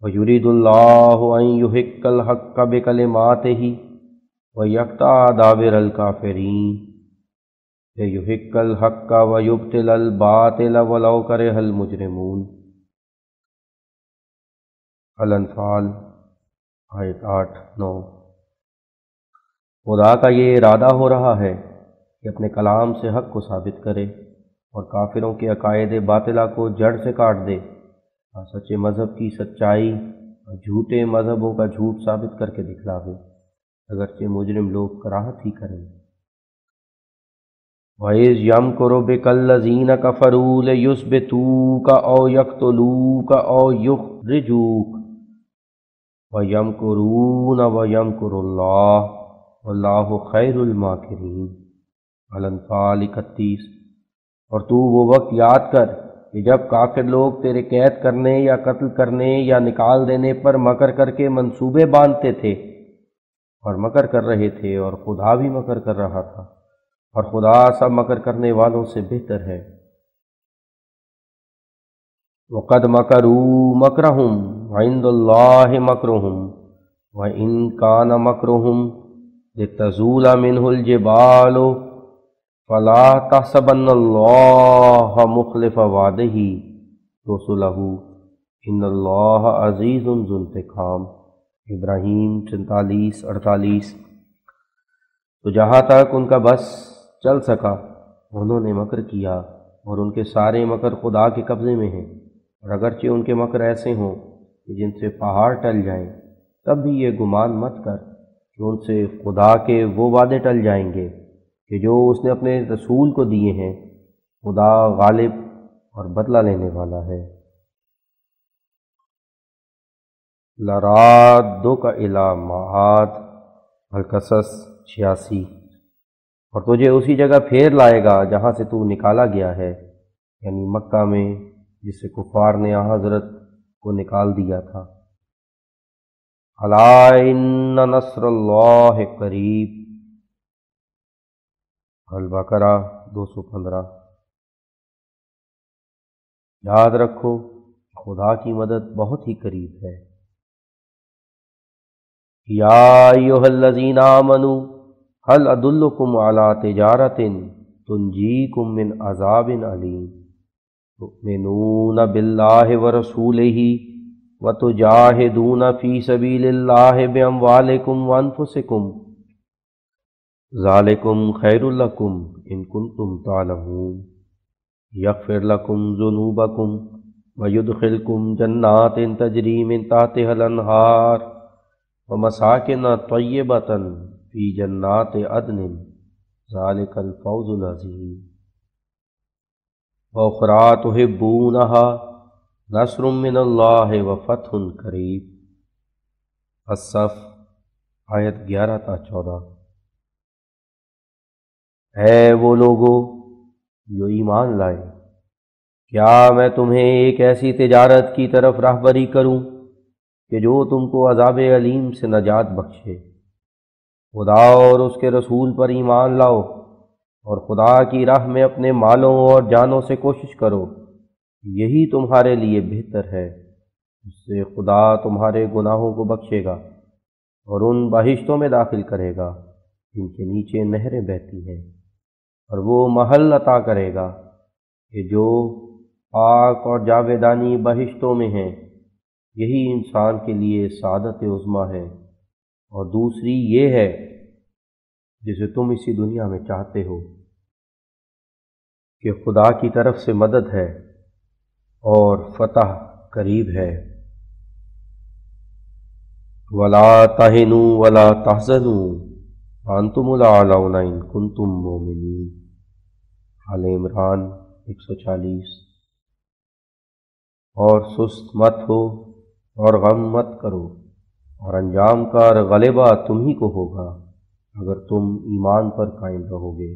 وَيُرِيدُ اللَّهُ أَن يُحِقَّ الْحَقَّ بِكَلِمَاتِهِ وَيَقْطَعَ دَابِرَ الْكَافِرِينَ لِيُحِقَّ الْحَقَّ وَيُبْطِلَ الْبَاطِلَ وَلَوْ كَرِهَ الْمُجْرِمُونَ۔ الانفال آیت 8-9۔ خدا کا یہ ارادہ ہو رہا ہے کہ اپنے کلام سے حق کو ثابت کرے اور کافروں کے عقائد باطلہ کو جڑ سے کاٹ دے اور سچے مذہب کی سچائی اور جھوٹے مذہبوں کا جھوٹ ثابت کر کے دکھلاوے، اگرچہ مجرم لوگ کراہت ہی کریں۔ وَإِذْ يَمْكُرُ بِكَ الَّذِينَ كَفَرُوا لِيُثْبِتُوكَ أَوْ يَقْتُلُوكَ أَوْ يُخْرِجُوكَ وَيَمْكُرُونَ وَيَمْكُرُ اللَّهُ وَاللَّهُ خَيْرُ الْمَاكِرِينَ۔ الانفال 31۔ اور تو وہ وقت یاد کر کہ جب کافر لوگ تیرے قید کرنے یا قتل کرنے یا نکال دینے پر مکر کر کے منصوبے باندھتے تھے اور مکر کر رہے تھے، اور خدا بھی مکر کر رہا تھا، اور خدا سب مکر کرنے والوں سے بہتر ہے۔ وَقَدْ مَكَرُوا مَكْرَهُمْ وَعِندَ اللَّهِ مَكْرُهُمْ وَإِنْ كَانَ مَكْرُهُمْ لِتَزُولَ مِنْهُ الْجِبَالُ فَلَا تَحْسَبَنَّ اللَّهَ مُخْلِفَ وَعْدِهِ رُسُلَهُ إِنَّ اللَّهَ عَزِيزٌ ذُو انتقام۔ ابراہیم 44-48۔ تو جہاں تک ان کا بس چل سکا انہوں نے مکر کیا، اور ان کے سارے مکر خدا کے قبضے میں ہیں، اور اگرچہ ان کے مکر ایسے ہوں کہ جن سے پہاڑ ٹل جائیں، تب بھی یہ گمان مت کر کہ ان سے خدا کے وہ وعدے ٹل جائیں گے کہ جو اس نے اپنے رسول کو دیے ہیں۔ خدا غالب اور بدلہ لینے والا ہے۔ لَرَادُّکَ إِلیٰ مَعَادٍ القصص 86۔ اور تجھے اسی جگہ پھیر لائے گا جہاں سے تو نکالا گیا ہے، یعنی مکہ میں، جس سے کفار نے حضرت کو نکال دیا تھا۔ الا ان نصر اللہ قریب۔ البقرہ 215۔ یاد رکھو خدا کی مدد بہت ہی قریب ہے۔ یا ایھا الذین آمنوا هل ادلکم علی تجارۃ تنجیکم من عذاب علیم تؤمنون باللہ ورسولہ وتجاہدون فی سبیل اللہ باموالکم وانفسکم ذالکم خیر لکم ان کنتم تعلمون یغفر لکم ذنوبکم ویدخلکم جنات تجری من تحتها الانہار ومساکن طیبۃ فی جنات عدن ذالک الفوز العظیم واخری تحبونها نصر من اللہ وفتح قریب۔ الصف آیت 11-14۔ اے وہ لوگو جو ایمان لائے، کیا میں تمہیں ایک ایسی تجارت کی طرف راہبری کروں کہ جو تم کو عذاب علیم سے نجات بخشے؟ خدا اور اس کے رسول پر ایمان لاؤ، اور خدا کی راہ میں اپنے مالوں اور جانوں سے کوشش کرو، یہی تمہارے لیے بہتر ہے۔ اس سے خدا تمہارے گناہوں کو بخشے گا اور ان بہشتوں میں داخل کرے گا جن کے نیچے نہریں بہتی ہیں، اور وہ محل عطا کرے گا کہ جو پاک اور جاویدانی بہشتوں میں ہیں۔ یہی انسان کے لیے سعادت عظمیٰ ہے، اور دوسری یہ ہے جسے تم اسی دنیا میں چاہتے ہو کہ خدا کی طرف سے مدد ہے اور فتح قریب ہے۔ وَلَا تَهِنُوا وَلَا تَحْزَنُوا وَأَنْتُمُ الْأَعْلَوْنَ إِن كُنتُم مُّؤْمِنِينَ۔ آل عمران 140۔ اور سست مت ہو اور غم مت کرو، اور انجام کا غلبہ تم ہی کو ہوگا اگر تم ایمان پر قائم رہو گے۔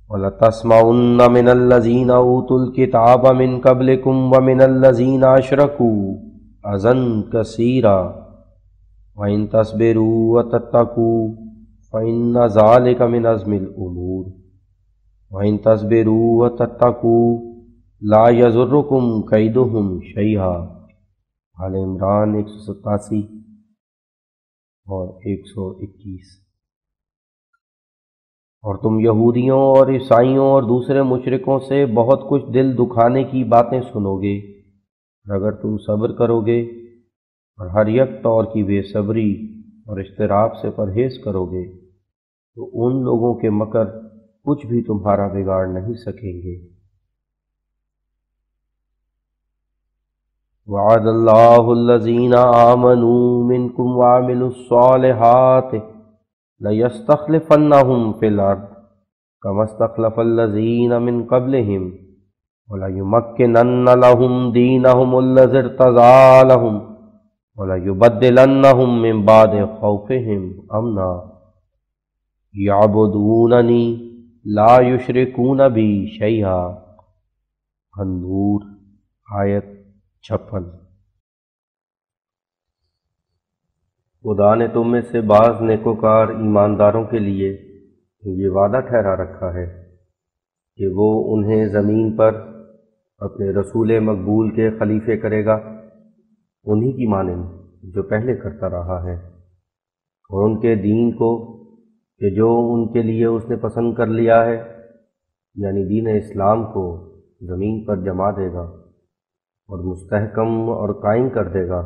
وَلَتَسْمَعُنَّ مِنَ الَّذِينَ أُوتُوا الْكِتَابَ مِن قَبْلِكُمْ وَمِنَ الَّذِينَ أَشْرَكُوا أَذًى كَثِيرًا وَإِن تَصْبِرُوا وَتَتَّقُوا فَإِنَّ ذَلِكَ مِنْ عَزْمِ الْأُمُورِ وَإِن تَصْبِرُوا وَتَتَّقُوا لا یضرکم کیدہم شیئا، آل عمران 187 اور 121۔ اور تم یہودیوں اور عیسائیوں اور دوسرے مشرکوں سے بہت کچھ دل دکھانے کی باتیں سنو گے، اور اگر تم صبر کرو گے اور ہر یک طور کی بے صبری اور اضطراب سے پرہیز کرو گے تو ان لوگوں کے مکر کچھ بھی تمہارا بگاڑ نہیں سکیں گے۔ وعد اللہ الذین آمنوا منکم وعملوا الصالحات لَيَسْتَخْلِفَنَّهُمْ فِي الْأَرْضِ كَمَا اسْتَخْلَفَ الَّذِينَ مِنْ قَبْلِهِمْ وَلَيُمَكِّنَنَّ لَهُمْ دِينَهُمُ الَّذِي ارْتَضَىٰ لَهُمْ وَلَيُبَدِّلَنَّهُمْ مِنْ بَعْدِ خَوْفِهِمْ أَمْنًا يَعْبُدُونَنِي لَا يُشْرِكُونَ بِي شَيْئًا۔ النور آیت 56۔ خدا نے تم میں سے بعض نیکوکار ایمانداروں کے لیے یہ وعدہ ٹھہرا رکھا ہے کہ وہ انہیں زمین پر اپنے رسول مقبول کے خلیفے کرے گا، انہی کی مانند جو پہلے کرتا رہا ہے، اور ان کے دین کو کہ جو ان کے لیے اس نے پسند کر لیا ہے، یعنی دین اسلام کو زمین پر جما دے گا اور مستحکم اور قائم کر دے گا۔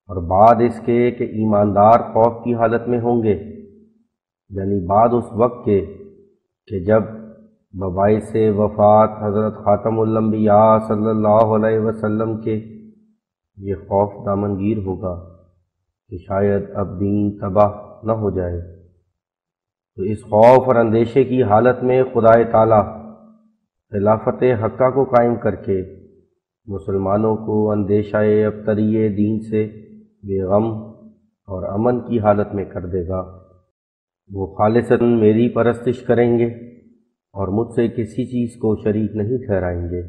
اور بعد اس کے کہ ایماندار خوف کی حالت میں ہوں گے، یعنی بعد اس وقت کے کہ جب بباعث وفات حضرت خاتم الانبیاء صلی اللہ علیہ وسلم کے یہ خوف دامنگیر ہوگا کہ شاید اب دین تباہ نہ ہو جائے، تو اس خوف اور اندیشے کی حالت میں خدا تعالی خلافت حقہ کو قائم کر کے مسلمانوں کو اندیشہ ابتری دین سے بے غم اور امن کی حالت میں کر دے گا۔ وہ خالصاً میری پرستش کریں گے اور مجھ سے کسی چیز کو شریک نہیں ٹھہرائیں گے۔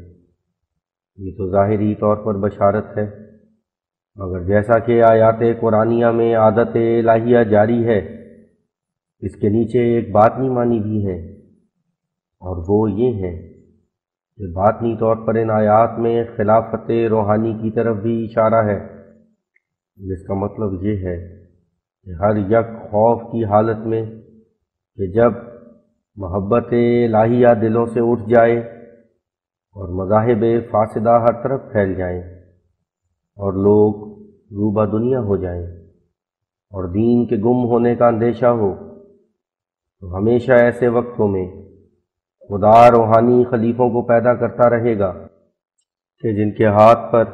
یہ تو ظاہری طور پر بشارت ہے، مگر جیسا کہ آیات قرآنیہ میں عادت الہیہ جاری ہے، اس کے نیچے ایک باطنی معنی بھی ہے، اور وہ یہ ہے کہ باطنی طور پر ان آیات میں خلافت روحانی کی طرف بھی اشارہ ہے، جس کا مطلب یہ ہے کہ ہر یک خوف کی حالت میں کہ جب محبت الہیہ دلوں سے اٹھ جائے اور مذاہب فاسدہ ہر طرف پھیل جائیں اور لوگ روبہ دنیا ہو جائیں اور دین کے گم ہونے کا اندیشہ ہو، تو ہمیشہ ایسے وقتوں میں خدا روحانی خلیفوں کو پیدا کرتا رہے گا کہ جن کے ہاتھ پر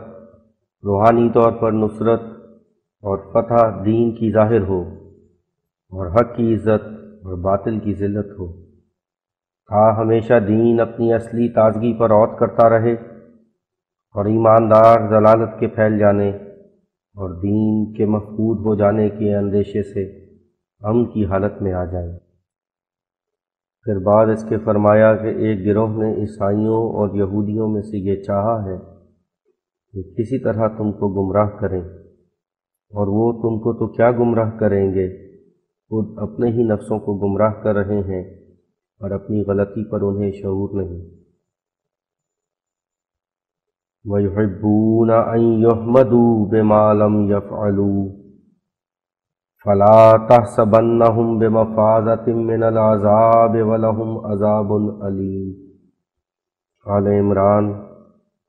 روحانی طور پر نصرت اور فتح دین کی ظاہر ہو، اور حق کی عزت اور باطل کی ذلت ہو، ہمیشہ دین اپنی اصلی تازگی پر عود کرتا رہے اور ایماندار ضلالت کے پھیل جانے اور دین کے مفقود ہو جانے کے اندیشے سے امن کی حالت میں آ جائیں۔ پھر بعد اس کے فرمایا کہ ایک گروہ نے عیسائیوں اور یہودیوں میں سے یہ چاہا ہے کہ کسی طرح تم کو گمراہ کریں، اور وہ تم کو تو کیا گمراہ کریں گے، خود اپنے ہی نفسوں کو گمراہ کر رہے ہیں اور اپنی غلطی پر انہیں شعور نہیں۔ وَيُحِبُّونَ أَن يُحْمَدُوا بِمَا لَمْ يَفْعَلُوا فَلَا تَحْسَبَنَّهُمْ بِمَفَازَةٍ مِّنَ الْعَذَابِ وَلَهُمْ عَذَابٌ أَلِيمٌ۔ آل عمران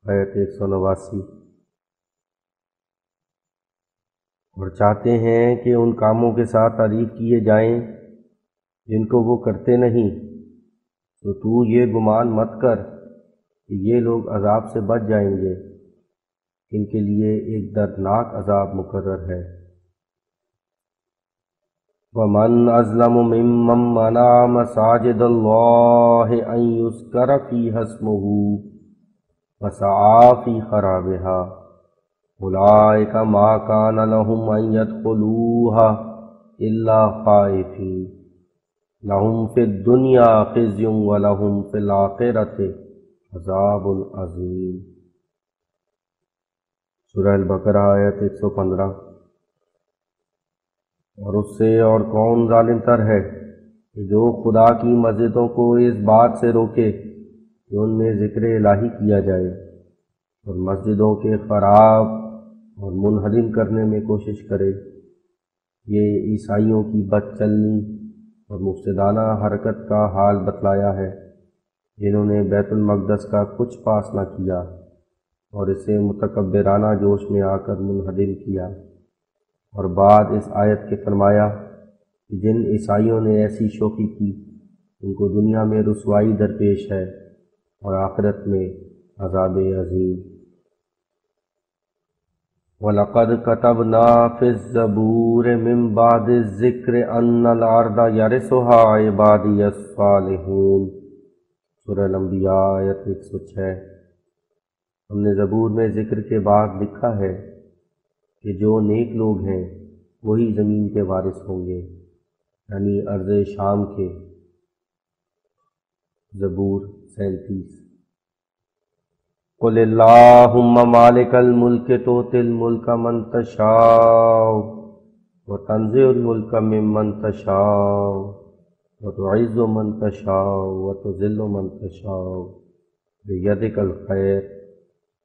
آیت 189۔ اور چاہتے ہیں کہ ان کاموں کے ساتھ تعریف کیے جائیں جن کو وہ کرتے نہیں، تو تو یہ گمان مت کر کہ یہ لوگ عذاب سے بچ جائیں گے، ان کے لیے ایک دردناک عذاب مقرر ہے۔ وَمَنْ أَظْلَمُ مِمَّن مَّنَعَ مَسَاجِدَ اللَّهِ أَن يُذْكَرَ فِيهَا اسْمُهُ وَسَعَىٰ فِي خَرَابِهَا أُولَٰئِكَ مَا كَانَ لَهُمْ أَن يَدْخُلُوهَا إِلَّا خَائِفِينَ لَهُمْ فِي الدُّنْيَا خِزْيٌ وَلَهُمْ فِي الْآخِرَةِ عَذَابٌ عَظِيمٌ۔ سورہ البقرہ آیت 115۔ اور اس سے اور کون ظالم تر ہے کہ جو خدا کی مسجدوں کو اس بات سے روکے کہ ان میں ذکر الہی کیا جائے اور مسجدوں کے خراب اور منہدم کرنے میں کوشش کرے۔ یہ عیسائیوں کی بد چلنی اور مفسدانہ حرکت کا حال بتلایا ہے، جنہوں نے بیت المقدس کا کچھ پاس نہ کیا اور اسے متکبرانہ جوش میں آ کر منہدم کیا۔ اور بعد اس آیت کے فرمایا کہ جن عیسائیوں نے ایسی شوخی کی ان کو دنیا میں رسوائی درپیش ہے اور آخرت میں عذاب عظیم۔ وَلَقَدْ كَتَبْنَا فِي الزَّبُورِ مِن بَعْدِ الذِّكْرِ أَنَّ الْأَرْضَ يَرِثُهَا عِبَادِيَ الصَّالِحُونَ، سورہ الانبیاء آیت 106۔ ہم نے زبور میں ذکر کے بعد لکھا ہے کہ جو نیک لوگ ہیں وہی زمین کے وارث ہوں گے، یعنی ارض شام کے۔ زبور 37۔ قل اللہم مالک الملک تؤتی الملک من تشاء وتنزع الملک ممن تشاء وتعز من تشاء وتذل من تشاء بیدک الخیر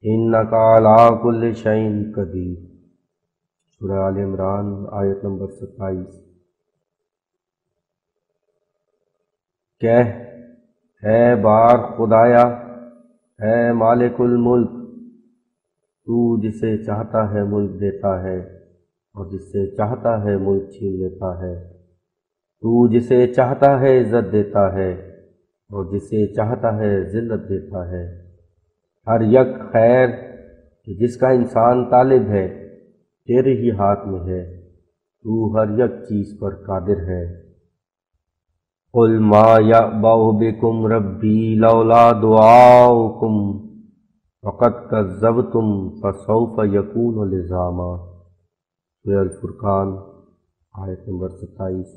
انک علی کل شیء قدیر، سورہ آل عمران آیت نمبر 27۔ کہہ اے بار خدایا، اے مالک الملک، تو جسے چاہتا ہے ملک دیتا ہے اور جس سے چاہتا ہے ملک چھین لیتا ہے، تو جسے چاہتا ہے عزت دیتا ہے اور جسے چاہتا ہے ذلت دیتا ہے۔ ہر یک خیر کہ جس کا انسان طالب ہے تیرے ہی ہاتھ میں ہے، تو ہر یک چیز پر قادر ہے۔ قل ما یعبأ بکم ربی لولا دعاؤکم فقد کذبتم فسوف یکون لزاما، سورہ الفرقان آیت نمبر 27۔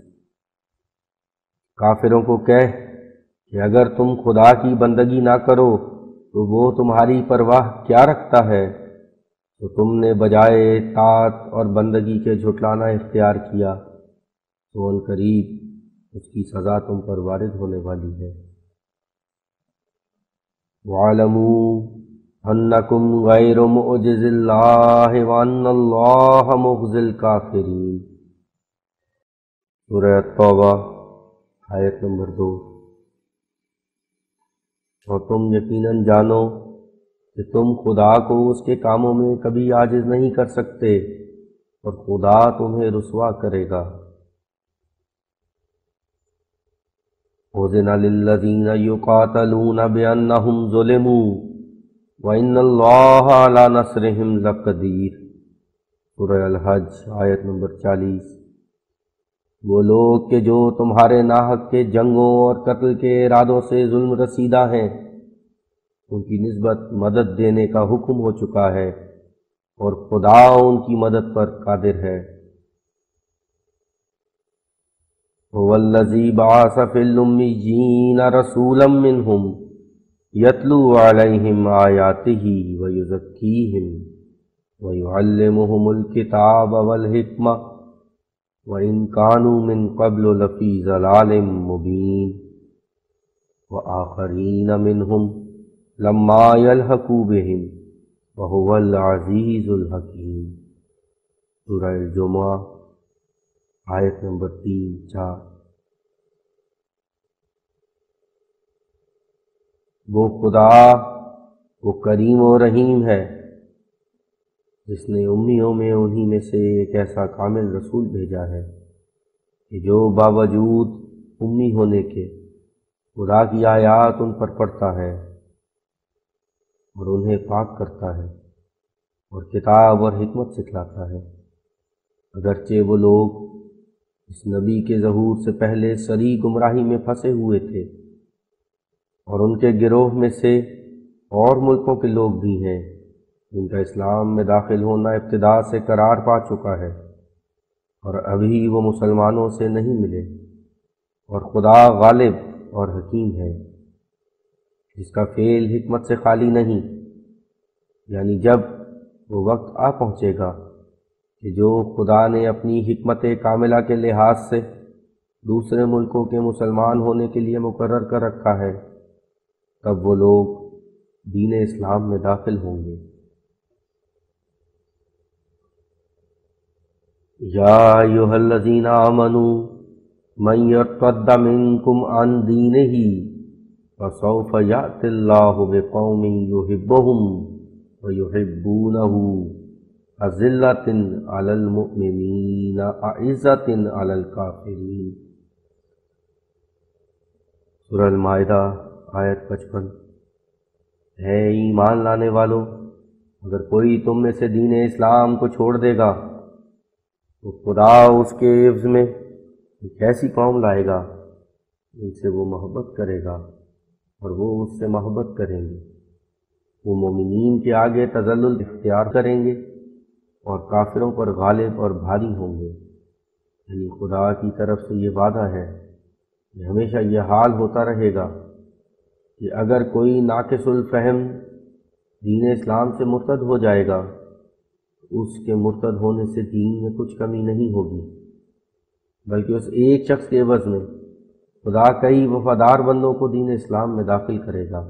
کافروں کو کہہ کہ اگر تم خدا کی بندگی نہ کرو تو وہ تمہاری پرواہ کیا رکھتا ہے، تو تم نے بجائے اطاعت اور بندگی کے جھٹلانا اختیار کیا، تو ان قریب اس کی سزا تم پر وارد ہونے والی ہے۔ وَاعْلَمُوا أَنَّكُمْ غَيْرُ مُعْجِزِ اللَّهِ وَأَنَّ اللَّهَ مُخْزِي الْكَافِرِينَ، سورہ التوبہ آیت نمبر 2۔ اور تم یقیناً جانو کہ تم خدا کو اس کے کاموں میں کبھی عاجز نہیں کر سکتے اور خدا تمہیں رسوا کرے گا۔ أُذِنَ لِلَّذِينَ يُقَاتَلُونَ بِأَنَّهُمْ ظُلِمُوا وَإِنَّ اللَّهَ عَلَى نَصْرِهِمْ لَقَدِيرٌ، سورہ الحج آیت نمبر 40۔ وہ لوگ کہ جو تمہارے ناحق کے جنگوں اور قتل کے ارادوں سے ظلم رسیدہ ہیں، ان کی نسبت مدد دینے کا حکم ہو چکا ہے اور خدا ان کی مدد پر قادر ہے۔ هو الذی بعث فی الأمیین رسولا منہم یتلو علیہم آیاتہ ویزکیہم ویعلمہم الکتاب والحکمہ وَإِن كَانُوا مِن قَبْلُ لَفِي ضَلَالٍ مُبِينٍ وَآخَرِينَ مِنْهُمْ لَمَّا يَلْحَقُوا بِهِمْ وَهُوَ الْعَزِيزُ الْحَكِيمُ، سورہ الجمعہ آیت نمبر 3-4۔ وہ خدا وہ کریم و رحیم ہے جس نے امیوں میں انہی میں سے ایک ایسا کامل رسول بھیجا ہے کہ جو باوجود امی ہونے کے خدا کی آیات ان پر پڑھتا ہے اور انہیں پاک کرتا ہے اور کتاب اور حکمت سکھلاتا ہے، اگرچہ وہ لوگ اس نبی کے ظہور سے پہلے سری گمراہی میں پھنسے ہوئے تھے، اور ان کے گروہ میں سے اور ملکوں کے لوگ بھی ہیں جن کا اسلام میں داخل ہونا ابتدا سے قرار پا چکا ہے اور ابھی وہ مسلمانوں سے نہیں ملے، اور خدا غالب اور حکیم ہے جس کا فعل حکمت سے خالی نہیں، یعنی جب وہ وقت آ پہنچے گا کہ جو خدا نے اپنی حکمت کاملہ کے لحاظ سے دوسرے ملکوں کے مسلمان ہونے کے لیے مقرر کر رکھا ہے، تب وہ لوگ دین اسلام میں داخل ہوں گے۔ یا ایھا الذین آمنوا من یرتد منکم عن دینہ فسوف یأتی اللہ بقوم یحبہم ویحبونہ اذلۃ علی المؤمنین اعزۃ علی الکافرین۔ سورہ المائدہ آیت 55۔ ہے ایمان لانے والو، اگر کوئی تم میں سے دین اسلام کو چھوڑ دے گا تو خدا اس کے عوض میں ایک ایسی قوم لائے گا جن سے وہ محبت کرے گا اور وہ اس سے محبت کریں گے۔ وہ مومنین کے آگے تذلل اختیار کریں گے اور کافروں پر غالب اور بھاری ہوں گے۔ یعنی خدا کی طرف سے یہ وعدہ ہے کہ ہمیشہ یہ حال ہوتا رہے گا کہ اگر کوئی ناقص الفہم دین اسلام سے مرتد ہو جائے گا تو اس کے مرتد ہونے سے دین میں کچھ کمی نہیں ہوگی، بلکہ اس ایک شخص کے عوض میں خدا کئی وفادار بندوں کو دین اسلام میں داخل کرے گا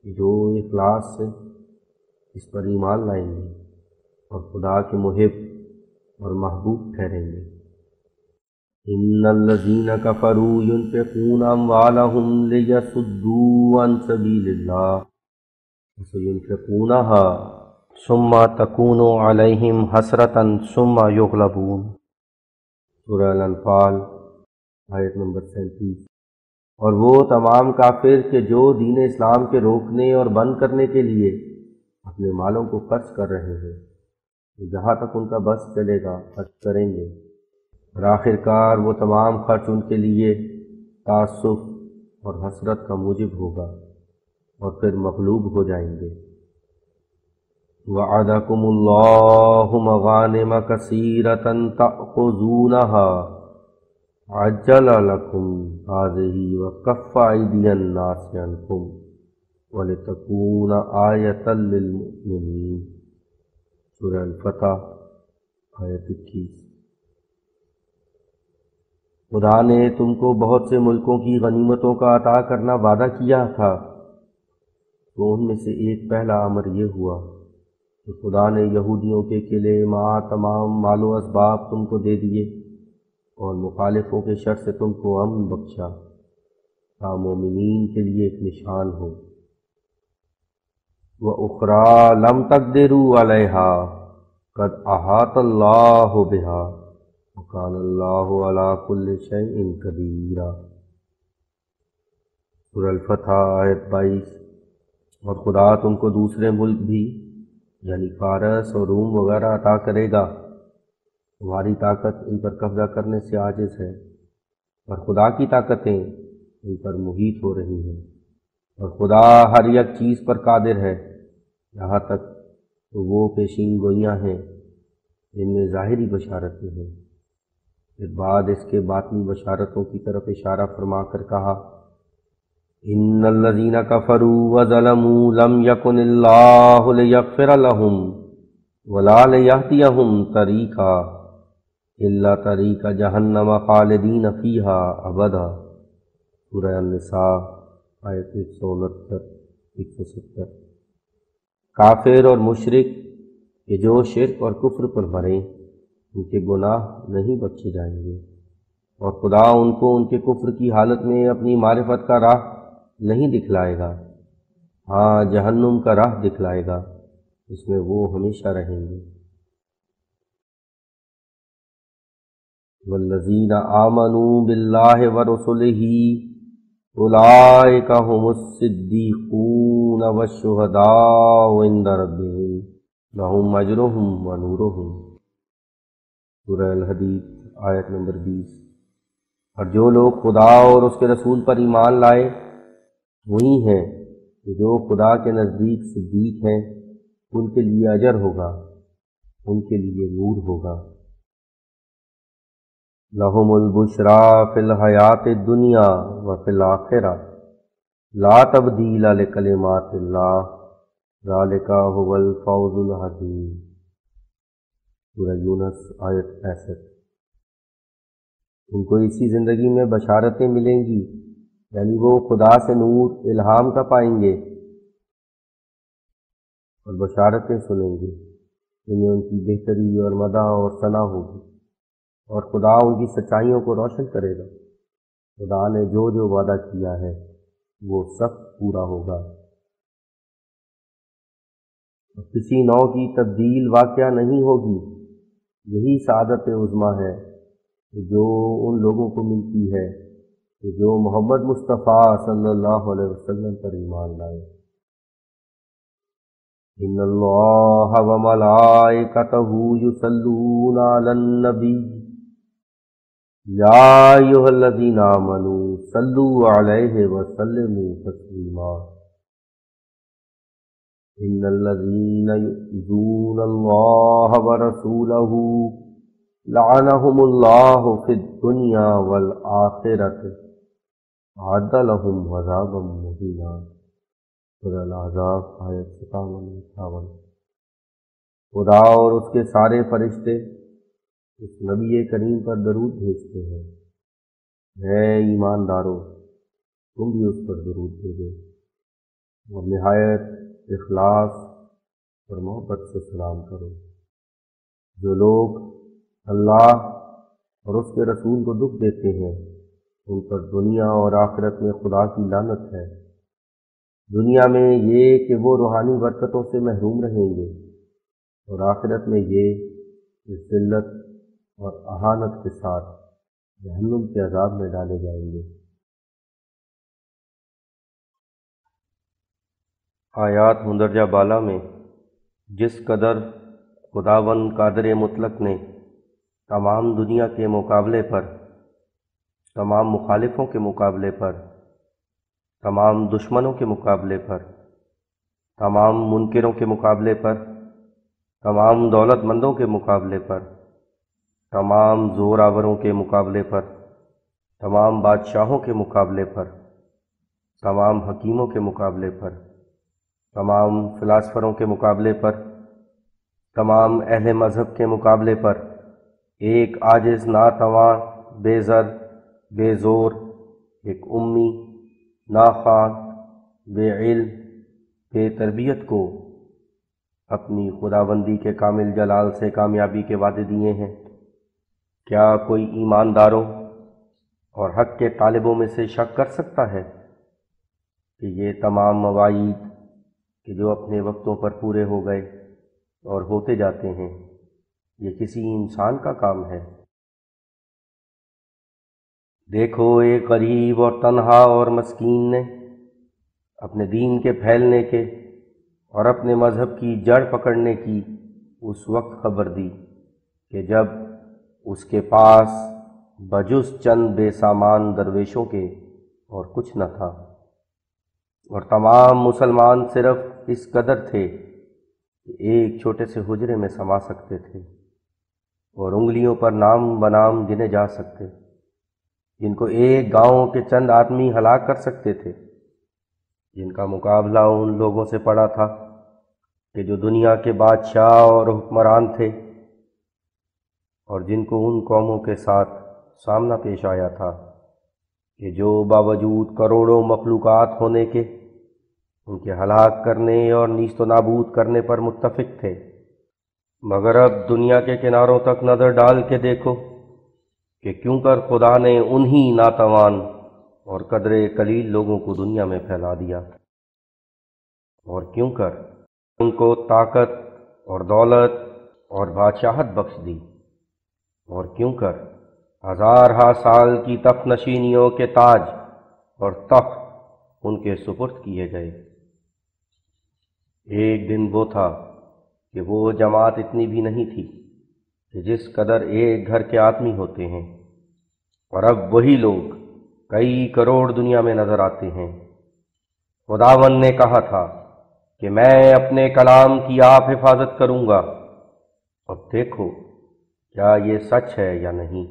جو اخلاص سے اس پر ایمان لائیں گے اور خدا کے محب اور محبوب ٹھہریں گے۔ ان الذین کفروا ينفقون اموالهم لیصدوا عن سبیل اللہ فسينفقونها ثم تکون علیہم حسرۃ ثم یغلبون۔ سورہ الانفال آیت نمبر 37۔ اور وہ تمام کافر کہ جو دین اسلام کے روکنے اور بند کرنے کے لیے اپنے مالوں کو خرچ کر رہے ہیں، جہاں تک ان کا بس چلے گا خرچ کریں گے، اور آخر کار وہ تمام خرچ ان کے لیے تعسف اور حسرت کا موجب ہوگا اور پھر مغلوب ہو جائیں گے۔ وعدکم اللہ مغانم کثیرۃ تأخذونها عجل لکم هذه وکف ایدی الناس عنکم ولتکون آیۃ للمؤمنین۔ سورہ الفتح آیت 21۔ خدا نے تم کو بہت سے ملکوں کی غنیمتوں کا عطا کرنا وعدہ کیا تھا، تو ان میں سے ایک پہلا امر یہ ہوا کہ خدا نے یہودیوں کے قلعے ماں تمام مال و اسباب تم کو دے دیے اور مخالفوں کے شر سے تم کو امن بخشا تا مومنین کے لیے ایک نشان ہو۔ وَأُخْرَىٰ لَمْ تَقْدِرُوا عَلَيْهَا قَدْ أَحَاطَ اللَّهُ بِهَا وَكَانَ اللَّهُ عَلَىٰ كُلِّ شَيْءٍ قَدِيرًا۔ سورہ الفتح آیت 22۔ اور خدا تم کو دوسرے ملک بھی یعنی فارس اور روم وغیرہ عطا کرے گا، تمہاری طاقت ان پر قبضہ کرنے سے عاجز ہے، اور خدا کی طاقتیں ان پر محیط ہو رہی ہیں، اور خدا ہر یک چیز پر قادر ہے، یہاں تک تو وہ پیشین گوئیاں ہیں جن میں ظاہری بشارتیں ہیں۔ پھر بعد اس کے باطنی بشارتوں کی طرف اشارہ فرما کر کہا، ان الذین کفروا وظلموا لم یکن اللہ لیغفر لهم ولا لیہدیہم طریقا الا طریق جہنم خالدین فیہا ابدا۔ سورہ النساء آیت 169-170۔ کافر اور مشرک کہ جو شرک اور کفر پر مریں ان کے گناہ نہیں بخشے جائیں گے، اور خدا ان کو ان کے کفر کی حالت میں اپنی معرفت کا راہ نہیں دکھلائے گا، ہاں جہنم کا راہ دکھلائے گا، اس میں وہ ہمیشہ رہیں گے۔ والذین آمنوا باللہ ورسلہ اولئک ھم الصدیقون والشہداء عند ربہم لہم اجرہم ونورہم۔ سورہ الحدید آیت نمبر 20۔ اور جو لوگ خدا اور اس کے رسول پر ایمان لائے وہی ہیں کہ جو خدا کے نزدیک صدیق ہیں، ان کے لیے اجر ہوگا، ان کے لیے نور ہوگا۔ لہم البشریٰ فی الحیات الدنیا وفی الآخرہ لا تبدیل لکلمات اللہ ذالک ھو الفوز العظیم۔ سورہ یونس آیت 65۔ ان کو اسی زندگی میں بشارتیں ملیں گی یعنی وہ خدا سے نور الہام کا پائیں گے اور بشارتیں سنیں گے جن میں ان کی بہتری اور مدح اور ثنا ہوگی، اور خدا ان کی سچائیوں کو روشن کرے گا۔ خدا نے جو جو وعدہ کیا ہے وہ سب پورا ہوگا، اور کسی نوع کی تبدیل واقعہ نہیں ہوگی۔ یہی سعادت عظمیٰ ہے جو ان لوگوں کو ملتی ہے کہ جو محمد مصطفیٰ صلی اللہ علیہ وسلم پر ایمان لائے۔ ان اللہ وملائکتہ یصلون علی النبی یا ایھا الذین آمنوا صلوا علیہ وسلموا تسلیما۔ ان الذین یؤذون اللہ ورسولہ لعنہم اللہ فی الدنیا والآخرۃ اعد لہم عذابا مہینا۔ سورہ الاحزاب آیت 57-58۔ خدا اور اس کے سارے فرشتے اس نبی کریم پر درود بھیجتے ہیں۔ اے ایماندارو، تم بھی اس پر درود بھیجو اور نہایت اخلاص اور محبت سے سلام کرو۔ جو لوگ اللہ اور اس کے رسول کو دکھ دیتے ہیں ان پر دنیا اور آخرت میں خدا کی لعنت ہے۔ دنیا میں یہ کہ وہ روحانی برکتوں سے محروم رہیں گے، اور آخرت میں یہ کہ ذلت اور اہانت کے ساتھ جہنم کے عذاب میں ڈالے جائیں گے۔ آیات مندرجہ بالا میں جس قدر خداوند قادر مطلق نے تمام دنیا کے مقابلے پر، تمام مخالفوں کے مقابلے پر، تمام دشمنوں کے مقابلے پر، تمام منکروں کے مقابلے پر، تمام دولت مندوں کے مقابلے پر، تمام زور آوروں کے مقابلے پر، تمام بادشاہوں کے مقابلے پر، تمام حکیموں کے مقابلے پر، تمام فلاسفروں کے مقابلے پر، تمام اہل مذہب کے مقابلے پر ایک عاجز، ناتواں، بے زر، بے زور، ایک امی، ناخواں، بے علم، بے تربیت کو اپنی خداوندی کے کامل جلال سے کامیابی کے وعدے دیے ہیں۔ کیا کوئی ایمانداروں اور حق کے طالبوں میں سے شک کر سکتا ہے کہ یہ تمام مواعید کہ جو اپنے وقتوں پر پورے ہو گئے اور ہوتے جاتے ہیں، یہ کسی انسان کا کام ہے؟ دیکھو، ایک غریب اور تنہا اور مسکین نے اپنے دین کے پھیلنے کے اور اپنے مذہب کی جڑ پکڑنے کی اس وقت خبر دی کہ جب اس کے پاس بجز چند بے سامان درویشوں کے اور کچھ نہ تھا، اور تمام مسلمان صرف اس قدر تھے کہ ایک چھوٹے سے حجرے میں سما سکتے تھے اور انگلیوں پر نام بنام گنے جا سکتے، جن کو ایک گاؤں کے چند آدمی ہلاک کر سکتے تھے، جن کا مقابلہ ان لوگوں سے پڑا تھا کہ جو دنیا کے بادشاہ اور حکمران تھے، اور جن کو ان قوموں کے ساتھ سامنا پیش آیا تھا کہ جو باوجود کروڑوں مخلوقات ہونے کے ان کے ہلاک کرنے اور نیست و نابود کرنے پر متفق تھے۔ مگر اب دنیا کے کناروں تک نظر ڈال کے دیکھو کہ کیوں کر خدا نے انہی ناتوان اور قدر قلیل لوگوں کو دنیا میں پھیلا دیا، اور کیوں کر ان کو طاقت اور دولت اور بادشاہت بخش دی، اور کیوں کر ہزارہا سال کی تخت نشینیوں کے تاج اور تخت ان کے سپرد کیے گئے۔ ایک دن وہ تھا کہ وہ جماعت اتنی بھی نہیں تھی کہ جس قدر ایک گھر کے آدمی ہوتے ہیں، اور اب وہی لوگ کئی کروڑ دنیا میں نظر آتے ہیں۔ خداوند نے کہا تھا کہ میں اپنے کلام کی آپ حفاظت کروں گا، اب دیکھو کیا یہ سچ ہے یا نہیں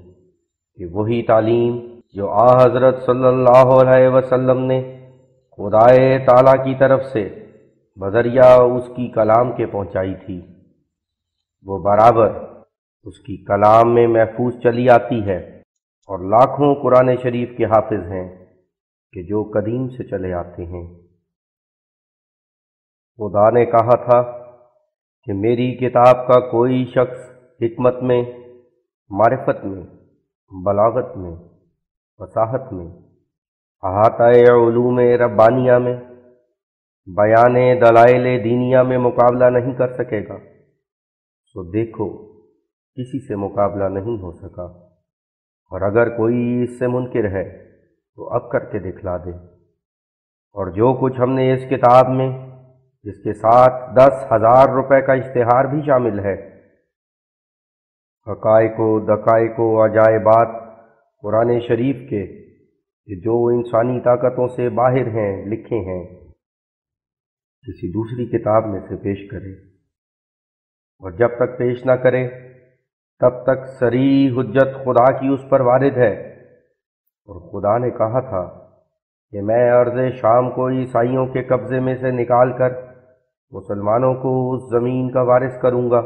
کہ وہی تعلیم جو حضرت صلی اللہ علیہ وسلم نے خدائے تعالیٰ کی طرف سے بذریعہ اس کی کلام کے پہنچائی تھی، وہ برابر اس کی کلام میں محفوظ چلی آتی ہے، اور لاکھوں قرآن شریف کے حافظ ہیں کہ جو قدیم سے چلے آتے ہیں۔ خدا نے کہا تھا کہ میری کتاب کا کوئی شخص حکمت میں، معرفت میں، بلاغت میں، فصاحت میں، احاطہ علوم ربانیہ میں، بیان دلائل دینیہ میں مقابلہ نہیں کر سکے گا، سو دیکھو کسی سے مقابلہ نہیں ہو سکا، اور اگر کوئی اس سے منکر ہے تو اب کر کے دکھلا دے۔ اور جو کچھ ہم نے اس کتاب میں، جس کے ساتھ 10,000 روپے کا اشتہار بھی شامل ہے، حقائق و دقائق و عجائبات قرآن شریف کے کہ جو انسانی طاقتوں سے باہر ہیں، لکھے ہیں، کسی دوسری کتاب میں سے پیش کرے، اور جب تک پیش نہ کرے تب تک صریح حجت خدا کی اس پر وارد ہے۔ اور خدا نے کہا تھا کہ میں ارض شام کو عیسائیوں کے قبضے میں سے نکال کر مسلمانوں کو اس زمین کا وارث کروں گا،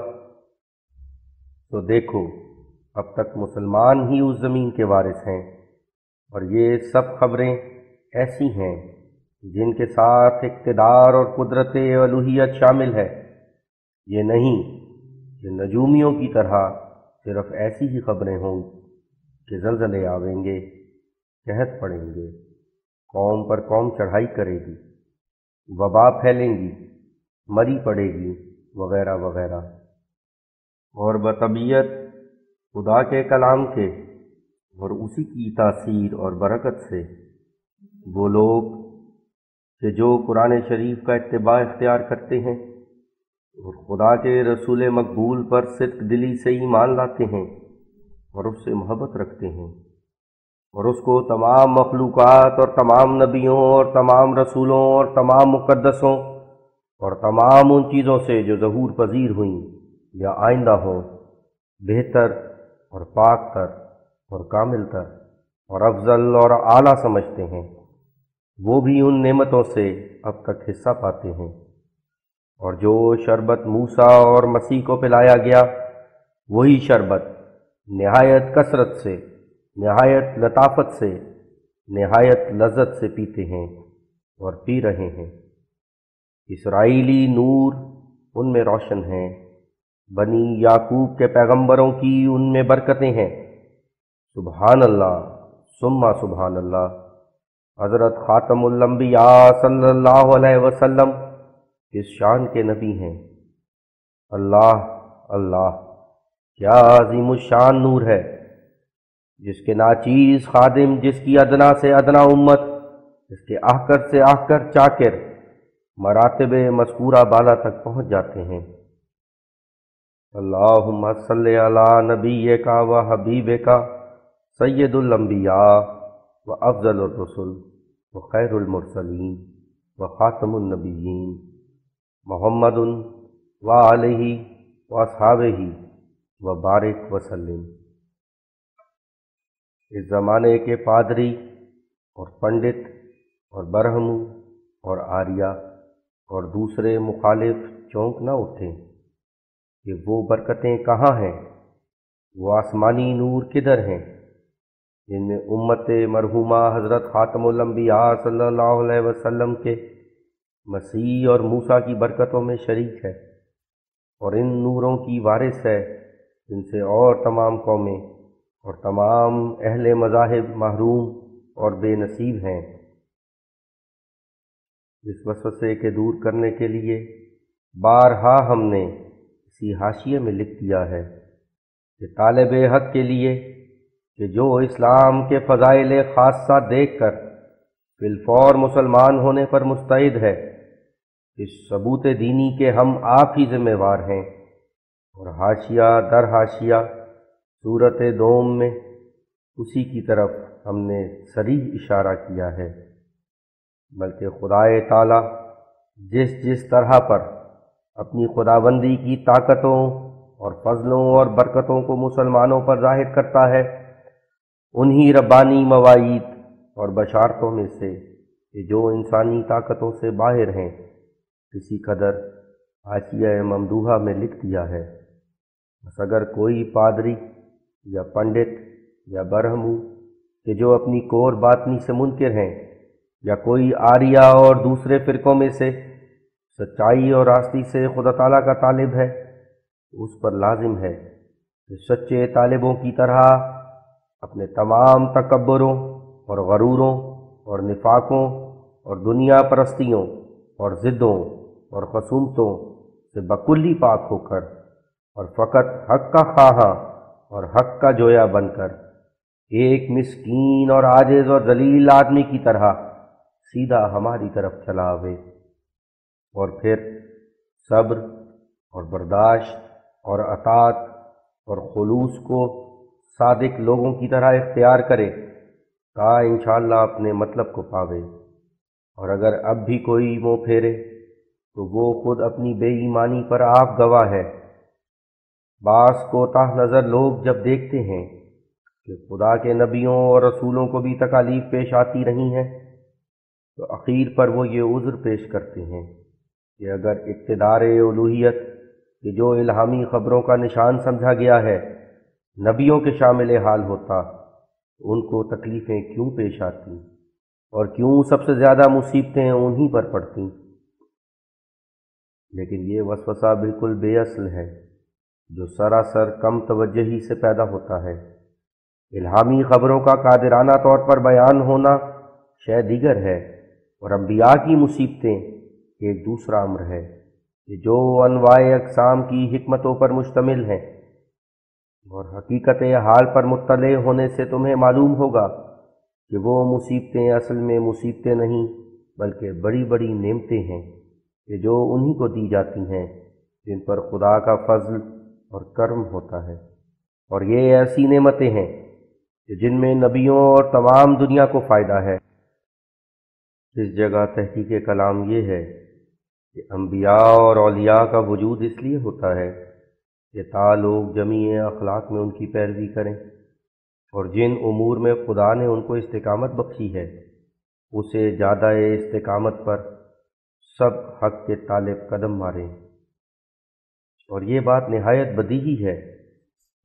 تو دیکھو اب تک مسلمان ہی اس زمین کے وارث ہیں، اور یہ سب خبریں ایسی ہیں جن کے ساتھ اقتدار اور قدرت الوہیت شامل ہے۔ یہ نہیں کہ نجومیوں کی طرح صرف ایسی ہی خبریں ہوں کہ زلزلے آویں گے، قحط پڑیں گے، قوم پر قوم چڑھائی کرے گی، وبا پھیلیں گی، مری پڑے گی، وغیرہ وغیرہ۔ اور بطبیعت خدا کے کلام کے اور اسی کی تاثیر اور برکت سے وہ لوگ کہ جو قرآن شریف کا اتباع اختیار کرتے ہیں اور خدا کے رسول مقبول پر صدق دلی سے ایمان لاتے ہیں اور اس سے محبت رکھتے ہیں، اور اس کو تمام مخلوقات اور تمام نبیوں اور تمام رسولوں اور تمام مقدسوں اور تمام ان چیزوں سے جو ظہور پذیر ہوئیں یا آئندہ ہوں، بہتر اور پاک تر اور کامل تر اور افضل اور اعلیٰ سمجھتے ہیں، وہ بھی ان نعمتوں سے اب تک حصہ پاتے ہیں۔ اور جو شربت موسیٰ اور مسیح کو پلایا گیا، وہی شربت نہایت کثرت سے، نہایت لطافت سے، نہایت لذت سے پیتے ہیں اور پی رہے ہیں۔ اسرائیلی نور ان میں روشن ہیں، بنی یعقوب کے پیغمبروں کی ان میں برکتیں ہیں۔ سبحان اللہ ثم سبحان اللہ۔ حضرت خاتم الانبیاء صلی اللہ علیہ وسلم اس شان کے نبی ہیں۔ اللہ اللہ، کیا عظیم الشان نور ہے، جس کے ناچیز خادم، جس کی ادنا سے ادنا امت، جس کے آہکر سے آہکر چاکر مراتب مذکورہ بالا تک پہنچ جاتے ہیں۔ اللہم صلی علی نبیک و حبیبک سید الانبیاء و افضل الرسل و خیر المرسلین و خاتم النبیین محمد و آلہ و اصحابہ و بارک وسلم۔ اس زمانے کے پادری اور پنڈت اور برہمو اور آریہ اور دوسرے مخالف چونک نہ اٹھیں کہ وہ برکتیں کہاں ہیں، وہ آسمانی نور کدھر ہیں جن میں امت مرحومہ حضرت خاتم الانبیاء صلی اللہ علیہ وسلم کے مسیح اور موسیٰ کی برکتوں میں شریک ہے، اور ان نوروں کی وارث ہے جن سے اور تمام قومیں اور تمام اہل مذاہب محروم اور بے نصیب ہیں۔ اس وسوسے کے دور کرنے کے لیے بارہا ہم نے اسی حاشیے میں لکھ دیا ہے کہ طالب حق کے لیے کہ جو اسلام کے فضائل خاصہ دیکھ کر فی الفور مسلمان ہونے پر مستعد ہے، اس ثبوت دینی کے ہم آپ ہی ذمہ وار ہیں۔ اور حاشیہ در حاشیہ سورۃ دوم میں اسی کی طرف ہم نے صریح اشارہ کیا ہے، بلکہ خدائے تعالی جس طرح پر اپنی خداوندی کی طاقتوں اور فضلوں اور برکتوں کو مسلمانوں پر ظاہر کرتا ہے، انہی ربانی مواعید اور بشارتوں میں سے کہ جو انسانی طاقتوں سے باہر ہیں، کسی قدر حاشیہ ممدوحہ میں لکھ دیا ہے۔ بس اگر کوئی پادری یا پنڈت یا برہمو کہ جو اپنی کور باطنی سے منکر ہیں یا کوئی آریہ اور دوسرے فرقوں میں سے سچائی اور راستی سے خدا تعالیٰ کا طالب ہے، تو اس پر لازم ہے کہ سچے طالبوں کی طرح اپنے تمام تکبروں اور غروروں اور نفاقوں اور دنیا پرستیوں اور ضدوں اور خصومتوں سے بکلی پاک ہو کر اور فقط حق کا خواہاں اور حق کا جویا بن کر ایک مسکین اور عاجز اور ذلیل آدمی کی طرح سیدھا ہماری طرف چلا آوے، اور پھر صبر اور برداشت اور اطاعت اور خلوص کو صادق لوگوں کی طرح اختیار کرے تا انشاءاللہ اپنے مطلب کو پاوے۔ اور اگر اب بھی کوئی منہ پھیرے تو وہ خود اپنی بے ایمانی پر آپ گواہ ہے۔ بعض کوتاہ نظر لوگ جب دیکھتے ہیں کہ خدا کے نبیوں اور رسولوں کو بھی تکالیف پیش آتی رہی ہیں، تو اخیر پر وہ یہ عذر پیش کرتے ہیں کہ اگر اقتدار الوہیت کہ جو الہامی خبروں کا نشان سمجھا گیا ہے نبیوں کے شامل حال ہوتا تو ان کو تکلیفیں کیوں پیش آتی اور کیوں سب سے زیادہ مصیبتیں انہی پر پڑتی۔ لیکن یہ وسوسہ بالکل بے اصل ہے جو سراسر کم توجہی سے پیدا ہوتا ہے۔ الہامی خبروں کا قادرانہ طور پر بیان ہونا شے دیگر ہے، اور انبیاء کی مصیبتیں ایک دوسرا امر ہے کہ جو انواع اقسام کی حکمتوں پر مشتمل ہیں، اور حقیقت حال پر مطلع ہونے سے تمہیں معلوم ہوگا کہ وہ مصیبتیں اصل میں مصیبتیں نہیں بلکہ بڑی بڑی نعمتیں ہیں کہ جو انہی کو دی جاتی ہیں جن پر خدا کا فضل اور کرم ہوتا ہے، اور یہ ایسی نعمتیں ہیں کہ جن میں نبیوں اور تمام دنیا کو فائدہ ہے۔ اس جگہ تحقیق کلام یہ ہے کہ انبیاء اور اولیاء کا وجود اس لیے ہوتا ہے کہ تا لوگ جمیع اخلاق میں ان کی پیروی کریں، اور جن امور میں خدا نے ان کو استقامت بخشی ہے اسے زیادہ استقامت پر سب حق کے طالب قدم ماریں۔ اور یہ بات نہایت بدیہی ہے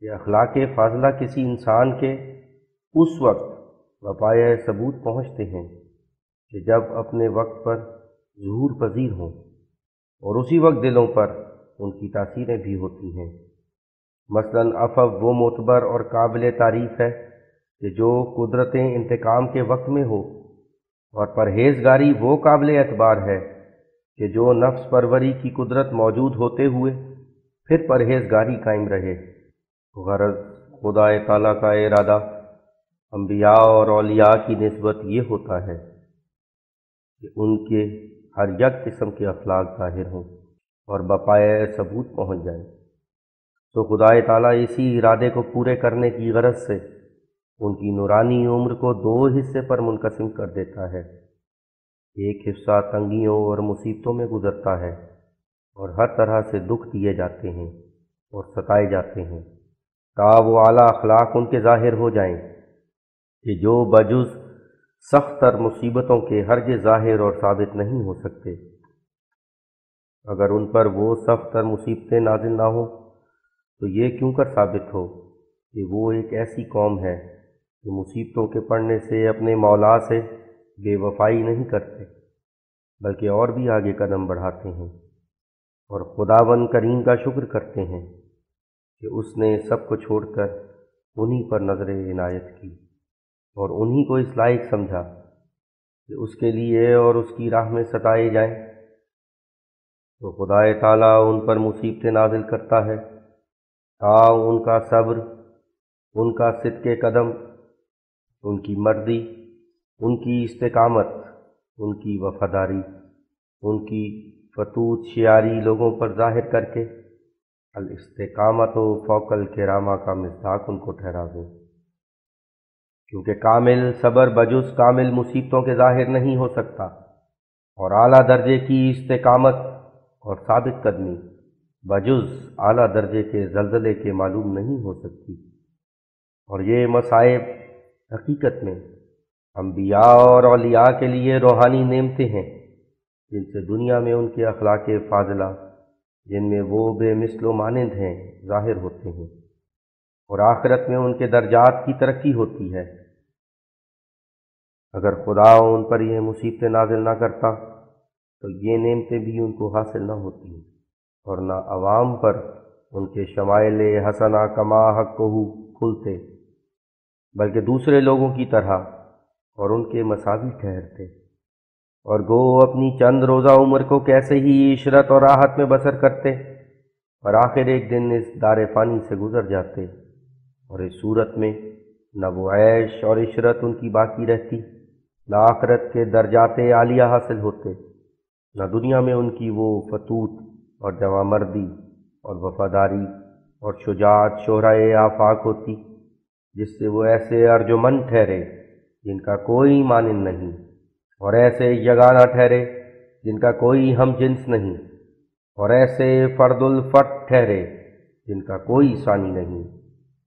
کہ اخلاق فاضلہ کسی انسان کے اس وقت وپائے ثبوت پہنچتے ہیں کہ جب اپنے وقت پر ظہور پذیر ہوں، اور اسی وقت دلوں پر ان کی تاثیریں بھی ہوتی ہیں۔ مثلاً عفو وہ معتبر اور قابل تعریف ہے کہ جو قدرتیں انتقام کے وقت میں ہو، اور پرہیزگاری وہ قابل اعتبار ہے کہ جو نفس پروری کی قدرت موجود ہوتے ہوئے پھر پرہیزگاری قائم رہے۔ غرض خدا تعالیٰ کا ارادہ انبیاء اور اولیاء کی نسبت یہ ہوتا ہے کہ ان کے ہر یک قسم کے اخلاق ظاہر ہوں اور بپائے ثبوت پہنچ جائیں۔ تو خدا تعالیٰ اسی ارادے کو پورے کرنے کی غرض سے ان کی نورانی عمر کو دو حصے پر منقسم کر دیتا ہے۔ ایک حصہ تنگیوں اور مصیبتوں میں گزرتا ہے اور ہر طرح سے دکھ دیے جاتے ہیں اور ستائے جاتے ہیں تا وہ اعلیٰ اخلاق ان کے ظاہر ہو جائیں کہ جو بجز سخت تر مصیبتوں کے ہرگز ظاہر اور ثابت نہیں ہو سکتے۔ اگر ان پر وہ سخت تر مصیبتیں نازل نہ ہوں تو یہ کیوں کر ثابت ہو کہ وہ ایک ایسی قوم ہے کہ مصیبتوں کے پڑنے سے اپنے مولا سے بے وفائی نہیں کرتے بلکہ اور بھی آگے قدم بڑھاتے ہیں، اور خداوند کریم کا شکر کرتے ہیں کہ اس نے سب کو چھوڑ کر انہی پر نظر عنایت کی اور انہی کو اس لائق سمجھا کہ اس کے لیے اور اس کی راہ میں ستائے جائیں۔ تو خدا تعالیٰ ان پر مصیبتیں نازل کرتا ہے تا ان کا صبر، ان کا صدق قدم، ان کی مردی، ان کی استقامت، ان کی وفاداری، ان کی فتوت شیاری لوگوں پر ظاہر کر کے الاستقامت و فوق الکرامہ کا مصداق ان کو ٹھہرا دیں، کیونکہ کامل صبر بجز کامل مصیبتوں کے ظاہر نہیں ہو سکتا، اور اعلیٰ درجے کی استقامت اور ثابت قدمی بجز اعلیٰ درجے کے زلزلے کے معلوم نہیں ہو سکتی۔ اور یہ مصائب حقیقت میں انبیاء اور اولیاء کے لیے روحانی نعمتیں ہیں جن سے دنیا میں ان کے اخلاق فاضلہ جن میں وہ بے مثل و مانند ہیں ظاہر ہوتے ہیں، اور آخرت میں ان کے درجات کی ترقی ہوتی ہے۔ اگر خدا ان پر یہ مصیبتیں نازل نہ کرتا تو یہ نعمتیں بھی ان کو حاصل نہ ہوتی اور نہ عوام پر ان کے شمائل حسنہ کما حق کو کھلتے، بلکہ دوسرے لوگوں کی طرح اور ان کے مساوی ٹھہرتے، اور گو اپنی چند روزہ عمر کو کیسے ہی عشرت اور راحت میں بسر کرتے، اور آخر ایک دن اس دار فانی سے گزر جاتے، اور اس صورت میں نہ وہ عیش اور عشرت ان کی باقی رہتی، نہ آخرت کے درجات عالیہ حاصل ہوتے، نہ دنیا میں ان کی وہ فتوت اور جوان مردی اور وفاداری اور شجاعت شہرائے آفاق ہوتی جس سے وہ ایسے ارجمند ٹھہرے جن کا کوئی مانند نہیں، اور ایسے یگانہ ٹھہرے جن کا کوئی ہم جنس نہیں، اور ایسے فرد الفرد ٹھہرے جن کا کوئی ثانی نہیں،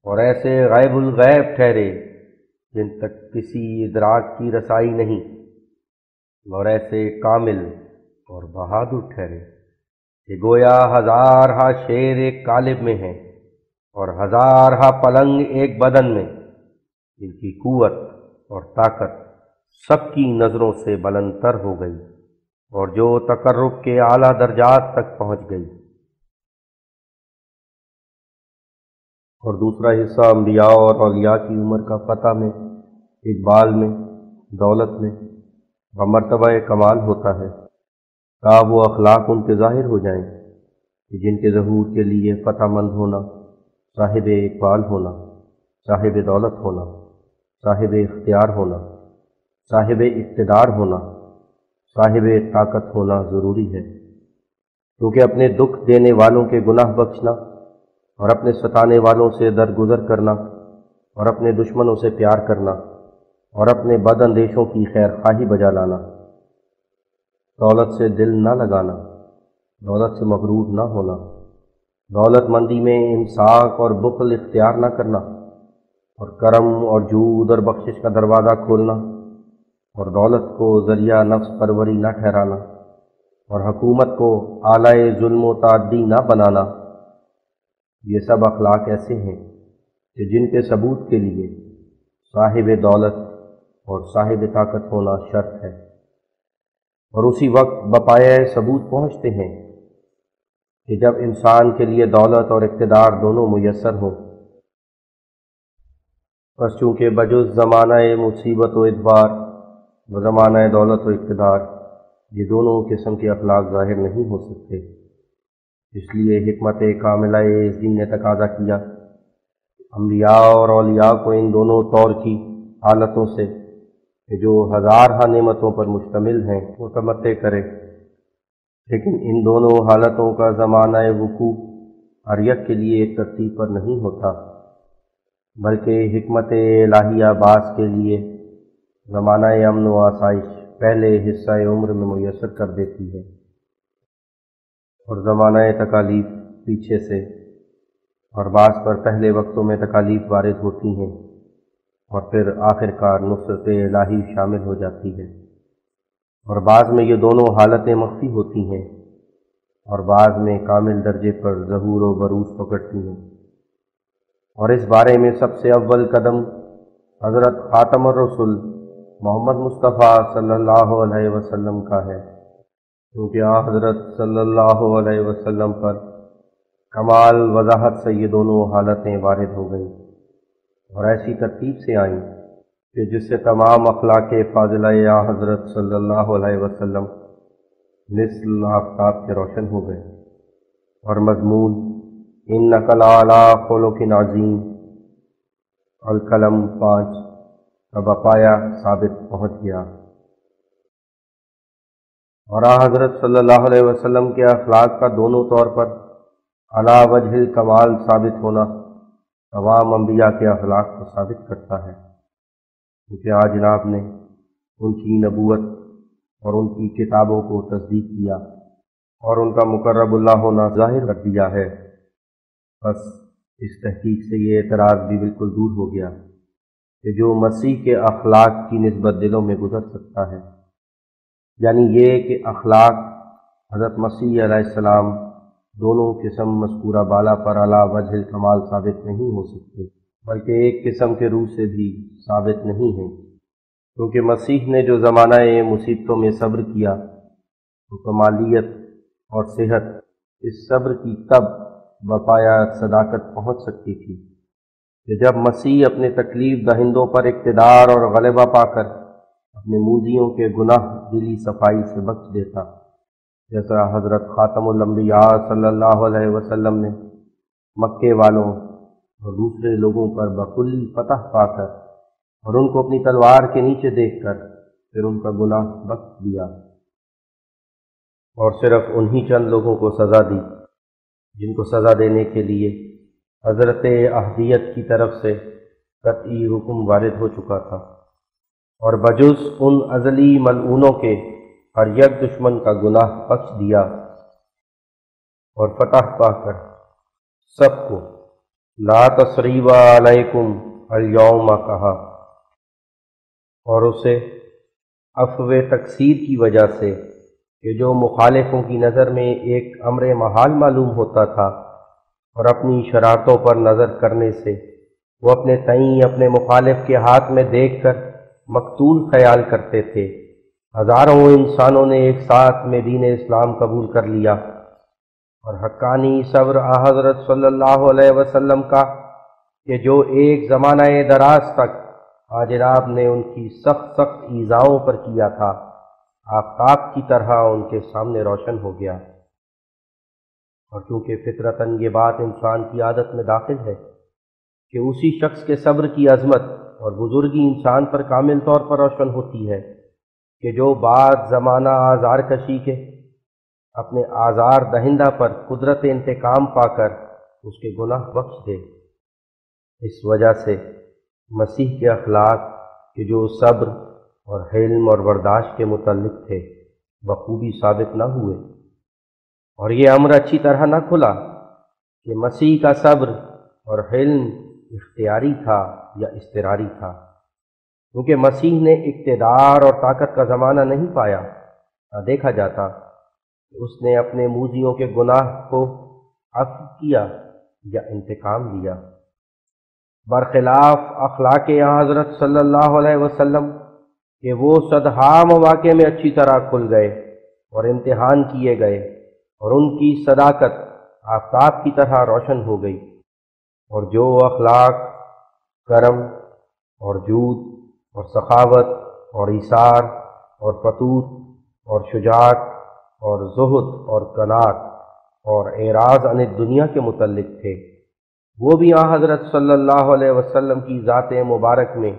اور ایسے غیب الغیب ٹھہرے جن تک کسی ادراک کی رسائی نہیں، اور ایسے کامل اور بہادر ٹھہرے کہ گویا ہزارہا شیر ایک قالب میں ہیں اور ہزارہا پلنگ ایک بدن میں، جن کی قوت اور طاقت سب کی نظروں سے بلند تر ہو گئی اور جو تقرب کے اعلیٰ درجات تک پہنچ گئی۔ اور دوسرا حصہ انبیاء اور اولیاء کی عمر کا فتح میں، اقبال میں، دولت میں و مرتبہ کمال ہوتا ہے، تا وہ اخلاق ان کے ظاہر ہو جائیں کہ جن کے ظہور کے لیے فتح مند ہونا، صاحب اقبال ہونا، صاحب دولت ہونا، صاحب اختیار ہونا، صاحب اقتدار ہونا، صاحب طاقت ہونا ضروری ہے، کیونکہ اپنے دکھ دینے والوں کے گناہ بخشنا اور اپنے ستانے والوں سے درگزر کرنا اور اپنے دشمنوں سے پیار کرنا اور اپنے بد اندیشوں کی خیر خواہی بجا لانا، دولت سے دل نہ لگانا، دولت سے مغرور نہ ہونا، دولت مندی میں امساک اور بخل اختیار نہ کرنا، اور کرم اور جود اور بخشش کا دروازہ کھولنا، اور دولت کو ذریعہ نفس پروری نہ ٹھہرانا، اور حکومت کو آلہ ظلم و تعدی نہ بنانا، یہ سب اخلاق ایسے ہیں کہ جن کے ثبوت کے لیے صاحب دولت اور صاحب طاقت ہونا شرط ہے، اور اسی وقت بپایہ ثبوت پہنچتے ہیں کہ جب انسان کے لیے دولت اور اقتدار دونوں میسر ہوں۔ بس چونکہ بجز زمانہ مصیبت و ادبار و زمانہ دولت و اقتدار یہ دونوں قسم کے اخلاق ظاہر نہیں ہو سکتے، اس لیے حکمت کاملہ اس دین نے تقاضا کیا انبیاء اور اولیاء کو ان دونوں طور کی حالتوں سے کہ جو ہزارہا نعمتوں پر مشتمل ہیں متمتع کرے، لیکن ان دونوں حالتوں کا زمانہ وقوع ہر یک کے لیے ایک ترتیب پر نہیں ہوتا، بلکہ حکمت الہیہ بعض کے لیے زمانہ امن و آسائش پہلے حصہ عمر میں میسر کر دیتی ہے، اور زمانہ تکالیف پیچھے سے، اور بعض پر پہلے وقتوں میں تکالیف وارد ہوتی ہیں اور پھر آخر کار نصرت الہی شامل ہو جاتی ہے، اور بعض میں یہ دونوں حالتیں مخفی ہوتی ہیں اور بعض میں کامل درجے پر ظہور و بروز پکڑتی ہیں، اور اس بارے میں سب سے اول قدم حضرت خاتم الرسل محمد مصطفیٰ صلی اللہ علیہ وسلم کا ہے، کیونکہ حضرت صلی اللہ علیہ وسلم پر کمال وضاحت سے یہ دونوں حالتیں وارد ہو گئیں اور ایسی ترتیب سے آئیں کہ جس سے تمام اخلاق فاضلہ یا حضرت صلی اللہ علیہ وسلم مثل آفتاب کے روشن ہو گئے، اور مضمون انک لعلی خلق عظیم القلم 5 کا بقایا ثابت پہنچ گیا، اور حضرت صلی اللہ علیہ وسلم کے اخلاق کا دونوں طور پر علی وجہ الکمال ثابت ہونا تمام انبیاء کے اخلاق کو ثابت کرتا ہے، کیونکہ آج جناب نے ان کی نبوت اور ان کی کتابوں کو تصدیق کیا اور ان کا مقرب اللہ ہونا ظاہر کر دیا ہے۔ بس اس تحقیق سے یہ اعتراض بھی بالکل دور ہو گیا کہ جو مسیح کے اخلاق کی نسبت دلوں میں گزر سکتا ہے، یعنی یہ کہ اخلاق حضرت مسیح علیہ السلام دونوں قسم مذکورہ بالا پر علی وجہ الکمال ثابت نہیں ہو سکتے، بلکہ ایک قسم کے روح سے بھی ثابت نہیں ہیں، کیونکہ مسیح نے جو زمانہ مصیبتوں میں صبر کیا تو کمالیت اور صحت اس صبر کی تب بپایا صداقت پہنچ سکتی تھی کہ جب مسیح اپنے تکلیف دہندوں پر اقتدار اور غلبہ پا کر اپنے موذیوں کے گناہ دلی صفائی سے بخش دیتا، جیسا حضرت خاتم الانبیاء صلی اللہ علیہ وسلم نے مکے والوں اور دوسرے لوگوں پر بکلی فتح پا کر اور ان کو اپنی تلوار کے نیچے دیکھ کر پھر ان کا گناہ بخش دیا، اور صرف انہی چند لوگوں کو سزا دی جن کو سزا دینے کے لیے حضرت احدیت کی طرف سے قطعی حکم وارد ہو چکا تھا، اور بجز ان ازلی ملعونوں کے ہر یک دشمن کا گناہ بخش دیا اور فتح پا کر سب کو لا تثریب علیکم الیوم کہا، اور اسے عفو تقصیر کی وجہ سے کہ جو مخالفوں کی نظر میں ایک امر محال معلوم ہوتا تھا اور اپنی شرارتوں پر نظر کرنے سے وہ اپنے تئیں اپنے مخالف کے ہاتھ میں دیکھ کر مقتول خیال کرتے تھے، ہزاروں انسانوں نے ایک ساتھ میں دین اسلام قبول کر لیا، اور حقانی صبر حضرت صلی اللہ علیہ وسلم کا کہ جو ایک زمانہ دراز تک جناب نے ان کی سخت ایذاؤں پر کیا تھا، آفتاب کی طرح ان کے سامنے روشن ہو گیا۔ اور چونکہ فطرتاً یہ بات انسان کی عادت میں داخل ہے کہ اسی شخص کے صبر کی عظمت اور بزرگی انسان پر کامل طور پر روشن ہوتی ہے کہ جو بعد زمانہ آزار کشی کے اپنے آزار دہندہ پر قدرت انتقام پا کر اس کے گناہ بخش دے۔ اس وجہ سے مسیح کے اخلاق کہ جو صبر اور حلم اور برداشت کے متعلق تھے بخوبی ثابت نہ ہوئے، اور یہ امر اچھی طرح نہ کھلا کہ مسیح کا صبر اور حلم اختیاری تھا یا اضطراری تھا، کیونکہ مسیح نے اقتدار اور طاقت کا زمانہ نہیں پایا، نہ دیکھا جاتا کہ اس نے اپنے موذیوں کے گناہ کو عفو کیا یا انتقام لیا۔ برخلاف اخلاق حضرت صلی اللہ علیہ وسلم کہ وہ صدہا مواقع میں اچھی طرح کھل گئے اور امتحان کیے گئے، اور ان کی صداقت آفتاب کی طرح روشن ہو گئی، اور جو اخلاق کرم اور جود اور سخاوت اور ایثار اور فتوح اور شجاعت اور زہد اور قناعت اور اعراض عن الدنیا کے متعلق تھے، وہ بھی حضرت صلی اللہ علیہ وسلم کی ذات مبارک میں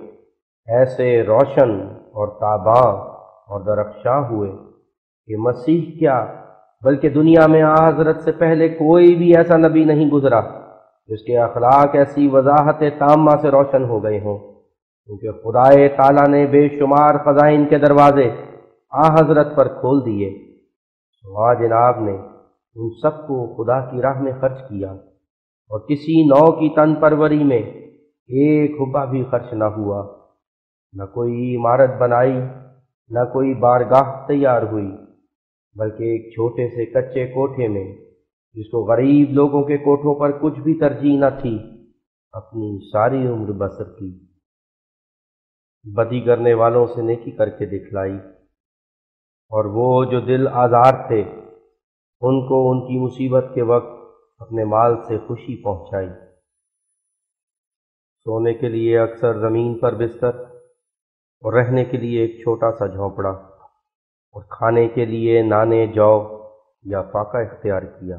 ایسے روشن اور تاباں اور درخشاں ہوئے کہ مسیح کیا بلکہ دنیا میں حضرت سے پہلے کوئی بھی ایسا نبی نہیں گزرا جس کے اخلاق ایسی وضاحت تامہ سے روشن ہو گئے ہوں، کیونکہ خدائے تعالیٰ نے بے شمار خزائن کے دروازے حضرت پر کھول دیے، تو جناب نے ان سب کو خدا کی راہ میں خرچ کیا، اور کسی نو کی تن پروری میں ایک حبہ بھی خرچ نہ ہوا، نہ کوئی عمارت بنائی، نہ کوئی بارگاہ تیار ہوئی، بلکہ ایک چھوٹے سے کچے کوٹھے میں جس کو غریب لوگوں کے کوٹھوں پر کچھ بھی ترجیح نہ تھی اپنی ساری عمر بسر کی، بدی کرنے والوں سے نیکی کر کے دکھلائی، اور وہ جو دل آزار تھے ان کو ان کی مصیبت کے وقت اپنے مال سے خوشی پہنچائی۔ سونے کے لیے اکثر زمین پر بستر، اور رہنے کے لیے ایک چھوٹا سا جھونپڑا، اور کھانے کے لیے نانے جو یا فاقہ اختیار کیا۔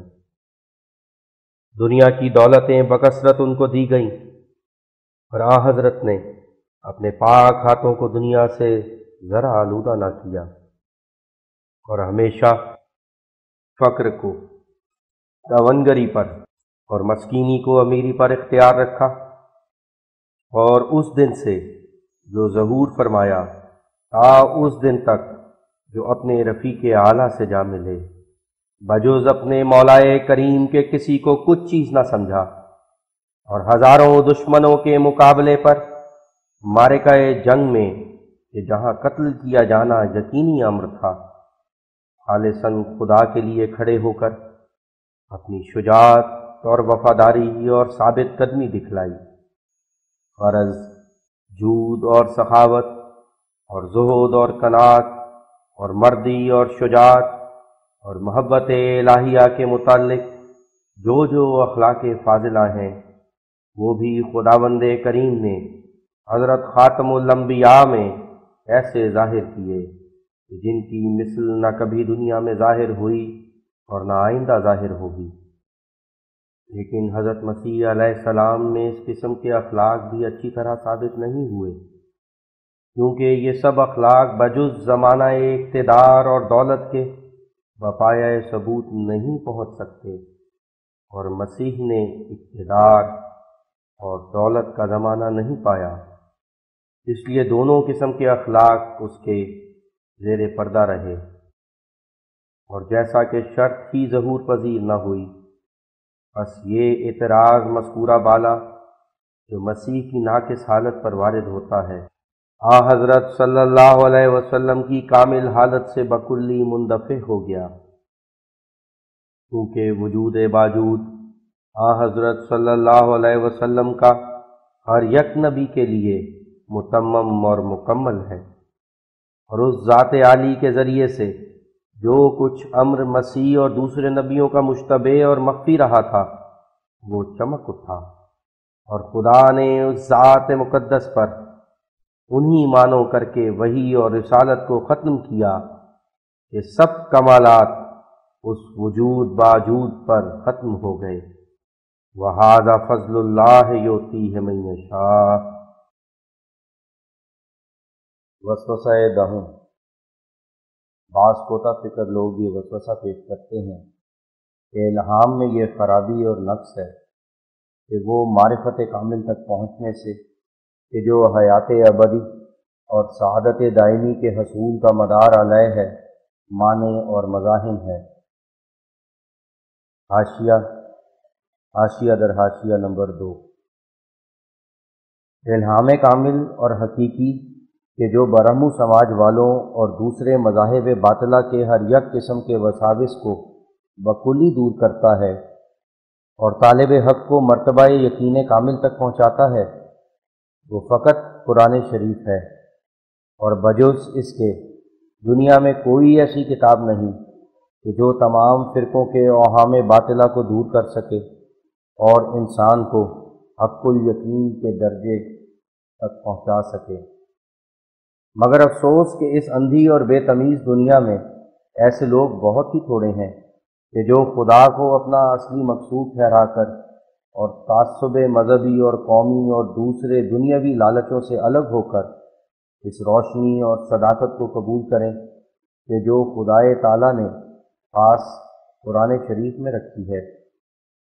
دنیا کی دولتیں بکثرت ان کو دی گئیں، اور حضرت نے اپنے پاک ہاتھوں کو دنیا سے ذرا آلودہ نہ کیا، اور ہمیشہ فقر کو تونگری پر اور مسکینی کو امیری پر اختیار رکھا، اور اس دن سے جو ظہور فرمایا تا اس دن تک جو اپنے رفیق اعلیٰ سے جا ملے، بجوز اپنے مولائے کریم کے کسی کو کچھ چیز نہ سمجھا، اور ہزاروں دشمنوں کے مقابلے پر معرکہ جنگ میں کہ جہاں قتل کیا جانا یقینی امر تھا، خالصاً خدا کے لیے کھڑے ہو کر اپنی شجاعت اور وفاداری اور ثابت قدمی دکھلائی۔ غرض جود اور سخاوت اور زہد اور قناعت اور مردی اور شجاعت اور محبت الہیہ کے متعلق جو اخلاق فاضلہ ہیں وہ بھی خداوند کریم نے حضرت خاتم الانبیاء میں ایسے ظاہر کیے جن کی مثل نہ کبھی دنیا میں ظاہر ہوئی اور نہ آئندہ ظاہر ہوگی۔ لیکن حضرت مسیح علیہ السلام میں اس قسم کے اخلاق بھی اچھی طرح ثابت نہیں ہوئے، کیونکہ یہ سب اخلاق بجز زمانہ اقتدار اور دولت کے بپایہ ثبوت نہیں پہنچ سکتے، اور مسیح نے اقتدار اور دولت کا زمانہ نہیں پایا، اس لیے دونوں قسم کے اخلاق اس کے زیر پردہ رہے۔ اور جیسا کہ شرط ہی ظہور پذیر نہ ہوئی، بس یہ اعتراض مذکورہ بالا جو مسیح کی ناقص حالت پر وارد ہوتا ہے، حضرت صلی اللہ علیہ وسلم کی کامل حالت سے بکلی مندفع ہو گیا، کیونکہ وجود باوجود حضرت صلی اللہ علیہ وسلم کا ہر یک نبی کے لیے متمم اور مکمل ہے، اور اس ذات عالی کے ذریعے سے جو کچھ امر مسیح اور دوسرے نبیوں کا مشتبہ اور مخفی رہا تھا وہ چمک اٹھا، اور خدا نے اس ذات مقدس پر انہی مانو کر کے وحی اور رسالت کو ختم کیا کہ سب کمالات اس وجود باوجود پر ختم ہو گئے۔ وَهَذَا فَضْلُ اللَّهِ يُؤْتِيهِ مَن يَشَاءُ۔ وسوسہ دہم۔ بعض کوتا فکر لوگ یہ وسوسہ پیش کرتے ہیں کہ الہام میں یہ خرابی اور نقص ہے کہ وہ معرفت کامل تک پہنچنے سے کہ جو حیات ابدی اور سعادت دائمی کے حصول کا مدار علیہ ہے معنی اور مزاحم ہے۔ حاشیہ در حاشیہ نمبر 2۔ الہام کامل اور حقیقی کہ جو برہمو سماج والوں اور دوسرے مذاہب باطلہ کے ہر یک قسم کے وساوس کو بکلی دور کرتا ہے اور طالب حق کو مرتبہ یقین کامل تک پہنچاتا ہے، وہ فقط قرآن شریف ہے، اور بجز اس کے دنیا میں کوئی ایسی کتاب نہیں کہ جو تمام فرقوں کے اوہام باطلہ کو دور کر سکے اور انسان کو حق الیقین کے درجے تک پہنچا سکے۔ مگر افسوس کہ اس اندھی اور بے تمیز دنیا میں ایسے لوگ بہت ہی تھوڑے ہیں کہ جو خدا کو اپنا اصلی مقصود ٹھہرا کر اور تعصب مذہبی اور قومی اور دوسرے دنیاوی لالچوں سے الگ ہو کر اس روشنی اور صداقت کو قبول کریں کہ جو خدائے تعالیٰ نے خاص قرآن شریف میں رکھی ہے،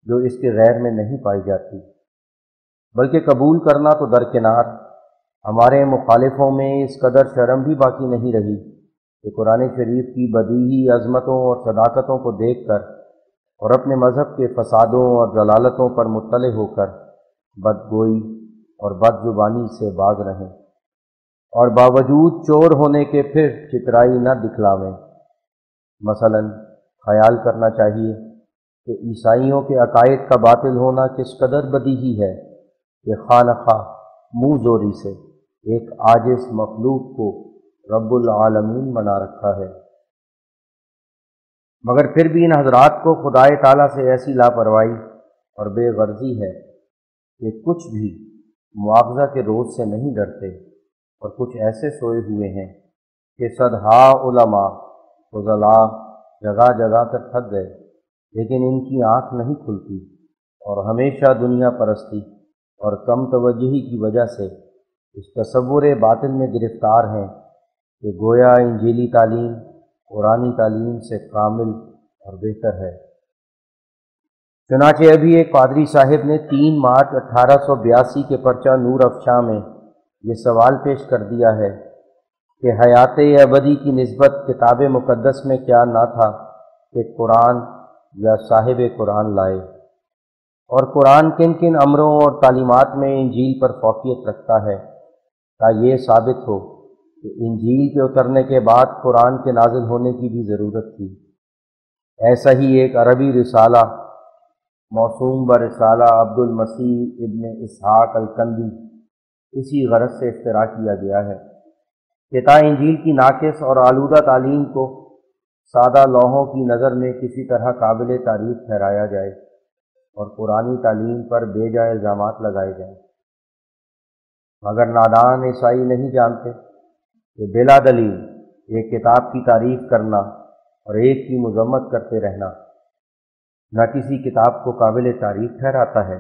جو اس کے غیر میں نہیں پائی جاتی۔ بلکہ قبول کرنا تو درکنار، ہمارے مخالفوں میں اس قدر شرم بھی باقی نہیں رہی کہ قرآن شریف کی بدیہی عظمتوں اور صداقتوں کو دیکھ کر اور اپنے مذہب کے فسادوں اور ضلالتوں پر مطلع ہو کر بدگوئی اور بد زبانی سے باز رہیں، اور باوجود چور ہونے کے پھر چترائی نہ دکھلاویں۔ مثلا خیال کرنا چاہیے کہ عیسائیوں کے عقائد کا باطل ہونا کس قدر بدیہی ہے کہ خواہ منہ زوری سے ایک عاجز مخلوق کو رب العالمین بنا رکھا ہے، مگر پھر بھی ان حضرات کو خدائے تعالیٰ سے ایسی لاپرواہی اور بے غرضی ہے کہ کچھ بھی مواخذہ کے روز سے نہیں ڈرتے، اور کچھ ایسے سوئے ہوئے ہیں کہ صدہا علماء فضلاء جگہ جگہ پر تھک گئے، لیکن ان کی آنکھ نہیں کھلتی، اور ہمیشہ دنیا پرستی اور کم توجہی کی وجہ سے اس تصور باطل میں گرفتار ہیں کہ گویا انجیلی تعلیم قرآنی تعلیم سے کامل اور بہتر ہے۔ چنانچہ ابھی ایک پادری صاحب نے 3 مارچ 1882 کے پرچہ نور افشاں میں یہ سوال پیش کر دیا ہے کہ حیات ابدی کی نسبت کتاب مقدس میں کیا نہ تھا کہ قرآن یا صاحب قرآن لائے، اور قرآن کن کن امروں اور تعلیمات میں انجیل پر فوقیت رکھتا ہے، تا یہ ثابت ہو کہ انجیل کے اترنے کے بعد قرآن کے نازل ہونے کی بھی ضرورت تھی۔ ایسا ہی ایک عربی رسالہ موسوم برسالہ عبد المسیح ابن اسحاق الکندی اسی غرض سے اختراع کیا گیا ہے۔ کہ تا انجیل کی ناقص اور آلودہ تعلیم کو سادہ لوحوں کی نظر میں کسی طرح قابل تعریف ٹھہرایا جائے اور قرآنی تعلیم پر بے جا الزامات لگائے جائیں، مگر نادان عیسائی نہیں جانتے کہ بلا دلیل ایک کتاب کی تعریف کرنا اور ایک کی مذمت کرتے رہنا نہ کسی کتاب کو قابل تعریف ٹھہراتا ہے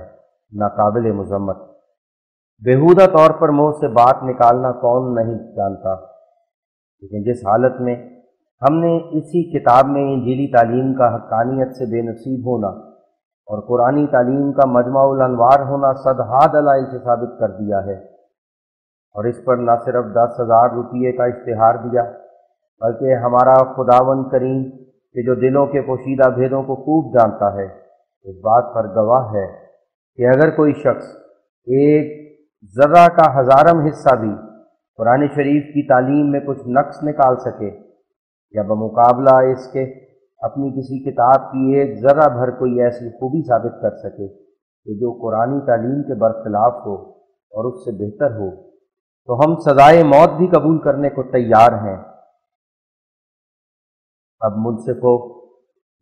نہ قابل مذمت۔ بیہودہ طور پر منہ سے بات نکالنا کون نہیں جانتا، لیکن جس حالت میں ہم نے اسی کتاب میں انجیلی تعلیم کا حقانیت سے بے نصیب ہونا اور قرآنی تعلیم کا مجمع الانوار ہونا صدہا دلائل سے ثابت کر دیا ہے، اور اس پر نہ صرف 10,000 روپیے کا اشتہار دیا بلکہ ہمارا خداوند کریم کہ جو دلوں کے پوشیدہ بھیدوں کو خوب جانتا ہے اس بات پر گواہ ہے کہ اگر کوئی شخص ایک ذرہ کا 1000واں حصہ بھی قرآن شریف کی تعلیم میں کچھ نقص نکال سکے یا بمقابلہ اس کے اپنی کسی کتاب کی ایک ذرہ بھر کوئی ایسی خوبی ثابت کر سکے کہ جو قرآنی تعلیم کے برخلاف ہو اور اس سے بہتر ہو، تو ہم سزائے موت بھی قبول کرنے کو تیار ہیں۔ اب منصفو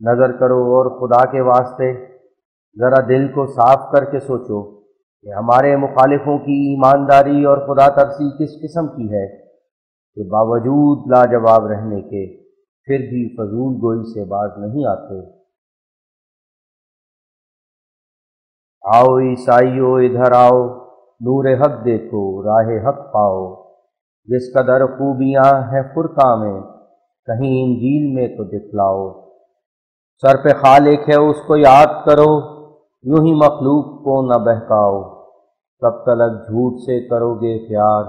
نظر کرو اور خدا کے واسطے ذرا دل کو صاف کر کے سوچو کہ ہمارے مخالفوں کی ایمانداری اور خدا ترسی کس قسم کی ہے کہ باوجود لاجواب رہنے کے پھر بھی فضول گوئی سے باز نہیں آتے۔ آؤ عیسائیو ادھر آؤ، نور حق دیکھو، راہ حق پاؤ، جس قدر خوبیاں ہیں فرقہ میں کہیں انجیل میں تو دکھلاؤ۔ سر پہ خالق ہے اس کو یاد کرو، یوں ہی مخلوق کو نہ بہکاؤ۔ کب تلک جھوٹ سے کرو گے پیار،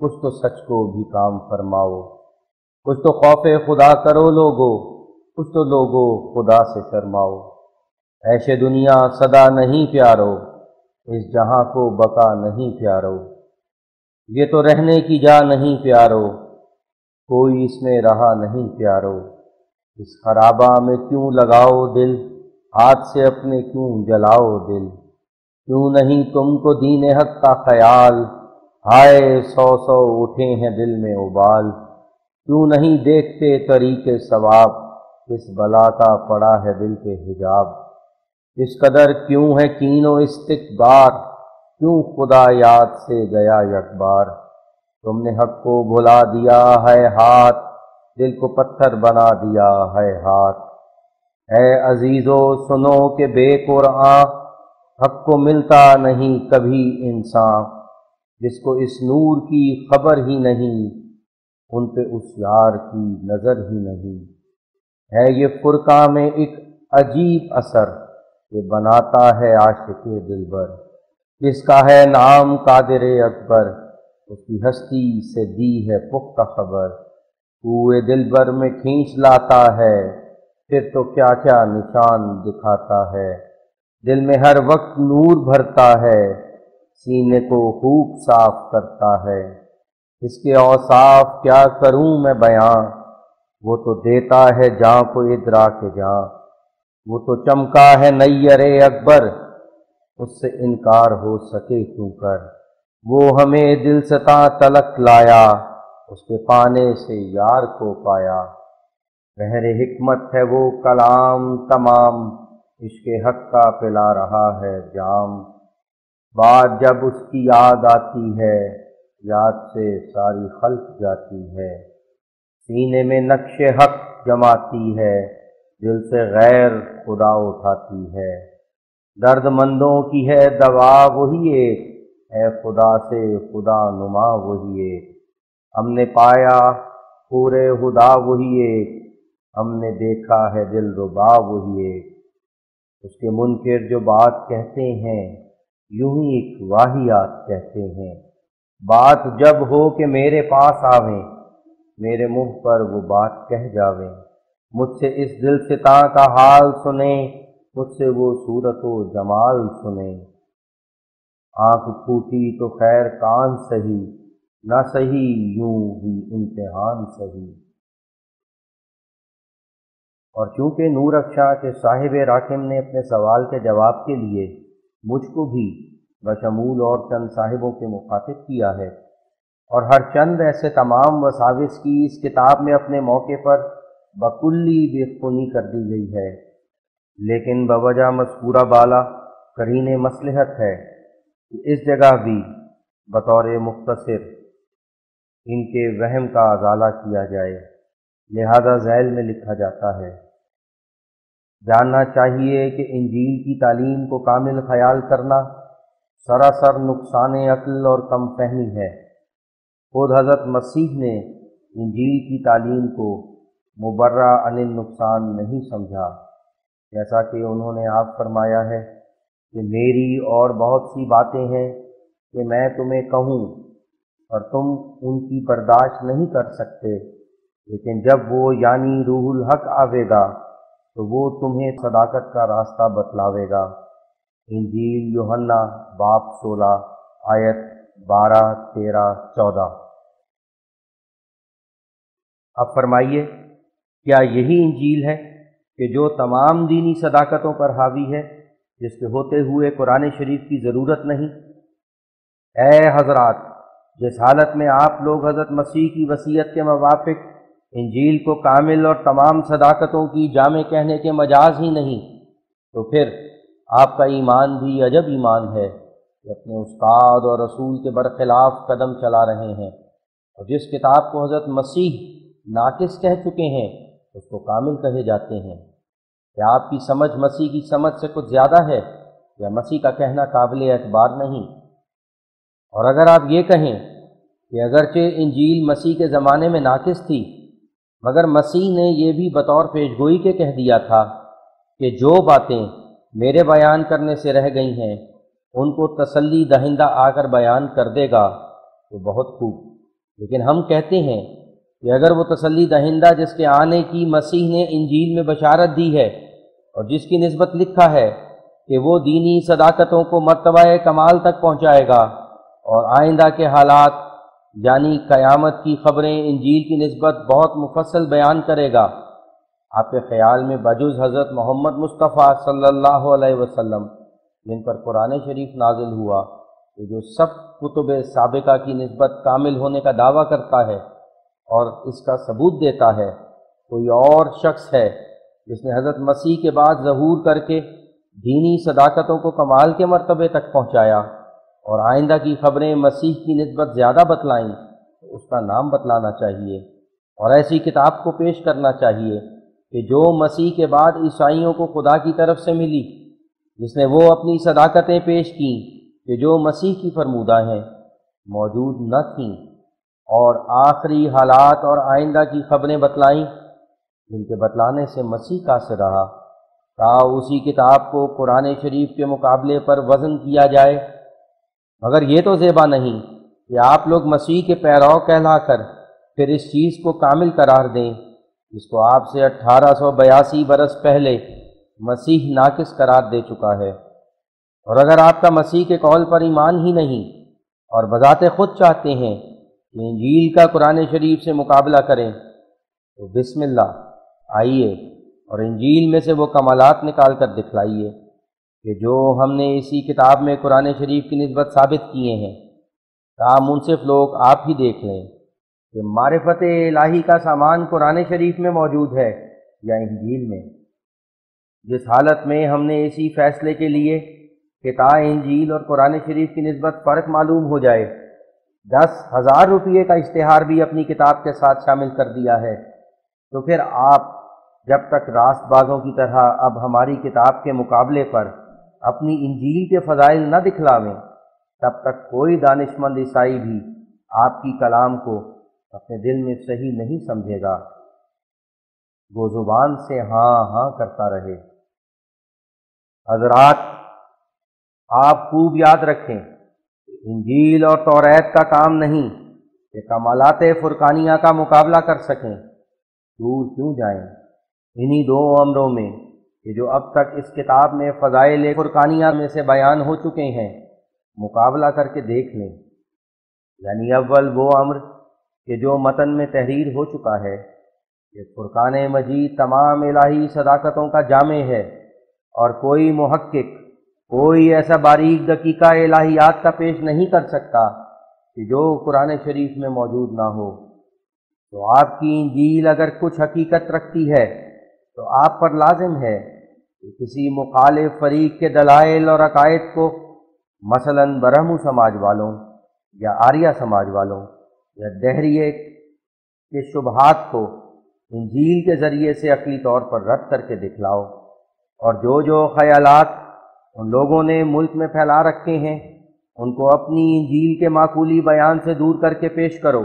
کچھ تو سچ کو بھی کام فرماؤ۔ کچھ تو خوف خدا کرو لوگو، کچھ تو لوگو خدا سے شرماؤ۔ عیش دنیا صدا نہیں پیارو، اس جہاں کو بقا نہیں پیارو۔ یہ تو رہنے کی جا نہیں پیارو، کوئی اس میں رہا نہیں پیارو۔ اس خرابہ میں کیوں لگاؤ دل، ہاتھ سے اپنے کیوں جلاؤ دل۔ کیوں نہیں تم کو دین حق کا خیال، ہائے 100 اٹھے ہیں دل میں ابال۔ کیوں نہیں دیکھتے طریق ثواب، اس بلا کا پڑا ہے دل پہ حجاب۔ اس قدر کیوں ہے کین و استکبار، کیوں خدا یاد سے گیا یک بار۔ تم نے حق کو بھلا دیا ہے ہاتھ، دل کو پتھر بنا دیا ہے ہاتھ۔ اے عزیزو سنو کہ بے قرآن حق کو ملتا نہیں کبھی انسان۔ جس کو اس نور کی خبر ہی نہیں، ان پہ اس یار کی نظر ہی نہیں۔ ہے یہ فرقہ میں ایک عجیب اثر کہ بناتا ہے عاشق دلبر۔ جس کا ہے نام قادر اکبر، اس کی ہستی سے دی ہے پختہ خبر۔ کوئے دلبر میں کھینچ لاتا ہے، پھر تو کیا کیا نشان دکھاتا ہے۔ دل میں ہر وقت نور بھرتا ہے، سینے کو خوب صاف کرتا ہے۔ اس کے اوصاف کیا کروں میں بیاں، وہ تو دیتا ہے جاں کو ادراک جاں۔ وہ تو چمکا ہے نیر اکبر، اس سے انکار ہو سکے کیوں کر۔ وہ ہمیں دل ستاں تلک لایا، اس کے پانے سے یار کو پایا۔ بحر حکمت ہے وہ کلام تمام، عشق حق کا پلا رہا ہے جام۔ بات جب اس کی یاد آتی ہے، یاد سے ساری خلق جاتی ہے۔ سینے میں نقش حق جماتی ہے، دل سے غیر خدا اٹھاتی ہے۔ درد مندوں کی ہے دوا وہی ایک، ہے خدا سے خدا نما وہی ایک۔ ہم نے پایا پورے خدا وہی ایک، ہم نے دیکھا ہے دل ربا وہی ایک۔ اس کے منکر جو بات کہتے ہیں، یوں ہی ایک واہیات کہتے ہیں۔ بات جب ہو کہ میرے پاس آویں، میرے منہ پر وہ بات کہہ جاویں۔ مجھ سے اس دل ستاں کا حال سنیں، مجھ سے وہ صورت و جمال سنیں۔ آنکھ پھوٹی تو خیر کان سہی، نہ سہی یوں ہی امتحان سہی۔ اور چونکہ نور افشاں کے صاحب راکم نے اپنے سوال کے جواب کے لیے مجھ کو بھی بشمول اور چند صاحبوں کے مخاطب کیا ہے، اور ہر چند ایسے تمام وساوس کی اس کتاب میں اپنے موقع پر بکلی بے خونی کر دی گئی ہے، لیکن بوجہ مذکورہ بالا قرین مصلحت ہے کہ اس جگہ بھی بطور مختصر ان کے وہم کا ازالہ کیا جائے، لہذا ذیل میں لکھا جاتا ہے: جاننا چاہیے کہ انجیل کی تعلیم کو کامل خیال کرنا سراسر نقصان عقل اور کم فہمی ہے۔ خود حضرت مسیح نے انجیل کی تعلیم کو مبرہ عن النقصان نہیں سمجھا، جیسا کہ انہوں نے آپ فرمایا ہے کہ میری اور بہت سی باتیں ہیں کہ میں تمہیں کہوں اور تم ان کی برداشت نہیں کر سکتے، لیکن جب وہ یعنی روح الحق آوے گا تو وہ تمہیں صداقت کا راستہ بتلاوے گا۔ انجیل یوحنا باب 16 آیت 12، 13، 14۔ اب فرمائیے، کیا یہی انجیل ہے کہ جو تمام دینی صداقتوں پر حاوی ہے، جس کے ہوتے ہوئے قرآن شریف کی ضرورت نہیں؟ اے حضرات، جس حالت میں آپ لوگ حضرت مسیح کی وصیت کے موافق انجیل کو کامل اور تمام صداقتوں کی جامع کہنے کے مجاز ہی نہیں، تو پھر آپ کا ایمان بھی عجب ایمان ہے کہ اپنے استاد اور رسول کے برخلاف قدم چلا رہے ہیں، اور جس کتاب کو حضرت مسیح ناقص کہہ چکے ہیں اس کو کامل کہے جاتے ہیں۔ کیا آپ کی سمجھ مسیح کی سمجھ سے کچھ زیادہ ہے، یا مسیح کا کہنا قابل اعتبار نہیں؟ اور اگر آپ یہ کہیں کہ اگرچہ انجیل مسیح کے زمانے میں ناقص تھی، مگر مسیح نے یہ بھی بطور پیشگوئی کے کہہ دیا تھا کہ جو باتیں میرے بیان کرنے سے رہ گئی ہیں ان کو تسلی دہندہ آ کر بیان کر دے گا تو بہت خوب، لیکن ہم کہتے ہیں کہ اگر وہ تسلی دہندہ جس کے آنے کی مسیح نے انجیل میں بشارت دی ہے اور جس کی نسبت لکھا ہے کہ وہ دینی صداقتوں کو مرتبہ کمال تک پہنچائے گا اور آئندہ کے حالات یعنی قیامت کی خبریں انجیل کی نسبت بہت مفصل بیان کرے گا، آپ کے خیال میں بجز حضرت محمد مصطفیٰ صلی اللہ علیہ وسلم جن پر قرآن شریف نازل ہوا، کہ جو سب کتب سابقہ کی نسبت کامل ہونے کا دعویٰ کرتا ہے اور اس کا ثبوت دیتا ہے، کوئی اور شخص ہے جس نے حضرت مسیح کے بعد ظہور کر کے دینی صداقتوں کو کمال کے مرتبے تک پہنچایا اور آئندہ کی خبریں مسیح کی نسبت زیادہ بتلائیں، تو اس کا نام بتلانا چاہیے اور ایسی کتاب کو پیش کرنا چاہیے کہ جو مسیح کے بعد عیسائیوں کو خدا کی طرف سے ملی، جس نے وہ اپنی صداقتیں پیش کیں کہ جو مسیح کی فرمودہ ہیں، موجود نہ تھیں، اور آخری حالات اور آئندہ کی خبریں بتلائیں جن کے بتلانے سے مسیح قاصر رہا، تا اسی کتاب کو قرآن شریف کے مقابلے پر وزن کیا جائے۔ مگر یہ تو زیبا نہیں کہ آپ لوگ مسیح کے پیرو کہلا کر پھر اس چیز کو کامل قرار دیں جس کو آپ سے 1882 برس پہلے مسیح ناقص قرار دے چکا ہے۔ اور اگر آپ کا مسیح کے قول پر ایمان ہی نہیں اور بذات خود چاہتے ہیں کہ انجیل کا قرآن شریف سے مقابلہ کریں، تو بسم اللہ، آئیے اور انجیل میں سے وہ کمالات نکال کر دکھلائیے کہ جو ہم نے اسی کتاب میں قرآن شریف کی نسبت ثابت کیے ہیں، تا منصف لوگ آپ ہی دیکھ لیں کہ معرفت الہی کا سامان قرآن شریف میں موجود ہے یا انجیل میں۔ جس حالت میں ہم نے اسی فیصلے کے لیے کہ تا انجیل اور قرآن شریف کی نسبت فرق معلوم ہو جائے 10,000 روپے کا اشتہار بھی اپنی کتاب کے ساتھ شامل کر دیا ہے، تو پھر آپ جب تک راست بازوں کی طرح اب ہماری کتاب کے مقابلے پر اپنی انجیل کے فضائل نہ دکھلاویں، تب تک کوئی دانشمند عیسائی بھی آپ کی کلام کو اپنے دل میں صحیح نہیں سمجھے گا، وہ زبان سے ہاں ہاں کرتا رہے۔ حضرات، آپ خوب یاد رکھیں، انجیل اور توریت کا کام نہیں کہ کمالات فرقانیہ کا مقابلہ کر سکیں، دور کیوں جائیں۔ انہی دو امروں میں کہ جو اب تک اس کتاب میں فضائل فرقانیہ میں سے بیان ہو چکے ہیں مقابلہ کر کے دیکھ لیں۔ یعنی اول وہ امر کہ جو متن میں تحریر ہو چکا ہے کہ فرقان مجید تمام الہی صداقتوں کا جامع ہے، اور کوئی محقق کوئی ایسا باریک دقیقہ الہیات کا پیش نہیں کر سکتا کہ جو قرآن شریف میں موجود نہ ہو، تو آپ کی انجیل اگر کچھ حقیقت رکھتی ہے تو آپ پر لازم ہے کہ کسی مخالف فریق کے دلائل اور عقائد کو، مثلاً برہمو سماج والوں یا آریہ سماج والوں یا دہریے کے شبہات کو انجیل کے ذریعے سے عقلی طور پر رد کر کے دکھلاؤ، اور جو خیالات ان لوگوں نے ملک میں پھیلا رکھے ہیں ان کو اپنی انجیل کے معقولی بیان سے دور کر کے پیش کرو،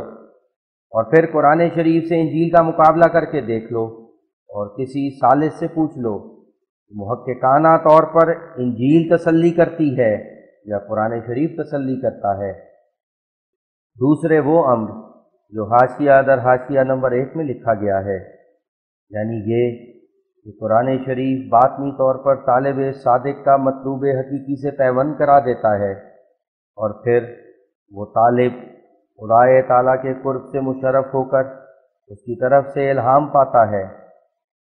اور پھر قرآن شریف سے انجیل کا مقابلہ کر کے دیکھ لو، اور کسی ثالث سے پوچھ لو محققانہ طور پر انجیل تسلی کرتی ہے یا قرآن شریف تسلی کرتا ہے۔ دوسرے وہ امر جو حاشیہ در حاشیہ نمبر 1 میں لکھا گیا ہے، یعنی یہ کہ قرآن شریف باطنی طور پر طالب صادق کا مطلوب حقیقی سے پیوند کرا دیتا ہے، اور پھر وہ طالب خدائے تعالیٰ کے قرب سے مشرف ہو کر اس کی طرف سے الہام پاتا ہے،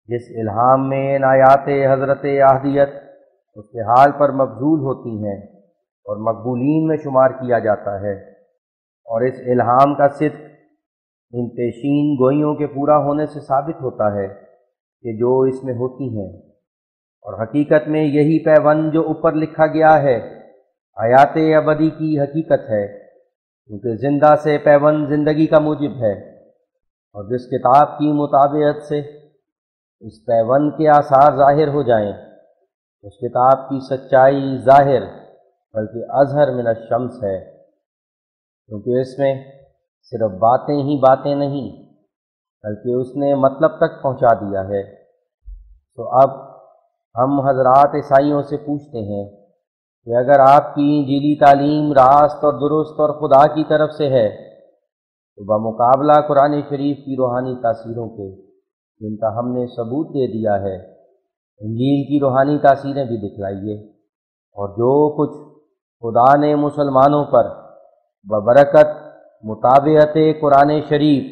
جس الہام میں عنایات حضرت احدیت اس کے حال پر مبذول ہوتی ہیں اور مقبولین میں شمار کیا جاتا ہے، اور اس الہام کا صدق ان پیشین گوئیوں کے پورا ہونے سے ثابت ہوتا ہے کہ جو اس میں ہوتی ہیں، اور حقیقت میں یہی پیوند جو اوپر لکھا گیا ہے حیات ابدی کی حقیقت ہے، کیونکہ زندہ سے پیوند زندگی کا موجب ہے، اور جس کتاب کی مطابقت سے اس پیوند کے آثار ظاہر ہو جائیں اس کتاب کی سچائی ظاہر بلکہ اظہر من الشمس ہے، کیونکہ اس میں صرف باتیں ہی باتیں نہیں بلکہ اس نے مطلب تک پہنچا دیا ہے۔ تو اب ہم حضرات عیسائیوں سے پوچھتے ہیں کہ اگر آپ کی انجیلی تعلیم راست اور درست اور خدا کی طرف سے ہے تو بمقابلہ قرآن شریف کی روحانی تاثیروں کے جن کا ہم نے ثبوت دے دیا ہے، انجیل کی روحانی تاثیریں بھی دکھلائیے، اور جو کچھ خدا نے مسلمانوں پر ببرکت مطابعت قرآن شریف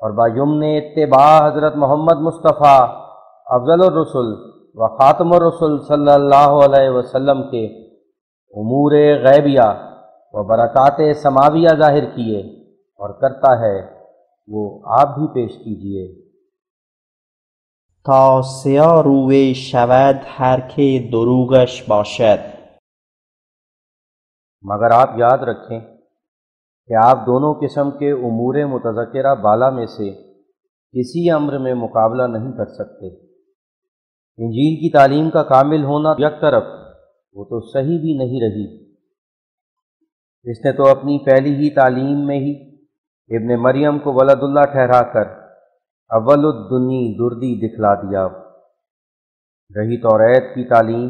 اور باجمن اتباع حضرت محمد مصطفیٰ افضل الرسل و خاتم الرسل صلی اللہ علیہ وسلم کے امور غیبیہ و برکات سماویہ ظاہر کیے اور کرتا ہے، وہ آپ بھی پیش کیجیے۔ تا سیاه روی شود هر که دروغش باشد۔ مگر آپ یاد رکھیں کہ آپ دونوں قسم کے امور متذکرہ بالا میں سے کسی امر میں مقابلہ نہیں کر سکتے۔ انجیل کی تعلیم کا کامل ہونا یک طرف وہ تو صحیح بھی نہیں رہی، اس نے تو اپنی پہلی ہی تعلیم میں ہی ابن مریم کو ولد اللہ ٹھہرا کر اول الدنی دردی دکھلا دیا۔ رہی توریت کی تعلیم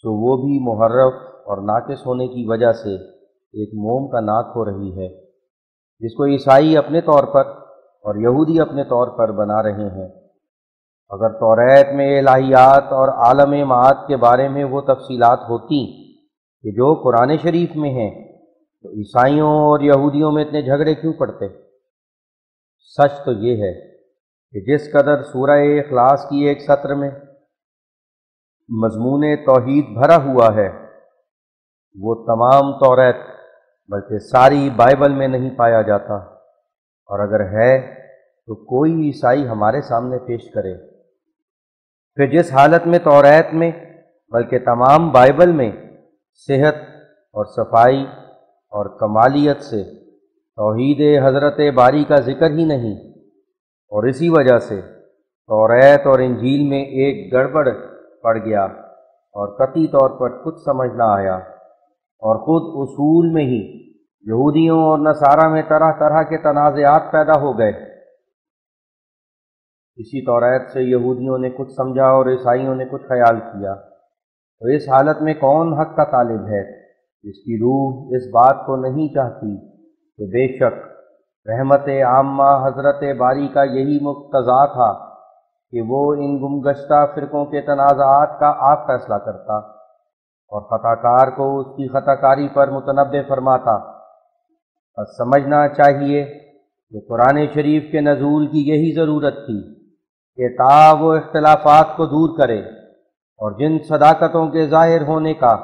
سو وہ بھی محرف اور ناقص ہونے کی وجہ سے ایک موم کا ناک ہو رہی ہے، جس کو عیسائی اپنے طور پر اور یہودی اپنے طور پر بنا رہے ہیں۔ اگر توریت میں الہیات اور عالم معاد کے بارے میں وہ تفصیلات ہوتی کہ جو قرآن شریف میں ہیں تو عیسائیوں اور یہودیوں میں اتنے جھگڑے کیوں پڑتے؟ سچ تو یہ ہے کہ جس قدر سورہ اخلاص کی ایک سطر میں مضمون توحید بھرا ہوا ہے وہ تمام توریت بلکہ ساری بائبل میں نہیں پایا جاتا، اور اگر ہے تو کوئی عیسائی ہمارے سامنے پیش کرے۔ پھر جس حالت میں توریت میں بلکہ تمام بائبل میں صحت اور صفائی اور کمالیت سے توحید حضرت باری کا ذکر ہی نہیں، اور اسی وجہ سے توریت اور انجیل میں ایک گڑبڑ پڑ گیا اور قطعی طور پر کچھ سمجھ نہ آیا، اور خود اصول میں ہی یہودیوں اور نصارہ میں طرح طرح کے تنازعات پیدا ہو گئے۔ اسی توریت سے یہودیوں نے کچھ سمجھا اور عیسائیوں نے کچھ خیال کیا، تو اس حالت میں کون حق کا طالب ہے جس کی روح اس بات کو نہیں چاہتی کہ بے شک رحمت عامہ حضرت باری کا یہی مقتضا تھا کہ وہ ان گمگشتہ فرقوں کے تنازعات کا آپ فیصلہ کرتا اور خطا کار کو اس کی خطا کاری پر متنبہ فرماتا۔ بس سمجھنا چاہیے کہ قرآن شریف کے نزول کی یہی ضرورت تھی کہ تا وہ اختلافات کو دور کرے اور جن صداقتوں کے ظاہر ہونے کا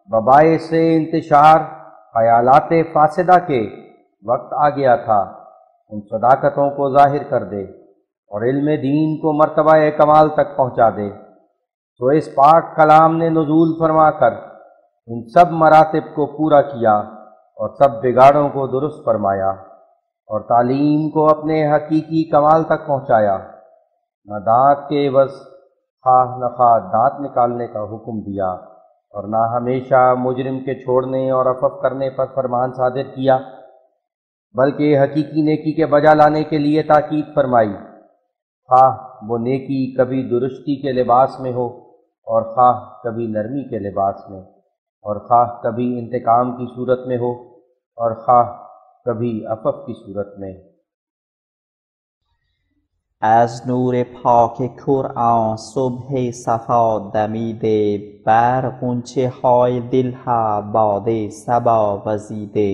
بباعث انتشار خیالات فاسدہ کے وقت آ گیا تھا، ان صداقتوں کو ظاہر کر دے اور علم دین کو مرتبہ کمال تک پہنچا دے۔ تو اس پاک کلام نے نزول فرما کر ان سب مراتب کو پورا کیا اور سب بگاڑوں کو درست فرمایا اور تعلیم کو اپنے حقیقی کمال تک پہنچایا۔ نہ دانت کے عوض خواہ نخواہ دانت نکالنے کا حکم دیا اور نہ ہمیشہ مجرم کے چھوڑنے اور عفو کرنے پر فرمان صادر کیا، بلکہ حقیقی نیکی کے بجا لانے کے لیے تاکید فرمائی، خواہ وہ نیکی کبھی درستی کے لباس میں ہو اور خواہ کبھی نرمی کے لباس میں، اور خواہ کبھی انتقام کی صورت میں ہو اور خواہ کبھی عفو کی صورت میں۔ از نور پاک قرآن صبح صفا دمیده، بر غنچه های دل ها باد صبا وزیده.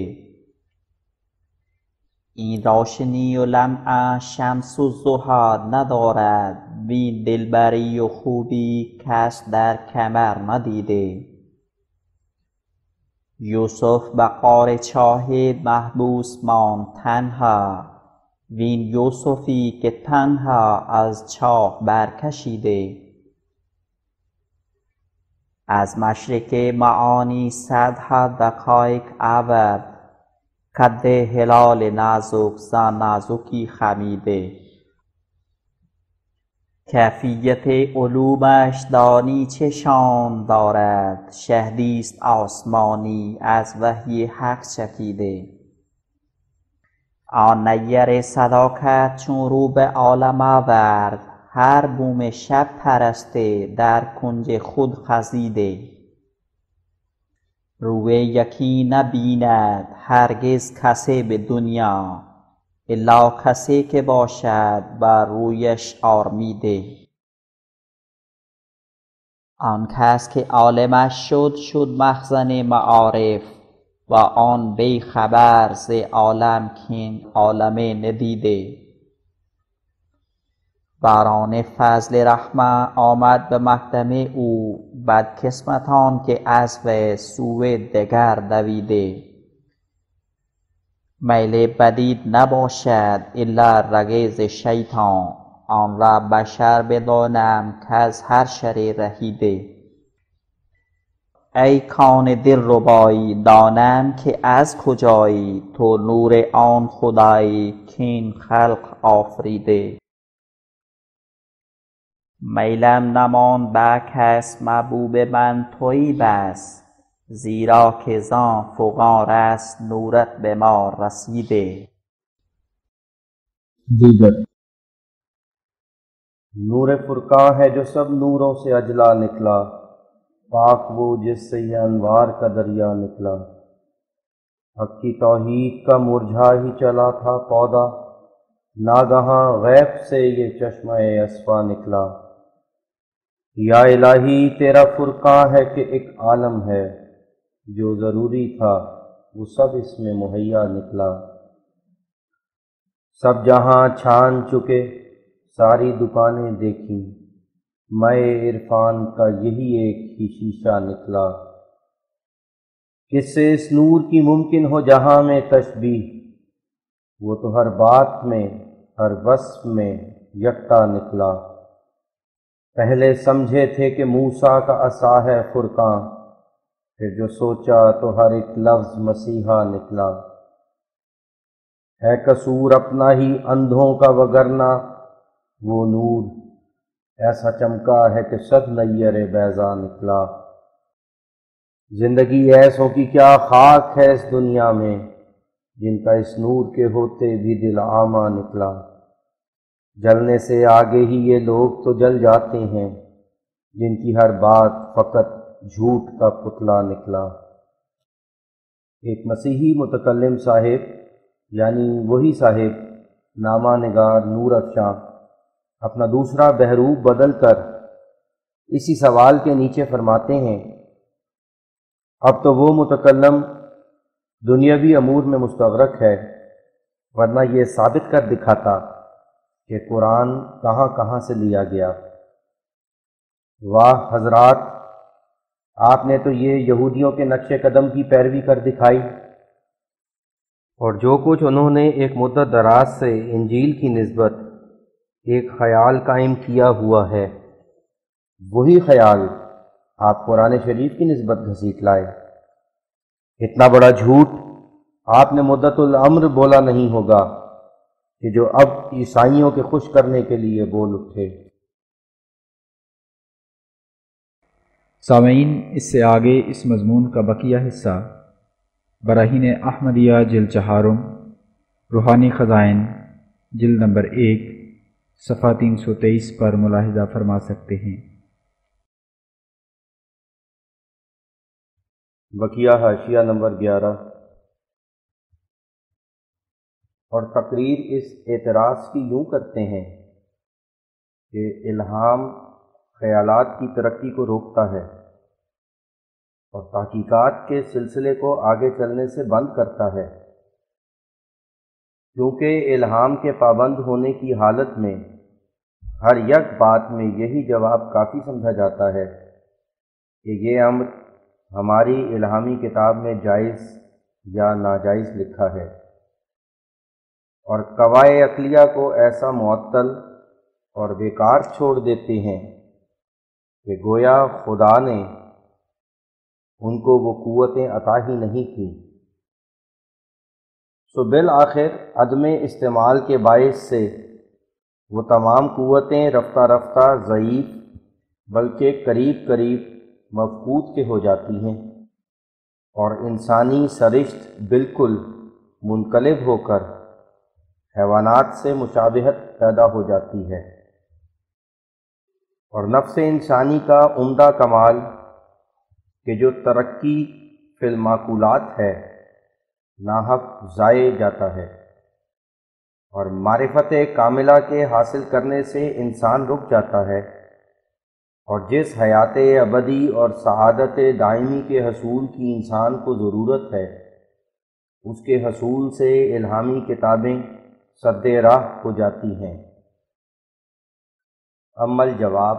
این روشنی و لمع شمس و ضحی ندارد، وین دلبری و خوبی کس در کمر ندیده. یوسف به غار چاه محبوس ماند تنها، وین یوسفی که تنها از چاه برکشیده. از مشرق معانی صدها دقایق عبر، قد هلال نازک زان نازکی خمیده. کیفیت علومش دانی چه شان دارد، شهدیست آسمانی از وحی حق چکیده. آن نیر صداقت چون رو به عالم آورد، هر بوم شب پرسته در کنج خود خزیده. روی یکی نبیند هرگز کسی به دنیا، الا کسی که باشد بر رویش آرمیده. آن کس که عالمش شد مخزن معارف، و آن بی خبر ز عالم کین عالم ندیده. باران فضل رحمت آمد به مقدم او، بدقسمتان که از وی سوی دگر دویده. میل بدید نباشد الا رگیز شیطان، آن را بشر بدانم کز هر شری رهیده. ای کان دلربایی دانم که از کجایی، تو نور آن خدایی کین خلق آفریده. میلم نماند به کس محبوب من تویی بس، زیرا که زان فغان است نورت به ما رسیده. دیگر نور فرقاں ہے جو سب نوروں سے اجلا نکلا، پاک وہ جس سے یہ انوار کا دریا نکلا۔ حق کی توحید کا مرجھا ہی چلا تھا پودا، ناگہاں غیب سے یہ چشمہ اصفا نکلا۔ یا الہی تیرا فرقاں ہے کہ ایک عالم ہے، جو ضروری تھا وہ سب اس میں مہیا نکلا۔ سب جہاں چھان چکے ساری دکانیں دیکھیں، میں عرفان کا یہی ایک ہی شیشہ نکلا۔ کس سے اس نور کی ممکن ہو جہاں میں تشبیہ، وہ تو ہر بات میں ہر وصف میں یکتا نکلا۔ پہلے سمجھے تھے کہ موسیٰ کا عصا ہے فرقاں، پھر جو سوچا تو ہر ایک لفظ مسیحا نکلا۔ ہے قصور اپنا ہی اندھوں کا وگرنہ وہ نور ایسا چمکا ہے کہ صد نیر بیضا نکلا۔ زندگی ایسوں کی کیا خاک ہے اس دنیا میں، جن کا اس نور کے ہوتے بھی دل عامہ نکلا۔ جلنے سے آگے ہی یہ لوگ تو جل جاتے ہیں، جن کی ہر بات فقط جھوٹ کا پتلا نکلا۔ ایک مسیحی متکلم صاحب، یعنی وہی صاحب نامہ نگار نور افشاں، اپنا دوسرا بحروب بدل کر اسی سوال کے نیچے فرماتے ہیں، اب تو وہ متکلم دنیاوی امور میں مستغرق ہے، ورنہ یہ ثابت کر دکھاتا کہ قرآن کہاں کہاں سے لیا گیا۔ واہ حضرات، آپ نے تو یہ یہودیوں کے نقش قدم کی پیروی کر دکھائی اور جو کچھ انہوں نے ایک مدت دراز سے انجیل کی نسبت ایک خیال قائم کیا ہوا ہے، وہی خیال آپ قرآن شریف کی نسبت گھسیٹ لائے۔ اتنا بڑا جھوٹ آپ نے مدت الامر بولا نہیں ہوگا کہ جو اب عیسائیوں کے خوش کرنے کے لیے بول اٹھے۔ سامعین، اس سے آگے اس مضمون کا بقیہ حصہ براہین احمدیہ جلد 4 روحانی خزائن جلد نمبر 1 صفحہ 323 پر ملاحظہ فرما سکتے ہیں۔ بقیہ حاشیہ نمبر 11۔ اور تقریر اس اعتراض کی یوں کرتے ہیں کہ الہام خیالات کی ترقی کو روکتا ہے اور تحقیقات کے سلسلے کو آگے چلنے سے بند کرتا ہے، کیونکہ الہام کے پابند ہونے کی حالت میں ہر یک بات میں یہی جواب کافی سمجھا جاتا ہے کہ یہ امر ہماری الہامی کتاب میں جائز یا ناجائز لکھا ہے، اور قواعد عقلیہ کو ایسا معطل اور بیکار چھوڑ دیتے ہیں کہ گویا خدا نے ان کو وہ قوتیں عطا ہی نہیں کیں۔ سو بالآخر عدم استعمال کے باعث سے وہ تمام قوتیں رفتہ رفتہ ضعیف بلکہ قریب قریب مفقود کے ہو جاتی ہیں، اور انسانی سرشت بالکل منقلب ہو کر حیوانات سے مشابہت پیدا ہو جاتی ہے، اور نفس انسانی کا عمدہ کمال کہ جو ترقی فی المعقولات ہے ناحق ضائع جاتا ہے، اور معرفت کاملہ کے حاصل کرنے سے انسان رک جاتا ہے، اور جس حیات ابدی اور سعادت دائمی کے حصول کی انسان کو ضرورت ہے، اس کے حصول سے الہامی کتابیں سد راہ ہو جاتی ہیں۔ اما الجواب،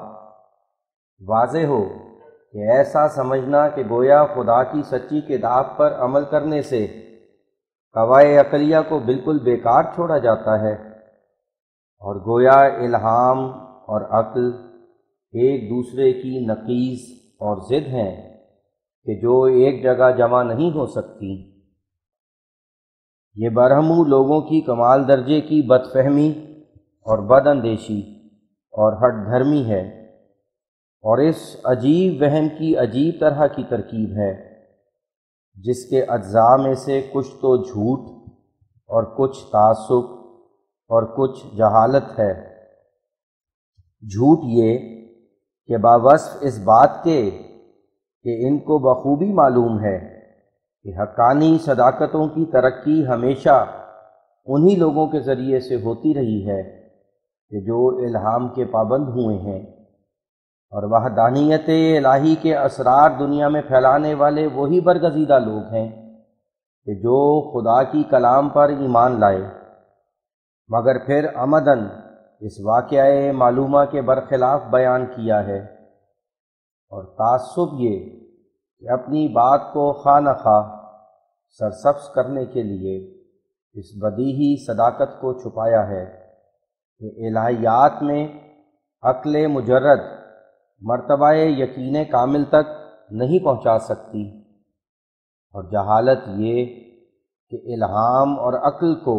واضح ہو کہ ایسا سمجھنا کہ گویا خدا کی سچی کتاب پر عمل کرنے سے قواعد عقلیہ کو بالکل بیکار چھوڑا جاتا ہے، اور گویا الہام اور عقل ایک دوسرے کی نقیض اور ضد ہیں کہ جو ایک جگہ جمع نہیں ہو سکتی، یہ برہمو لوگوں کی کمال درجے کی بد فہمی اور بد اندیشی اور ہٹ دھرمی ہے، اور اس عجیب وہم کی عجیب طرح کی ترکیب ہے جس کے اجزاء میں سے کچھ تو جھوٹ اور کچھ تعصب اور کچھ جہالت ہے۔ جھوٹ یہ کہ باوصف اس بات کے کہ ان کو بخوبی معلوم ہے کہ حقانی صداقتوں کی ترقی ہمیشہ انہی لوگوں کے ذریعے سے ہوتی رہی ہے کہ جو الہام کے پابند ہوئے ہیں، اور وحدانیت الہی کے اسرار دنیا میں پھیلانے والے وہی برگزیدہ لوگ ہیں کہ جو خدا کی کلام پر ایمان لائے، مگر پھر عمداً اس واقعہ معلومہ کے برخلاف بیان کیا ہے، اور تعصب یہ کہ اپنی بات کو خواہ نخواہ سرسبز کرنے کے لیے اس بدیہی صداقت کو چھپایا ہے کہ الہیات میں عقل مجرد مرتبہ یقین کامل تک نہیں پہنچا سکتی، اور جہالت یہ کہ الہام اور عقل کو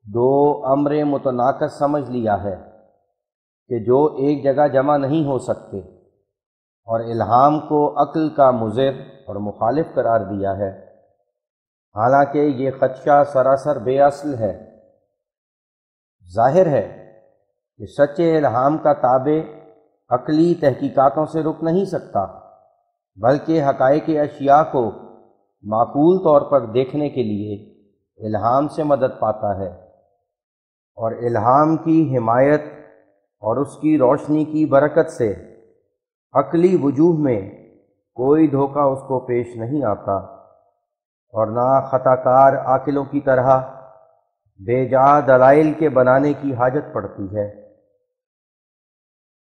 دو امر متناقض سمجھ لیا ہے کہ جو ایک جگہ جمع نہیں ہو سکتے، اور الہام کو عقل کا مضر اور مخالف قرار دیا ہے، حالانکہ یہ خدشہ سراسر بے اصل ہے۔ ظاہر ہے کہ سچے الہام کا تابع عقلی تحقیقاتوں سے رک نہیں سکتا، بلکہ حقائق اشیاء کو معقول طور پر دیکھنے کے لیے الہام سے مدد پاتا ہے، اور الہام کی حمایت اور اس کی روشنی کی برکت سے عقلی وجوہ میں کوئی دھوکہ اس کو پیش نہیں آتا، اور نہ خطا کار عاقلوں کی طرح بے جا دلائل کے بنانے کی حاجت پڑتی ہے،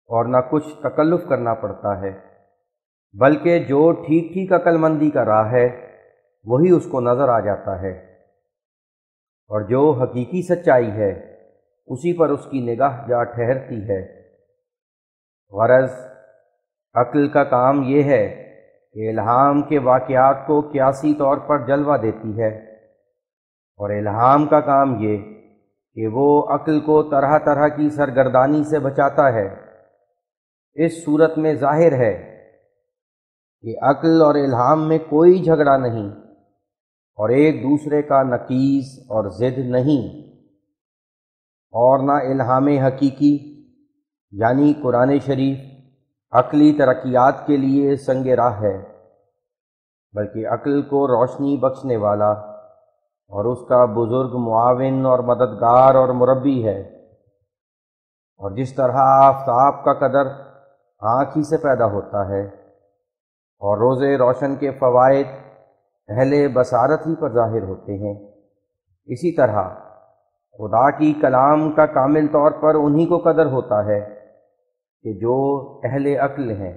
اور نہ کچھ تکلف کرنا پڑتا ہے، بلکہ جو ٹھیک ٹھیک عقل مندی کا راہ ہے وہی اس کو نظر آ جاتا ہے۔ اور جو حقیقی سچائی ہے اسی پر اس کی نگاہ جا ٹھہرتی ہے۔ غرض عقل کا کام یہ ہے کہ الہام کے واقعات کو قیاسی طور پر جلوہ دیتی ہے، اور الہام کا کام یہ کہ وہ عقل کو طرح طرح کی سرگردانی سے بچاتا ہے۔ اس صورت میں ظاہر ہے کہ عقل اور الہام میں کوئی جھگڑا نہیں اور ایک دوسرے کا نقیض اور ضد نہیں، اور نہ الہام حقیقی یعنی قرآن شریف عقلی ترقیات کے لیے سنگ راہ ہے، بلکہ عقل کو روشنی بخشنے والا اور اس کا بزرگ معاون اور مددگار اور مربی ہے۔ اور جس طرح آفتاب کا قدر آنکھ ہی سے پیدا ہوتا ہے اور روز روشن کے فوائد اہل بصارت ہی پر ظاہر ہوتے ہیں، اسی طرح خدا کی کلام کا کامل طور پر انہی کو قدر ہوتا ہے کہ جو اہل عقل ہیں،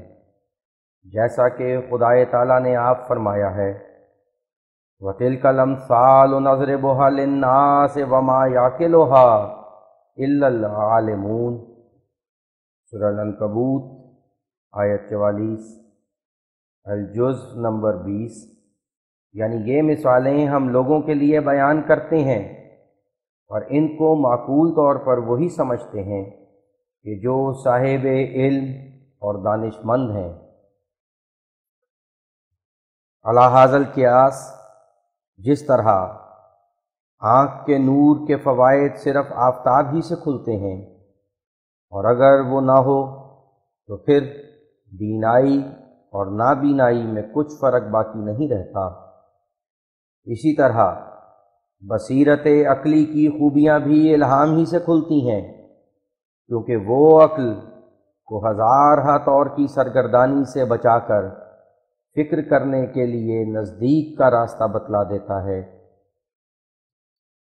جیسا کہ خدا تعالیٰ نے آپ فرمایا ہے وَتِلْكَ الْأَمْثَالُ نَضْرِبُهَا لِلنَّاسِ وَمَا يَعْقِلُهَا إِلَّا الْعَالِمُونَ، سورہ العنکبوت آیت 44، الجزء نمبر 20۔ یعنی یہ مثالیں ہم لوگوں کے لیے بیان کرتے ہیں اور ان کو معقول طور پر وہی سمجھتے ہیں کہ جو صاحب علم اور دانش مند ہیں۔ علی ھذا القیاس، جس طرح آنکھ کے نور کے فوائد صرف آفتاب ہی سے کھلتے ہیں، اور اگر وہ نہ ہو تو پھر بینائی اور نابینائی میں کچھ فرق باقی نہیں رہتا، اسی طرح بصیرت عقلی کی خوبیاں بھی الہام ہی سے کھلتی ہیں، کیونکہ وہ عقل کو ہزارہا طور کی سرگردانی سے بچا کر فکر کرنے کے لیے نزدیک کا راستہ بتلا دیتا ہے،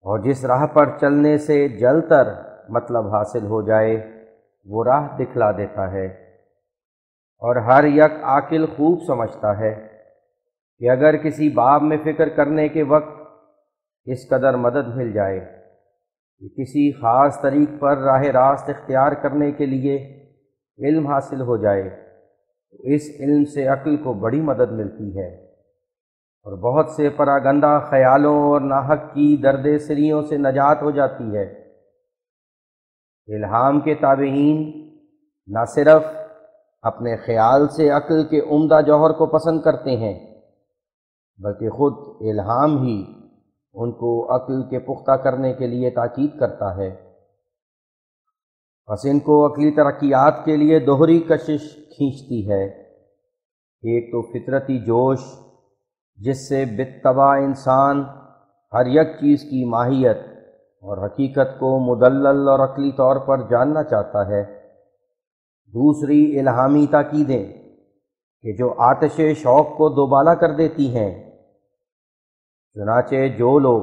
اور جس راہ پر چلنے سے جل تر مطلب حاصل ہو جائے وہ راہ دکھلا دیتا ہے۔ اور ہر یک عاقل خوب سمجھتا ہے کہ اگر کسی باب میں فکر کرنے کے وقت اس قدر مدد مل جائے کہ کسی خاص طریق پر راہ راست اختیار کرنے کے لیے علم حاصل ہو جائے تو اس علم سے عقل کو بڑی مدد ملتی ہے، اور بہت سے پراگندہ خیالوں اور ناحق کی درد سریوں سے نجات ہو جاتی ہے۔ الہام کے تابعین نہ صرف اپنے خیال سے عقل کے عمدہ جوہر کو پسند کرتے ہیں، بلکہ خود الہام ہی ان کو عقل کے پختہ کرنے کے لیے تاکید کرتا ہے۔ بس ان کو عقلی ترقیات کے لیے دوہری کشش کھینچتی ہے، ایک تو فطرتی جوش جس سے بالطبع انسان ہر یک چیز کی ماہیت اور حقیقت کو مدلل اور عقلی طور پر جاننا چاہتا ہے، دوسری الہامی تاکیدیں کہ جو آتش شوق کو دوبالا کر دیتی ہیں۔ چنانچہ جو لوگ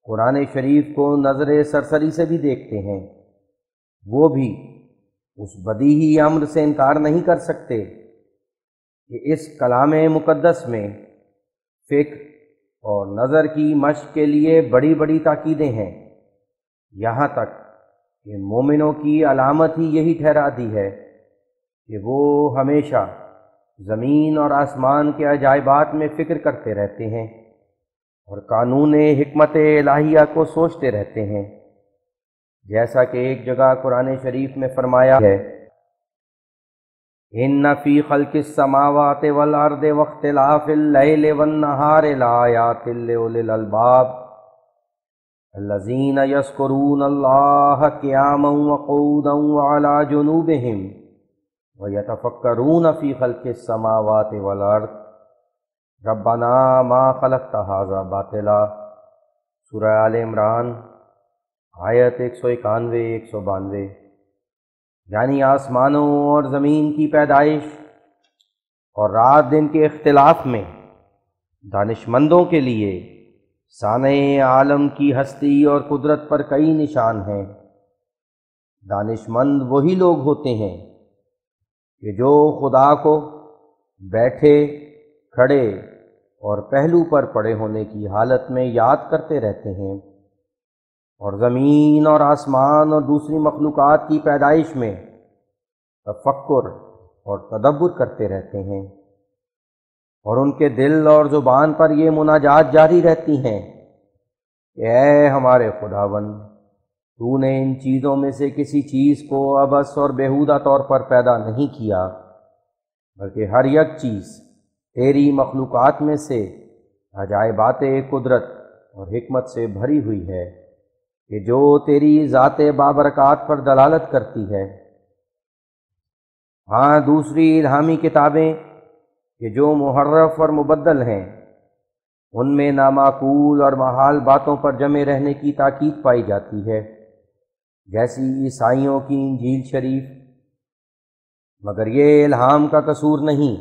قرآن شریف کو نظر سرسری سے بھی دیکھتے ہیں، وہ بھی اس بدیہی امر سے انکار نہیں کر سکتے کہ اس کلام مقدس میں فکر اور نظر کی مشق کے لیے بڑی بڑی تاکیدیں ہیں، یہاں تک کہ مومنوں کی علامت ہی یہی ٹھہرا دی ہے کہ وہ ہمیشہ زمین اور آسمان کے عجائبات میں فکر کرتے رہتے ہیں اور قانون حکمت الہیہ کو سوچتے رہتے ہیں، جیسا کہ ایک جگہ قرآن شریف میں فرمایا ہے ان فی خلق السماوات والارض واختلاف اللیل والنہار لآیات لأولی الالباب الذین یذکرون اللہ قیاما وقعودا وعلی جنوبہم ویتفکرون فی خلق السماوات والارض ربنا ما خلقت ھذا باطلا، سورہ آل عمران آیت 191 192۔ یعنی آسمانوں اور زمین کی پیدائش اور رات دن کے اختلاف میں دانشمندوں کے لیے صانع عالم کی ہستی اور قدرت پر کئی نشان ہیں۔ دانشمند وہی لوگ ہوتے ہیں کہ جو خدا کو بیٹھے، کھڑے اور پہلو پر پڑے ہونے کی حالت میں یاد کرتے رہتے ہیں، اور زمین اور آسمان اور دوسری مخلوقات کی پیدائش میں تفکر اور تدبر کرتے رہتے ہیں، اور ان کے دل اور زبان پر یہ مناجات جاری رہتی ہیں کہ اے ہمارے خداوند، تو نے ان چیزوں میں سے کسی چیز کو عبث اور بیہودہ طور پر پیدا نہیں کیا، بلکہ ہر یک چیز تیری مخلوقات میں سے عجائبات قدرت اور حکمت سے بھری ہوئی ہے کہ جو تیری ذات بابرکات پر دلالت کرتی ہے۔ ہاں دوسری الہامی کتابیں کہ جو محرف اور مبدل ہیں، ان میں نامعقول اور محال باتوں پر جمے رہنے کی تاکید پائی جاتی ہے، جیسی عیسائیوں کی انجیل شریف، مگر یہ الہام کا قصور نہیں،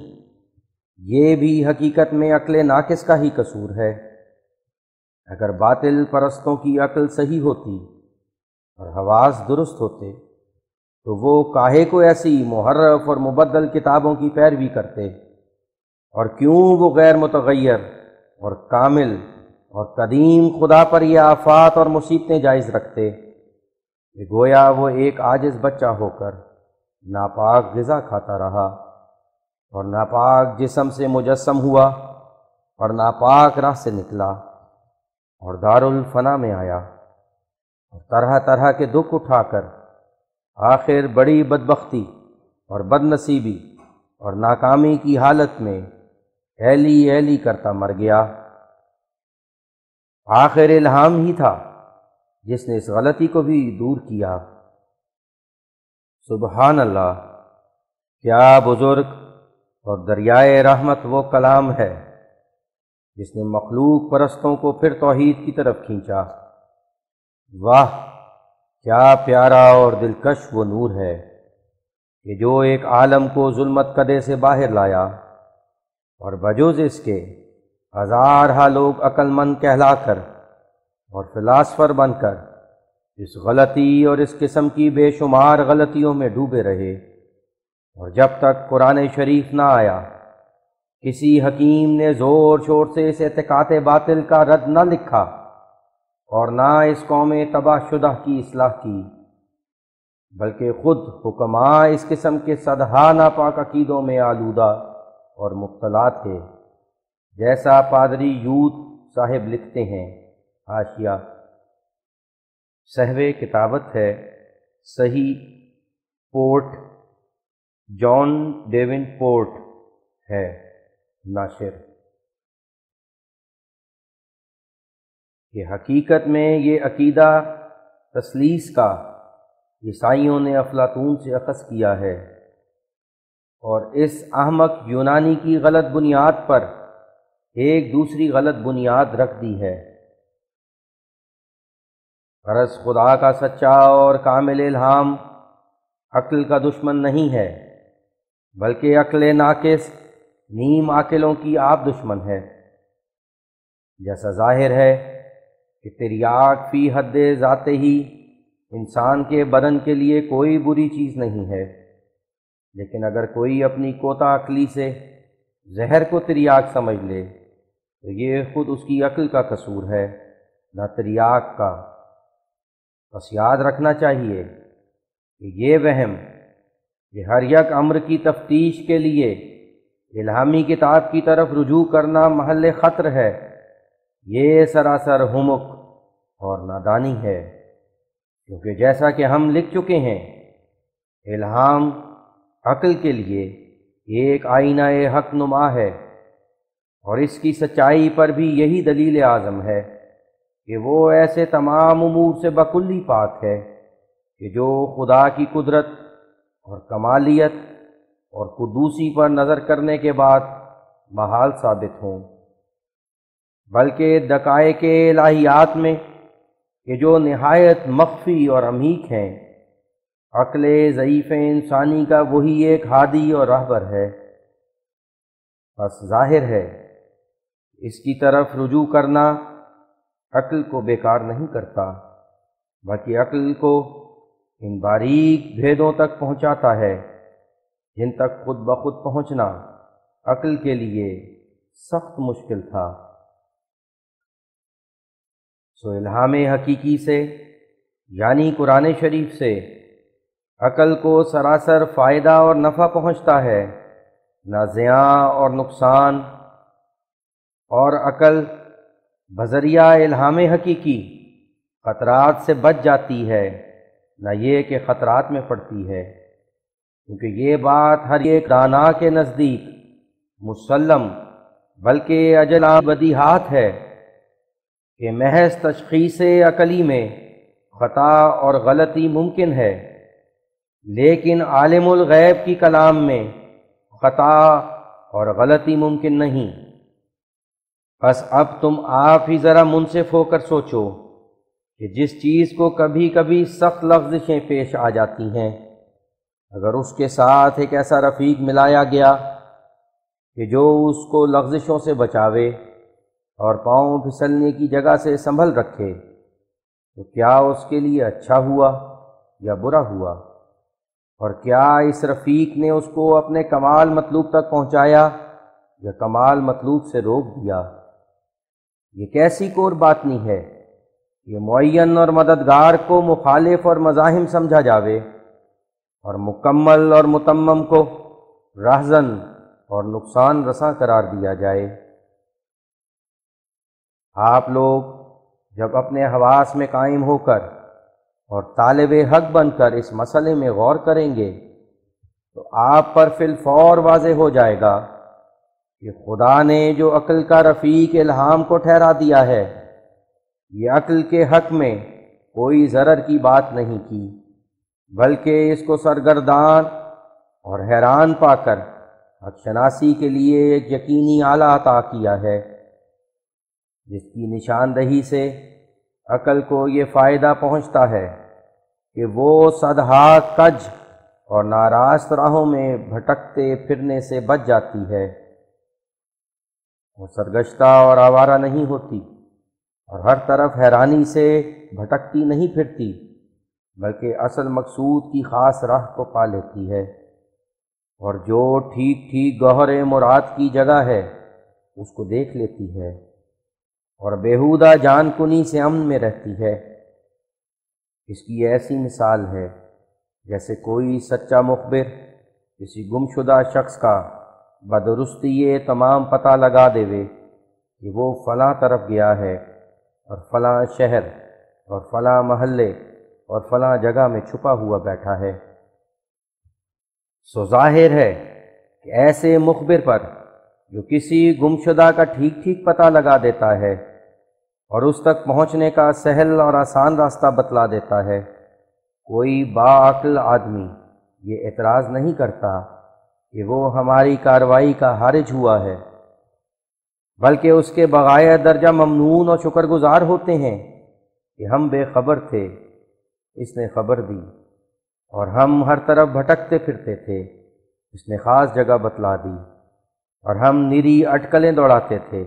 یہ بھی حقیقت میں عقل ناقص کا ہی قصور ہے۔ اگر باطل پرستوں کی عقل صحیح ہوتی اور حواس درست ہوتے تو وہ کاہے کو ایسی محرف اور مبدل کتابوں کی پیروی کرتے، اور کیوں وہ غیر متغیر اور کامل اور قدیم خدا پر یہ آفات اور مصیبتیں جائز رکھتے کہ گویا وہ ایک عاجز بچہ ہو کر ناپاک غذا کھاتا رہا، اور ناپاک جسم سے مجسم ہوا، اور ناپاک راہ سے نکلا، اور دارالفنا میں آیا، اور طرح طرح کے دکھ اٹھا کر آخر بڑی بدبختی اور بد نصیبی اور ناکامی کی حالت میں ایلی ایلی کرتا مر گیا۔ آخر الہام ہی تھا جس نے اس غلطی کو بھی دور کیا۔ سبحان اللہ، کیا بزرگ اور دریائے رحمت وہ کلام ہے جس نے مخلوق پرستوں کو پھر توحید کی طرف کھینچا۔ واہ، کیا پیارا اور دلکش وہ نور ہے کہ جو ایک عالم کو ظلمت کدے سے باہر لایا، اور بجوز اس کے ہزارہا لوگ عقل مند کہلا کر اور فلاسفر بن کر اس غلطی اور اس قسم کی بے شمار غلطیوں میں ڈوبے رہے، اور جب تک قرآن شریف نہ آیا کسی حکیم نے زور شور سے اس اعتقاد باطل کا رد نہ لکھا اور نہ اس قوم تباہ شدہ کی اصلاح کی، بلکہ خود حکماء اس قسم کے صدہا ناپاک عقیدوں میں آلودہ اور مبتلا تھے، جیسا پادری یوت صاحب لکھتے ہیں۔ حاشیہ، صحو کتابت ہے صحیح پورٹ، جان ڈیون پورٹ ہے ناشر، کہ حقیقت میں یہ عقیدہ تثلیث کا عیسائیوں نے افلاطون سے اخذ کیا ہے، اور اس احمق یونانی کی غلط بنیاد پر ایک دوسری غلط بنیاد رکھ دی ہے۔ غرض خدا کا سچا اور کامل الہام عقل کا دشمن نہیں ہے، بلکہ عقل ناقص نیم عاقلوں کی آپ دشمن ہے۔ جیسا ظاہر ہے کہ تریاک فی حد ذات ہی انسان کے بدن کے لیے کوئی بری چیز نہیں ہے، لیکن اگر کوئی اپنی کوتا عقلی سے زہر کو تریاک سمجھ لے تو یہ خود اس کی عقل کا قصور ہے، نہ تریاک کا۔ بس یاد رکھنا چاہیے کہ یہ وہم کہ ہر یک امر کی تفتیش کے لیے الہامی کتاب کی طرف رجوع کرنا محل خطر ہے، یہ سراسر حمق اور نادانی ہے، کیونکہ جیسا کہ ہم لکھ چکے ہیں، الہام عقل کے لیے ایک آئینہ حق نما ہے، اور اس کی سچائی پر بھی یہی دلیل اعظم ہے کہ وہ ایسے تمام امور سے بکلی پاک ہے کہ جو خدا کی قدرت اور کمالیت اور قدوسی پر نظر کرنے کے بعد محال ثابت ہوں، بلکہ دقائق الہیات میں کہ جو نہایت مخفی اور عمیق ہیں، عقل ضعیف انسانی کا وہی ایک ہادی اور راہبر ہے۔ بس ظاہر ہے اس کی طرف رجوع کرنا عقل کو بیکار نہیں کرتا، بلکہ عقل کو ان باریک بھیدوں تک پہنچاتا ہے جن تک خود بخود پہنچنا عقل کے لیے سخت مشکل تھا۔ سو الہام حقیقی سے یعنی قرآن شریف سے عقل کو سراسر فائدہ اور نفع پہنچتا ہے، نہ زیاں اور نقصان، اور عقل بذریعہ الہام حقیقی خطرات سے بچ جاتی ہے، نہ یہ کہ خطرات میں پڑتی ہے، کیونکہ یہ بات ہر ایک دانا کے نزدیک مسلم بلکہ اجلا بدیہات ہے کہ محض تشخیص عقلی میں خطا اور غلطی ممکن ہے، لیکن عالم الغیب کی کلام میں خطا اور غلطی ممکن نہیں۔ بس اب تم آپ ہی ذرا منصف ہو کر سوچو کہ جس چیز کو کبھی کبھی سخت لغزشیں پیش آ جاتی ہیں، اگر اس کے ساتھ ایک ایسا رفیق ملایا گیا کہ جو اس کو لغزشوں سے بچاوے اور پاؤں پھسلنے کی جگہ سے سنبھل رکھے، تو کیا اس کے لیے اچھا ہوا یا برا ہوا؟ اور کیا اس رفیق نے اس کو اپنے کمال مطلوب تک پہنچایا یا کمال مطلوب سے روک دیا؟ یہ کیسی کور بات نہیں ہے کہ معین اور مددگار کو مخالف اور مزاحم سمجھا جاوے اور مکمل اور متمم کو راہزن اور نقصان رساں قرار دیا جائے۔ آپ لوگ جب اپنے حواس میں قائم ہو کر اور طالب حق بن کر اس مسئلے میں غور کریں گے تو آپ پر فی الفور واضح ہو جائے گا کہ خدا نے جو عقل کا رفیق الہام کو ٹھہرا دیا ہے، یہ عقل کے حق میں کوئی ضرر کی بات نہیں کی، بلکہ اس کو سرگردان اور حیران پا کر حق شناسی کے لیے ایک یقینی آلہ عطا کیا ہے، جس کی نشاندہی سے عقل کو یہ فائدہ پہنچتا ہے کہ وہ صدہا کج اور ناراست راہوں میں بھٹکتے پھرنے سے بچ جاتی ہے، وہ سرگشتہ اور آوارہ نہیں ہوتی اور ہر طرف حیرانی سے بھٹکتی نہیں پھرتی، بلکہ اصل مقصود کی خاص راہ کو پا لیتی ہے، اور جو ٹھیک ٹھیک گوہر مراد کی جگہ ہے اس کو دیکھ لیتی ہے اور بیہودہ جان کنی سے امن میں رہتی ہے۔ اس کی ایسی مثال ہے جیسے کوئی سچا مخبر کسی گمشدہ شخص کا بدرستی یہ تمام پتہ لگا دیوے کہ وہ فلاں طرف گیا ہے اور فلاں شہر اور فلاں محلے اور فلاں جگہ میں چھپا ہوا بیٹھا ہے۔ سو ظاہر ہے کہ ایسے مخبر پر جو کسی گمشدہ کا ٹھیک ٹھیک پتہ لگا دیتا ہے اور اس تک پہنچنے کا سہل اور آسان راستہ بتلا دیتا ہے، کوئی باعقل آدمی یہ اعتراض نہیں کرتا کہ وہ ہماری کارروائی کا حارج ہوا ہے، بلکہ اس کے بغیر درجہ ممنون اور شکر گزار ہوتے ہیں کہ ہم بے خبر تھے، اس نے خبر دی، اور ہم ہر طرف بھٹکتے پھرتے تھے، اس نے خاص جگہ بتلا دی، اور ہم نری اٹکلیں دوڑاتے تھے،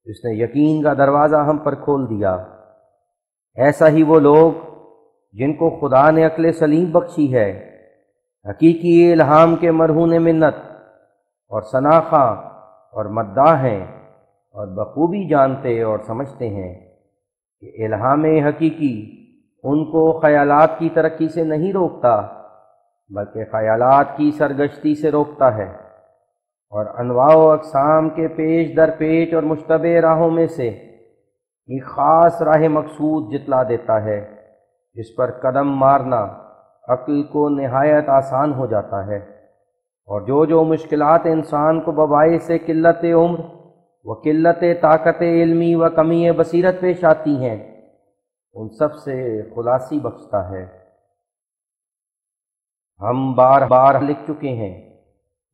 اس نے یقین کا دروازہ ہم پر کھول دیا۔ ایسا ہی وہ لوگ جن کو خدا نے عقل سلیم بخشی ہے، حقیقی الہام کے مرہون منت اور ثناخواں اور مداح ہیں، اور بخوبی جانتے اور سمجھتے ہیں کہ الہام حقیقی ان کو خیالات کی ترقی سے نہیں روکتا، بلکہ خیالات کی سرگشتی سے روکتا ہے، اور انواع و اقسام کے پیش در پیش اور مشتبہ راہوں میں سے ایک خاص راہ مقصود جتلا دیتا ہے، جس پر قدم مارنا عقل کو نہایت آسان ہو جاتا ہے، اور جو مشکلات انسان کو بباعث قلت عمر و قلت طاقت علمی و کمی بصیرت پیش آتی ہیں، ان سب سے خلاصی بخشتا ہے۔ ہم بار بار لکھ چکے ہیں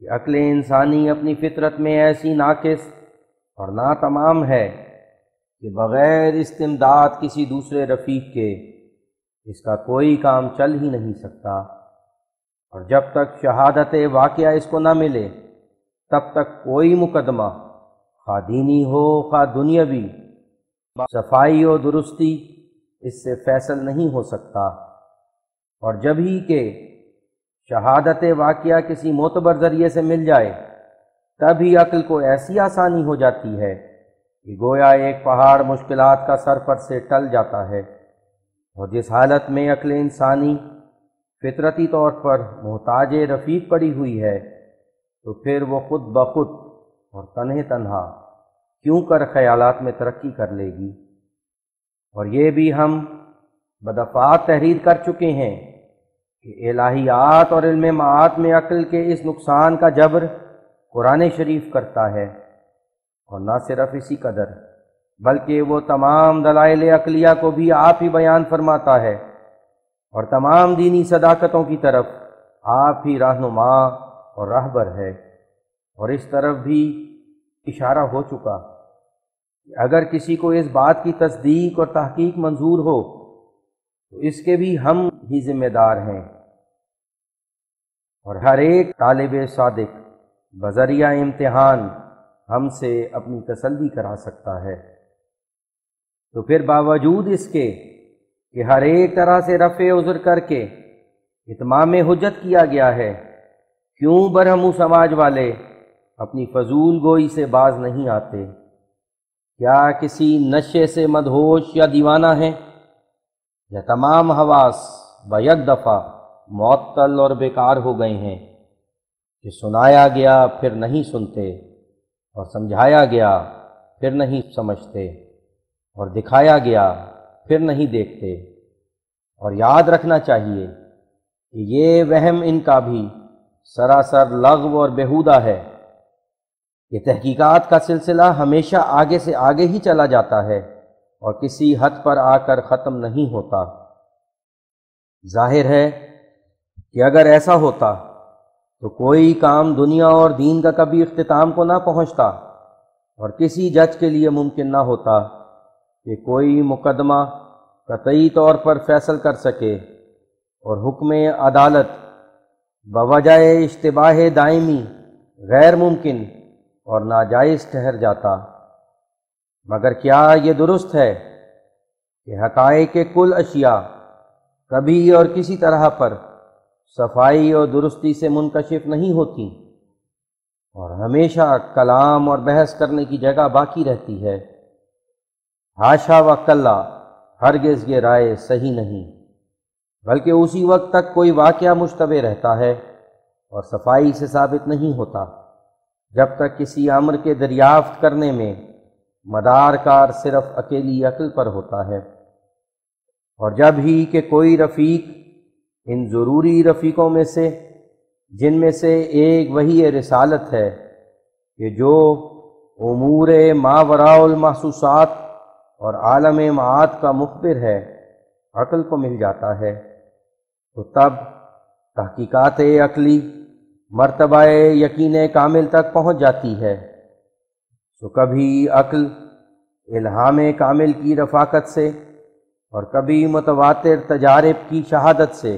کہ عقل انسانی اپنی فطرت میں ایسی ناقص اور ناتمام ہے کہ بغیر استمداد کسی دوسرے رفیق کے اس کا کوئی کام چل ہی نہیں سکتا، اور جب تک شہادت واقعہ اس کو نہ ملے تب تک کوئی مقدمہ، خواہ دینی ہو خواہ دنیاوی، صفائی و درستی اس سے فیصل نہیں ہو سکتا، اور جب ہی کہ شہادت واقعہ کسی معتبر ذریعے سے مل جائے تب ہی عقل کو ایسی آسانی ہو جاتی ہے کہ گویا ایک پہاڑ مشکلات کا سر پر سے ٹل جاتا ہے، اور جس حالت میں عقل انسانی فطرتی طور پر محتاج رفیق پڑی ہوئی ہے، تو پھر وہ خود بخود اور تنہا کیوں کر خیالات میں ترقی کر لے گی؟ اور یہ بھی ہم بدفعات تحریر کر چکے ہیں کہ الہیات اور علم معاد میں عقل کے اس نقصان کا جبر قرآن شریف کرتا ہے، اور نہ صرف اسی قدر بلکہ وہ تمام دلائل عقلیہ کو بھی آپ ہی بیان فرماتا ہے، اور تمام دینی صداقتوں کی طرف آپ ہی رہنما اور راہبر ہے۔ اور اس طرف بھی اشارہ ہو چکا کہ اگر کسی کو اس بات کی تصدیق اور تحقیق منظور ہو تو اس کے بھی ہم ہی ذمہ دار ہیں، اور ہر ایک طالب صادق بذریعہ امتحان ہم سے اپنی تسلی کرا سکتا ہے۔ تو پھر باوجود اس کے کہ ہر ایک طرح سے رفع عذر کر کے اتمام حجت کیا گیا ہے، کیوں برہمو سماج والے اپنی فضول گوئی سے باز نہیں آتے؟ کیا کسی نشے سے مدہوش یا دیوانہ ہیں، یا تمام حواس بیک دفعہ معطل اور بیکار ہو گئے ہیں کہ سنایا گیا پھر نہیں سنتے، اور سمجھایا گیا پھر نہیں سمجھتے، اور دکھایا گیا پھر نہیں دیکھتے؟ اور یاد رکھنا چاہیے کہ یہ وہم ان کا بھی سراسر لغو اور بیہودہ ہے۔ یہ تحقیقات کا سلسلہ ہمیشہ آگے سے آگے ہی چلا جاتا ہے اور کسی حد پر آ کر ختم نہیں ہوتا۔ ظاہر ہے کہ اگر ایسا ہوتا تو کوئی کام دنیا اور دین کا کبھی اختتام کو نہ پہنچتا، اور کسی جج کے لیے ممکن نہ ہوتا کہ کوئی مقدمہ قطعی طور پر فیصل کر سکے اور حکم عدالت بوجہ اشتباہ دائمی غیر ممکن اور ناجائز ٹھہر جاتا۔ مگر کیا یہ درست ہے کہ حقائق کے کل اشیاء کبھی اور کسی طرح پر صفائی اور درستی سے منکشف نہیں ہوتی، اور ہمیشہ کلام اور بحث کرنے کی جگہ باقی رہتی ہے؟ حاشا و کلا، ہرگز یہ رائے صحیح نہیں، بلکہ اسی وقت تک کوئی واقعہ مشتبہ رہتا ہے اور صفائی سے ثابت نہیں ہوتا جب تک کسی امر کے دریافت کرنے میں مدار کار صرف اکیلی عقل پر ہوتا ہے، اور جب ہی کہ کوئی رفیق ان ضروری رفیقوں میں سے جن میں سے ایک وحی رسالت ہے کہ جو امور ماوراء المحسوسات اور عالم معاد کا مخبر ہے، عقل کو مل جاتا ہے، تو تب تحقیقات عقلی مرتبہ یقین کامل تک پہنچ جاتی ہے۔ تو کبھی عقل الہام کامل کی رفاقت سے، اور کبھی متواتر تجارب کی شہادت سے،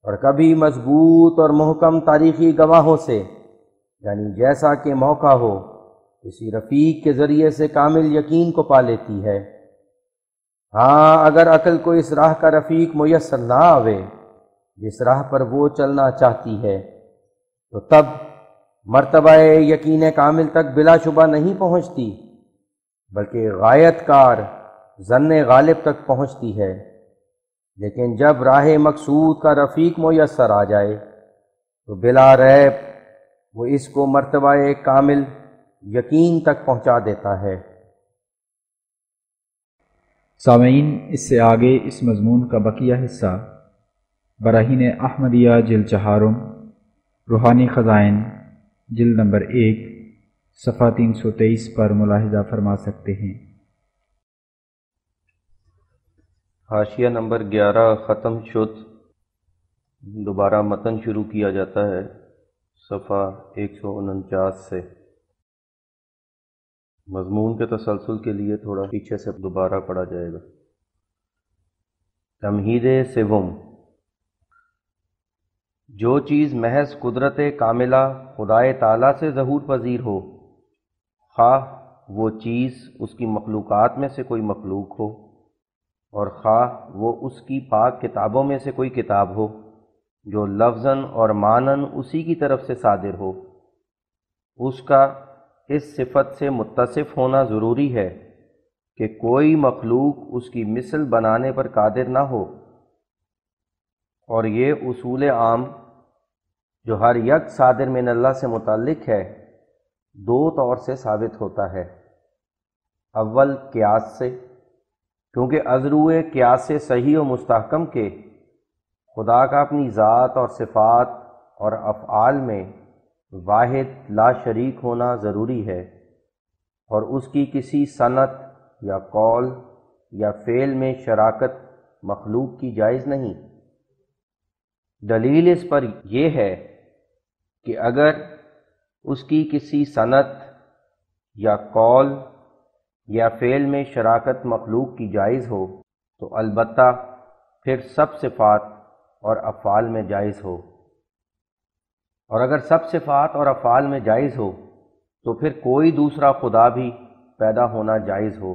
اور کبھی مضبوط اور محکم تاریخی گواہوں سے، یعنی جیسا کہ موقع ہو کسی رفیق کے ذریعے سے کامل یقین کو پا لیتی ہے۔ ہاں، اگر عقل کو اس راہ کا رفیق میسر نہ آوے جس راہ پر وہ چلنا چاہتی ہے، تو تب مرتبہ یقین کامل تک بلا شبہ نہیں پہنچتی، بلکہ غایت کار ظن غالب تک پہنچتی ہے۔ لیکن جب راہ مقصود کا رفیق میسر آ جائے تو بلا ریب وہ اس کو مرتبہ کامل یقین تک پہنچا دیتا ہے۔ سامعین، اس سے آگے اس مضمون کا بقیہ حصہ براہین احمدیہ جلد 4 روحانی خزائن جلد نمبر 1 صفحہ 323 پر ملاحظہ فرما سکتے ہیں۔ حاشیہ نمبر 11 ختم شد، دوبارہ متن شروع کیا جاتا ہے صفحہ 149 سے۔ مضمون کے تسلسل کے لیے تھوڑا پیچھے سے دوبارہ پڑھا جائے گا۔ تمہید سوم، جو چیز محض قدرت کاملہ خدائے تعالیٰ سے ظہور پذیر ہو، خواہ وہ چیز اس کی مخلوقات میں سے کوئی مخلوق ہو، اور خواہ وہ اس کی پاک کتابوں میں سے کوئی کتاب ہو جو لفظاً اور معناً اسی کی طرف سے صادر ہو، اس کا اس صفت سے متصف ہونا ضروری ہے کہ کوئی مخلوق اس کی مثل بنانے پر قادر نہ ہو، اور یہ اصول عام جو ہر یک صادر من اللہ سے متعلق ہے دو طور سے ثابت ہوتا ہے۔ اول قیاس سے، کیونکہ ازروئے قیاس سے صحیح و مستحکم کے خدا کا اپنی ذات اور صفات اور افعال میں واحد لا شریک ہونا ضروری ہے، اور اس کی کسی صنعت یا قول یا فعل میں شراکت مخلوق کی جائز نہیں۔ دلیل اس پر یہ ہے کہ اگر اس کی کسی صنعت یا قول یا فعل میں شراکت مخلوق کی جائز ہو تو البتہ پھر سب صفات اور افعال میں جائز ہو، اور اگر سب صفات اور افعال میں جائز ہو تو پھر کوئی دوسرا خدا بھی پیدا ہونا جائز ہو،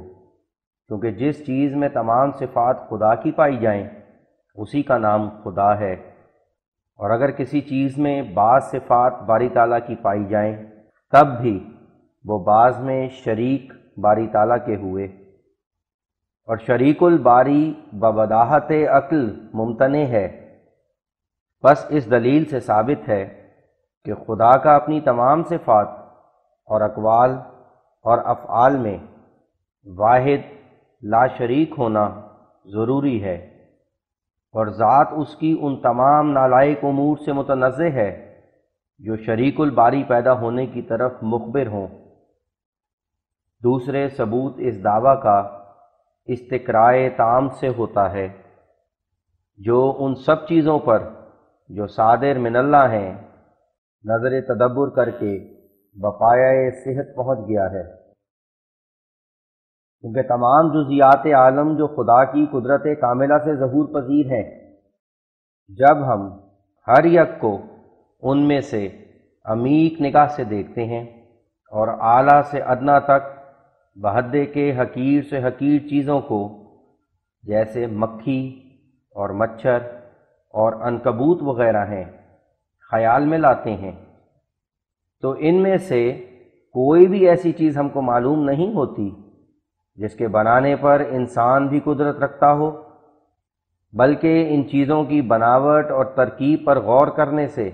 کیونکہ جس چیز میں تمام صفات خدا کی پائی جائیں اسی کا نام خدا ہے، اور اگر کسی چیز میں بعض صفات باری تعالیٰ کی پائی جائیں تب بھی وہ بعض میں شریک باری تعالیٰ کے ہوئے، اور شریک الباری ببداہت عقل ممتنع ہے۔ بس اس دلیل سے ثابت ہے کہ خدا کا اپنی تمام صفات اور اقوال اور افعال میں واحد لا شریک ہونا ضروری ہے، اور ذات اس کی ان تمام نالائق امور سے متنزہ ہے جو شریک الباری پیدا ہونے کی طرف مخبر ہوں۔ دوسرے ثبوت اس دعویٰ کا استقراء تام سے ہوتا ہے جو ان سب چیزوں پر جو صادر من اللہ ہیں نظر تدبر کر کے بقایۂ صحت پہنچ گیا ہے، کیونکہ تمام جزیات عالم جو خدا کی قدرت کاملہ سے ظہور پذیر ہیں، جب ہم ہر یک کو ان میں سے عمیق نگاہ سے دیکھتے ہیں اور اعلیٰ سے ادنیٰ تک بحدے کے حقیر سے حقیر چیزوں کو جیسے مکھی اور مچھر اور عنکبوت وغیرہ ہیں خیال میں لاتے ہیں، تو ان میں سے کوئی بھی ایسی چیز ہم کو معلوم نہیں ہوتی جس کے بنانے پر انسان بھی قدرت رکھتا ہو، بلکہ ان چیزوں کی بناوٹ اور ترکیب پر غور کرنے سے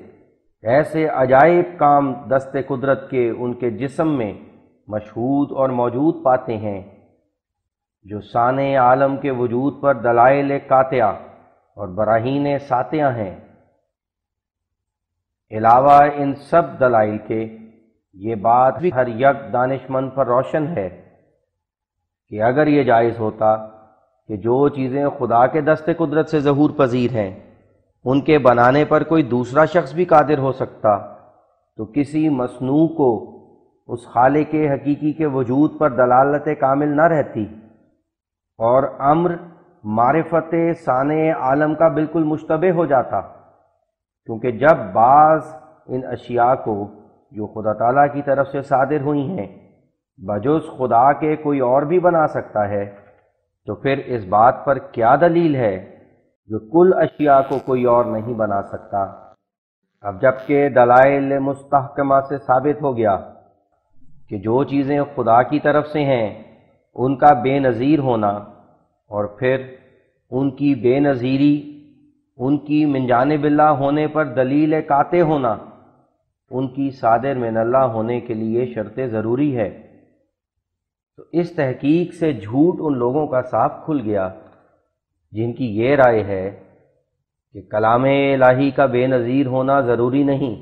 ایسے عجائب کام دست قدرت کے ان کے جسم میں مشہود اور موجود پاتے ہیں جو صانع عالم کے وجود پر دلائل قاطعہ اور براہین ساطعہ ہیں۔ علاوہ ان سب دلائل کے یہ بات بھی ہر یک دانشمند پر روشن ہے کہ اگر یہ جائز ہوتا کہ جو چیزیں خدا کے دست قدرت سے ظہور پذیر ہیں ان کے بنانے پر کوئی دوسرا شخص بھی قادر ہو سکتا تو کسی مصنوع کو اس خالق حقیقی کے وجود پر دلالت کامل نہ رہتی، اور امر معرفت صانع عالم کا بالکل مشتبہ ہو جاتا، کیونکہ جب بعض ان اشیاء کو جو خدا تعالیٰ کی طرف سے صادر ہوئی ہیں بجز خدا کے کوئی اور بھی بنا سکتا ہے، تو پھر اس بات پر کیا دلیل ہے جو کل اشیاء کو کوئی اور نہیں بنا سکتا؟ اب جبکہ دلائل مستحکمہ سے ثابت ہو گیا کہ جو چیزیں خدا کی طرف سے ہیں ان کا بے نظیر ہونا، اور پھر ان کی بے نظیری ان کی من جانب اللہ ہونے پر دلیل قاطع ہونا ان کی صادر من اللہ ہونے کے لیے شرط ضروری ہے، تو اس تحقیق سے جھوٹ ان لوگوں کا صاف کھل گیا جن کی یہ رائے ہے کہ کلام الہی کا بے نظیر ہونا ضروری نہیں،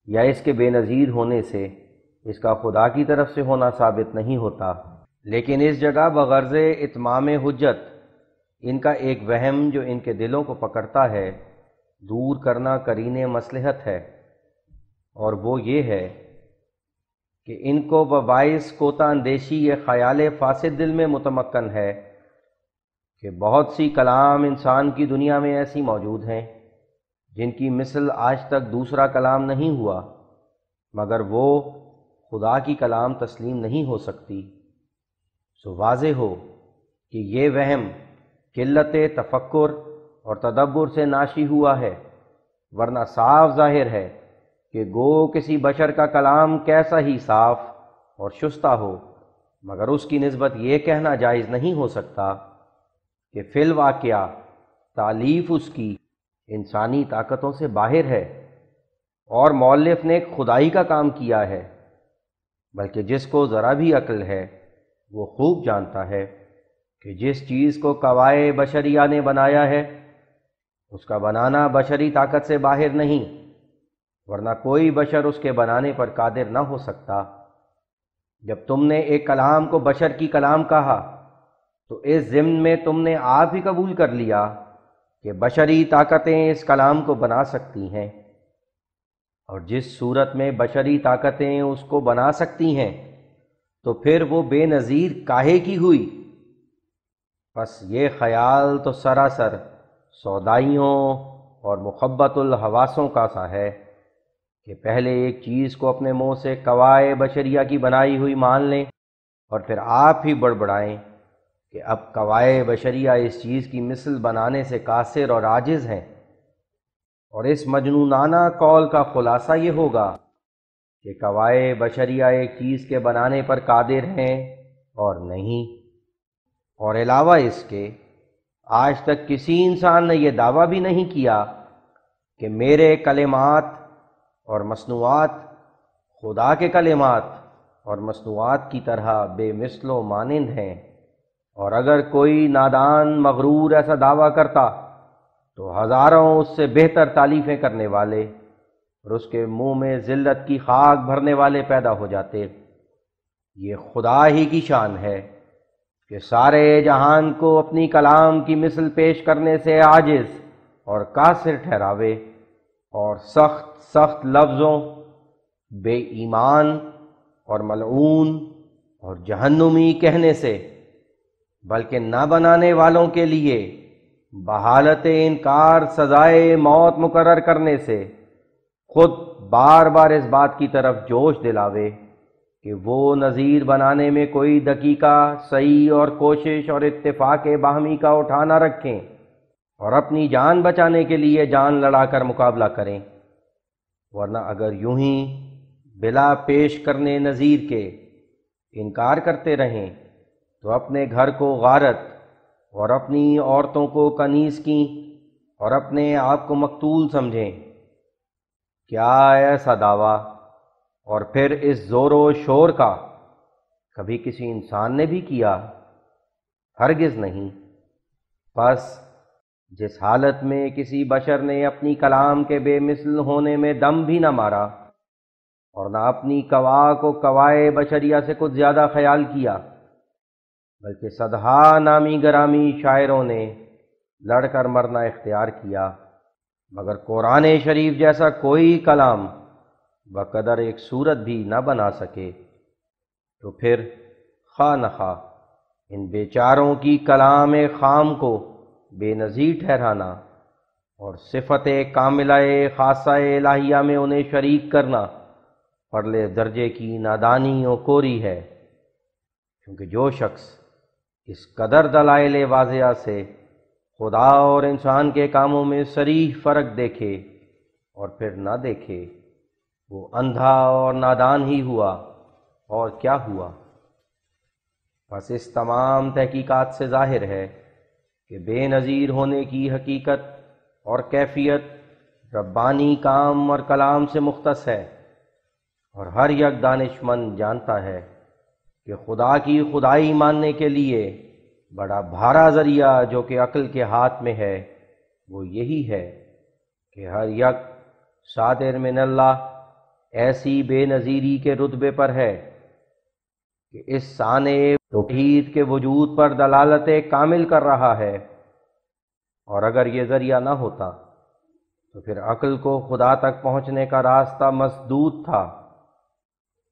یا اس کے بے نظیر ہونے سے اس کا خدا کی طرف سے ہونا ثابت نہیں ہوتا۔ لیکن اس جگہ بغرض اتمام حجت ان کا ایک وہم جو ان کے دلوں کو پکڑتا ہے دور کرنا قرین مصلحت ہے، اور وہ یہ ہے کہ ان کو بباعث کوتا اندیشی یہ خیال فاسد دل میں متمکن ہے کہ بہت سی کلام انسان کی دنیا میں ایسی موجود ہیں جن کی مثل آج تک دوسرا کلام نہیں ہوا، مگر وہ خدا کی کلام تسلیم نہیں ہو سکتی۔ سو واضح ہو کہ یہ وہم قلت تفکر اور تدبر سے ناشی ہوا ہے، ورنہ صاف ظاہر ہے کہ گو کسی بشر کا کلام کیسا ہی صاف اور شستہ ہو مگر اس کی نسبت یہ کہنا جائز نہیں ہو سکتا کہ فی الواقعہ تالیف اس کی انسانی طاقتوں سے باہر ہے اور مؤلف نے ایک خدائی کا کام کیا ہے، بلکہ جس کو ذرا بھی عقل ہے وہ خوب جانتا ہے کہ جس چیز کو کوائے بشریہ نے بنایا ہے اس کا بنانا بشری طاقت سے باہر نہیں، ورنہ کوئی بشر اس کے بنانے پر قادر نہ ہو سکتا۔ جب تم نے ایک کلام کو بشر کی کلام کہا تو اس ضمن میں تم نے آپ ہی قبول کر لیا کہ بشری طاقتیں اس کلام کو بنا سکتی ہیں، اور جس صورت میں بشری طاقتیں اس کو بنا سکتی ہیں تو پھر وہ بے نظیر کاہے کی ہوئی؟ بس یہ خیال تو سراسر سودائیوں اور مخبط الحواسوں کا سا ہے کہ پہلے ایک چیز کو اپنے منہ سے کوائے بشریہ کی بنائی ہوئی مان لیں اور پھر آپ ہی بڑبڑائیں کہ اب کوائے بشریہ اس چیز کی مثل بنانے سے قاصر اور عاجز ہیں، اور اس مجنونانہ قول کا خلاصہ یہ ہوگا کہ کوائے بشریہ ایک چیز کے بنانے پر قادر ہیں اور نہیں۔ اور علاوہ اس کے آج تک کسی انسان نے یہ دعویٰ بھی نہیں کیا کہ میرے کلمات اور مصنوعات خدا کے کلمات اور مصنوعات کی طرح بے مثل و مانند ہیں، اور اگر کوئی نادان مغرور ایسا دعویٰ کرتا تو ہزاروں اس سے بہتر تالیفیں کرنے والے اور اس کے منہ میں ذلت کی خاک بھرنے والے پیدا ہو جاتے۔ یہ خدا ہی کی شان ہے کہ سارے جہان کو اپنی کلام کی مثل پیش کرنے سے عاجز اور قاصر ٹھہراوے، اور سخت سخت لفظوں بے ایمان اور ملعون اور جہنمی کہنے سے، بلکہ نہ بنانے والوں کے لیے بحالت انکار سزائے موت مقرر کرنے سے خود بار بار اس بات کی طرف جوش دلاوے کہ وہ نظیر بنانے میں کوئی دقیقہ صحیح اور کوشش اور اتفاق باہمی کا اٹھا نہ رکھیں، اور اپنی جان بچانے کے لیے جان لڑا کر مقابلہ کریں، ورنہ اگر یوں ہی بلا پیش کرنے نظیر کے انکار کرتے رہیں تو اپنے گھر کو غارت اور اپنی عورتوں کو کنیز کی اور اپنے آپ کو مقتول سمجھیں۔ کیا ایسا دعویٰ اور پھر اس زور و شور کا کبھی کسی انسان نے بھی کیا؟ ہرگز نہیں۔ پس جس حالت میں کسی بشر نے اپنی کلام کے بے مثل ہونے میں دم بھی نہ مارا اور نہ اپنی کوا کو کوائے بشریہ سے کچھ زیادہ خیال کیا، بلکہ صدہا نامی گرامی شاعروں نے لڑ کر مرنا اختیار کیا، مگر قرآن شریف جیسا کوئی کلام بقدر ایک صورت بھی نہ بنا سکے، تو پھر خواہ نخواہ ان بیچاروں کی کلام خام کو بے نظیر ٹھہرانا اور صفت کاملہ خاصہ الہیہ میں انہیں شریک کرنا پرلے درجے کی نادانی و کوری ہے، کیونکہ جو شخص اس قدر دلائل واضحہ سے خدا اور انسان کے کاموں میں صریح فرق دیکھے اور پھر نہ دیکھے وہ اندھا اور نادان ہی ہوا، اور کیا ہوا؟ بس اس تمام تحقیقات سے ظاہر ہے کہ بے نظیر ہونے کی حقیقت اور کیفیت ربانی کام اور کلام سے مختص ہے، اور ہر یک دانش مند جانتا ہے کہ خدا کی خدائی ماننے کے لیے بڑا بھارا ذریعہ جو کہ عقل کے ہاتھ میں ہے وہ یہی ہے کہ ہر یک صادر من اللہ ایسی بے نظیری کے رتبے پر ہے کہ اس سانع توحید کے وجود پر دلالت کامل کر رہا ہے، اور اگر یہ ذریعہ نہ ہوتا تو پھر عقل کو خدا تک پہنچنے کا راستہ مسدود تھا،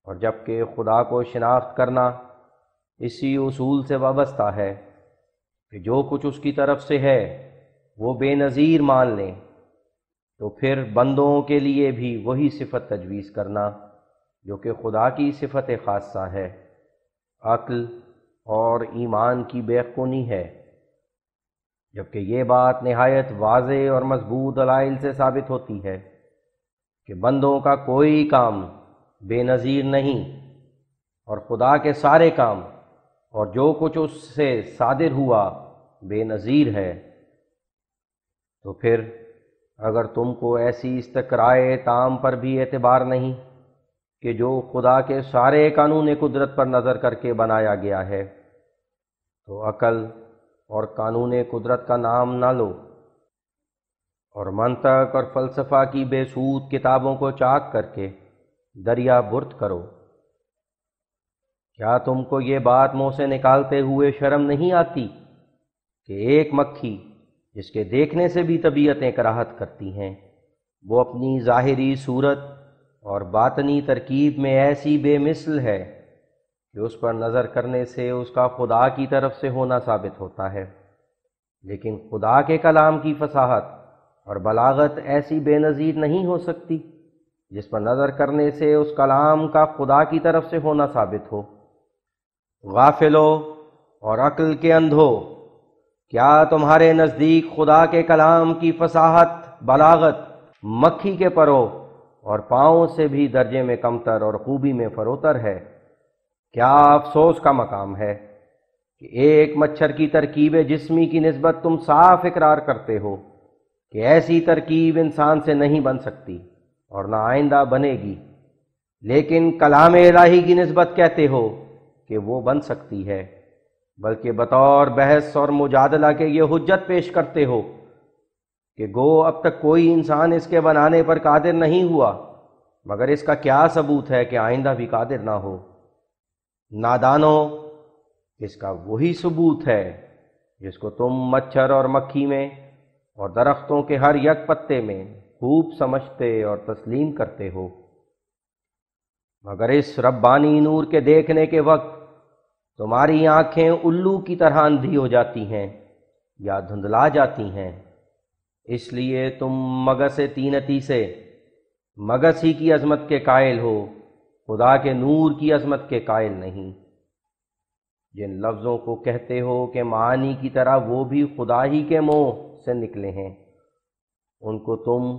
اور جبکہ خدا کو شناخت کرنا اسی اصول سے وابستہ ہے کہ جو کچھ اس کی طرف سے ہے وہ بے نظیر مان لیں، تو پھر بندوں کے لیے بھی وہی صفت تجویز کرنا جو کہ خدا کی صفت خاصہ ہے، عقل اور ایمان کی بیخونی ہے، جبکہ یہ بات نہایت واضح اور مضبوط دلائل سے ثابت ہوتی ہے کہ بندوں کا کوئی کام بے نظیر نہیں، اور خدا کے سارے کام اور جو کچھ اس سے صادر ہوا بے نظیر ہے، تو پھر اگر تم کو ایسی استقرائے تام پر بھی اعتبار نہیں کہ جو خدا کے سارے قانون قدرت پر نظر کر کے بنایا گیا ہے، تو عقل اور قانون قدرت کا نام نہ لو، اور منطق اور فلسفہ کی بے سود کتابوں کو چاک کر کے دریا برد کرو۔ کیا تم کو یہ بات منہ سے نکالتے ہوئے شرم نہیں آتی کہ ایک مکھی جس کے دیکھنے سے بھی طبیعتیں کراہت کرتی ہیں، وہ اپنی ظاہری صورت اور باطنی ترکیب میں ایسی بے مثل ہے کہ اس پر نظر کرنے سے اس کا خدا کی طرف سے ہونا ثابت ہوتا ہے، لیکن خدا کے کلام کی فصاحت اور بلاغت ایسی بے نظیر نہیں ہو سکتی جس پر نظر کرنے سے اس کلام کا خدا کی طرف سے ہونا ثابت ہو۔ غافلو اور عقل کے اندھو، کیا تمہارے نزدیک خدا کے کلام کی فصاحت بلاغت مکھی کے پروں اور پاؤں سے بھی درجے میں کمتر اور خوبی میں فروتر ہے؟ کیا افسوس کا مقام ہے کہ ایک مچھر کی ترکیب جسمی کی نسبت تم صاف اقرار کرتے ہو کہ ایسی ترکیب انسان سے نہیں بن سکتی اور نہ آئندہ بنے گی، لیکن کلام الہی کی نسبت کہتے ہو کہ وہ بن سکتی ہے، بلکہ بطور بحث اور مجادلہ کے یہ حجت پیش کرتے ہو کہ گو اب تک کوئی انسان اس کے بنانے پر قادر نہیں ہوا، مگر اس کا کیا ثبوت ہے کہ آئندہ بھی قادر نہ ہو؟ نادانو، اس کا وہی ثبوت ہے جس کو تم مچھر اور مکھی میں اور درختوں کے ہر یک پتے میں خوب سمجھتے اور تسلیم کرتے ہو، مگر اس ربانی نور کے دیکھنے کے وقت تمہاری آنکھیں الو کی طرح اندھی ہو جاتی ہیں یا دھندلا جاتی ہیں، اس لیے تم مگس طینتی سے مگس ہی کی عظمت کے قائل ہو، خدا کے نور کی عظمت کے قائل نہیں۔ جن لفظوں کو کہتے ہو کہ معانی کی طرح وہ بھی خدا ہی کے منہ سے نکلے ہیں، ان کو تم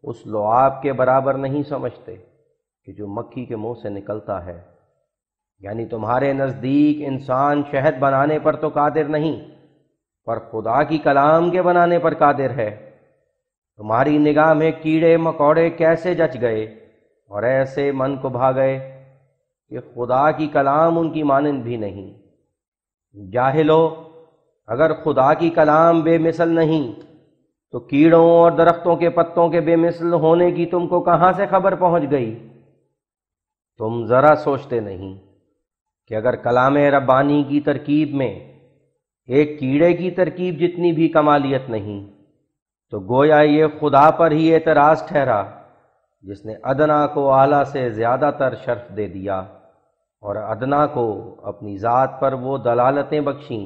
اس لعاب کے برابر نہیں سمجھتے کہ جو مکھی کے منہ سے نکلتا ہے، یعنی تمہارے نزدیک انسان شہد بنانے پر تو قادر نہیں، پر خدا کی کلام کے بنانے پر قادر ہے۔ تمہاری نگاہ میں کیڑے مکوڑے کیسے جچ گئے اور ایسے من کو بھا گئے کہ خدا کی کلام ان کی مانند بھی نہیں۔ جاہلو، اگر خدا کی کلام بے مثل نہیں تو کیڑوں اور درختوں کے پتوں کے بے مثل ہونے کی تم کو کہاں سے خبر پہنچ گئی؟ تم ذرا سوچتے نہیں کہ اگر کلام ربانی کی ترکیب میں ایک کیڑے کی ترکیب جتنی بھی کمالیت نہیں تو گویا یہ خدا پر ہی اعتراض ٹھہرا جس نے ادنا کو اعلیٰ سے زیادہ تر شرف دے دیا اور ادنا کو اپنی ذات پر وہ دلالتیں بخشیں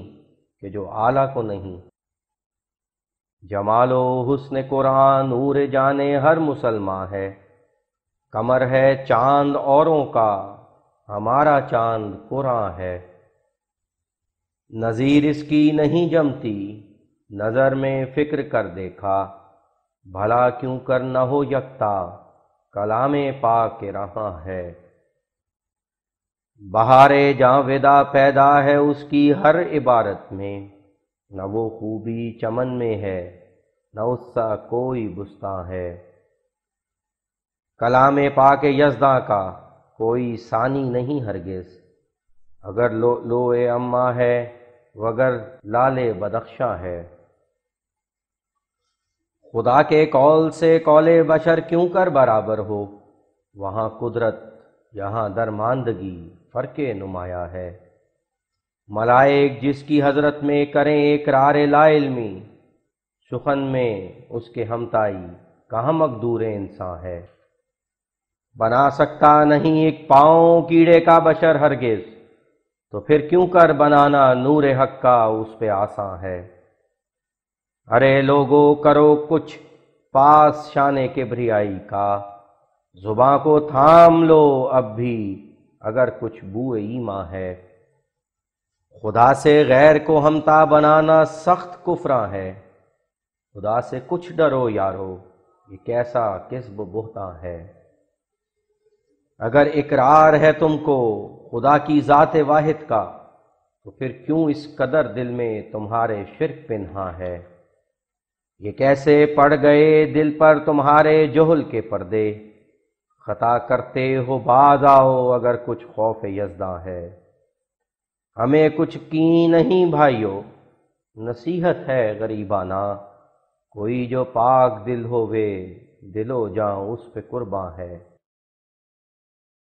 کہ جو اعلیٰ کو نہیں۔ جمال و حسن قرآن نور جانے ہر مسلمان ہے، قمر ہے چاند اوروں کا، ہمارا چاند قرآن ہے۔ نظیر اس کی نہیں جمتی، نظر میں فکر کر دیکھا، بھلا کیوں کر نہ ہو یکتا، کلام پاک کے رہاں ہے۔ بہار جاویدہ پیدا ہے اس کی ہر عبارت میں، نہ وہ خوبی چمن میں ہے نہ اس سا کوئی بستاں ہے۔ کلام پاک یزداں کا کوئی ثانی نہیں ہرگز، اگر لوئے اما ہے وگر لال بدخشاں ہے۔ خدا کے قول سے قول بشر کیوں کر برابر ہو، وہاں قدرت یہاں درماندگی فرق نمایاں ہے۔ ملائک جس کی حضرت میں کریں اقرار لا علمی، سخن میں اس کے ہمتائی کہاں مقدور انسان ہے۔ بنا سکتا نہیں ایک پاؤں کیڑے کا بشر ہرگز، تو پھر کیوں کر بنانا نور حق کا اس پہ آساں ہے۔ ارے لوگو کرو کچھ پاس شان کبریائی کا، زباں کو تھام لو اب بھی اگر کچھ بو ایمان ہے۔ خدا سے غیر کو ہمتا بنانا سخت کفراں ہے، خدا سے کچھ ڈرو یارو، یہ کیسا کذب و بہتاں ہے۔ اگر اقرار ہے تم کو خدا کی ذات واحد کا تو پھر کیوں اس قدر دل میں تمہارے شرک پنہاں ہے؟ یہ کیسے پڑ گئے دل پر تمہارے جہل کے پردے؟ خطا کرتے ہو باز آؤ اگر کچھ خوف یزداں ہے۔ ہمیں کچھ کی نہیں بھائیو، نصیحت ہے غریبانہ، کوئی جو پاک دل ہووے دل و جاں اس پہ قرباں ہے۔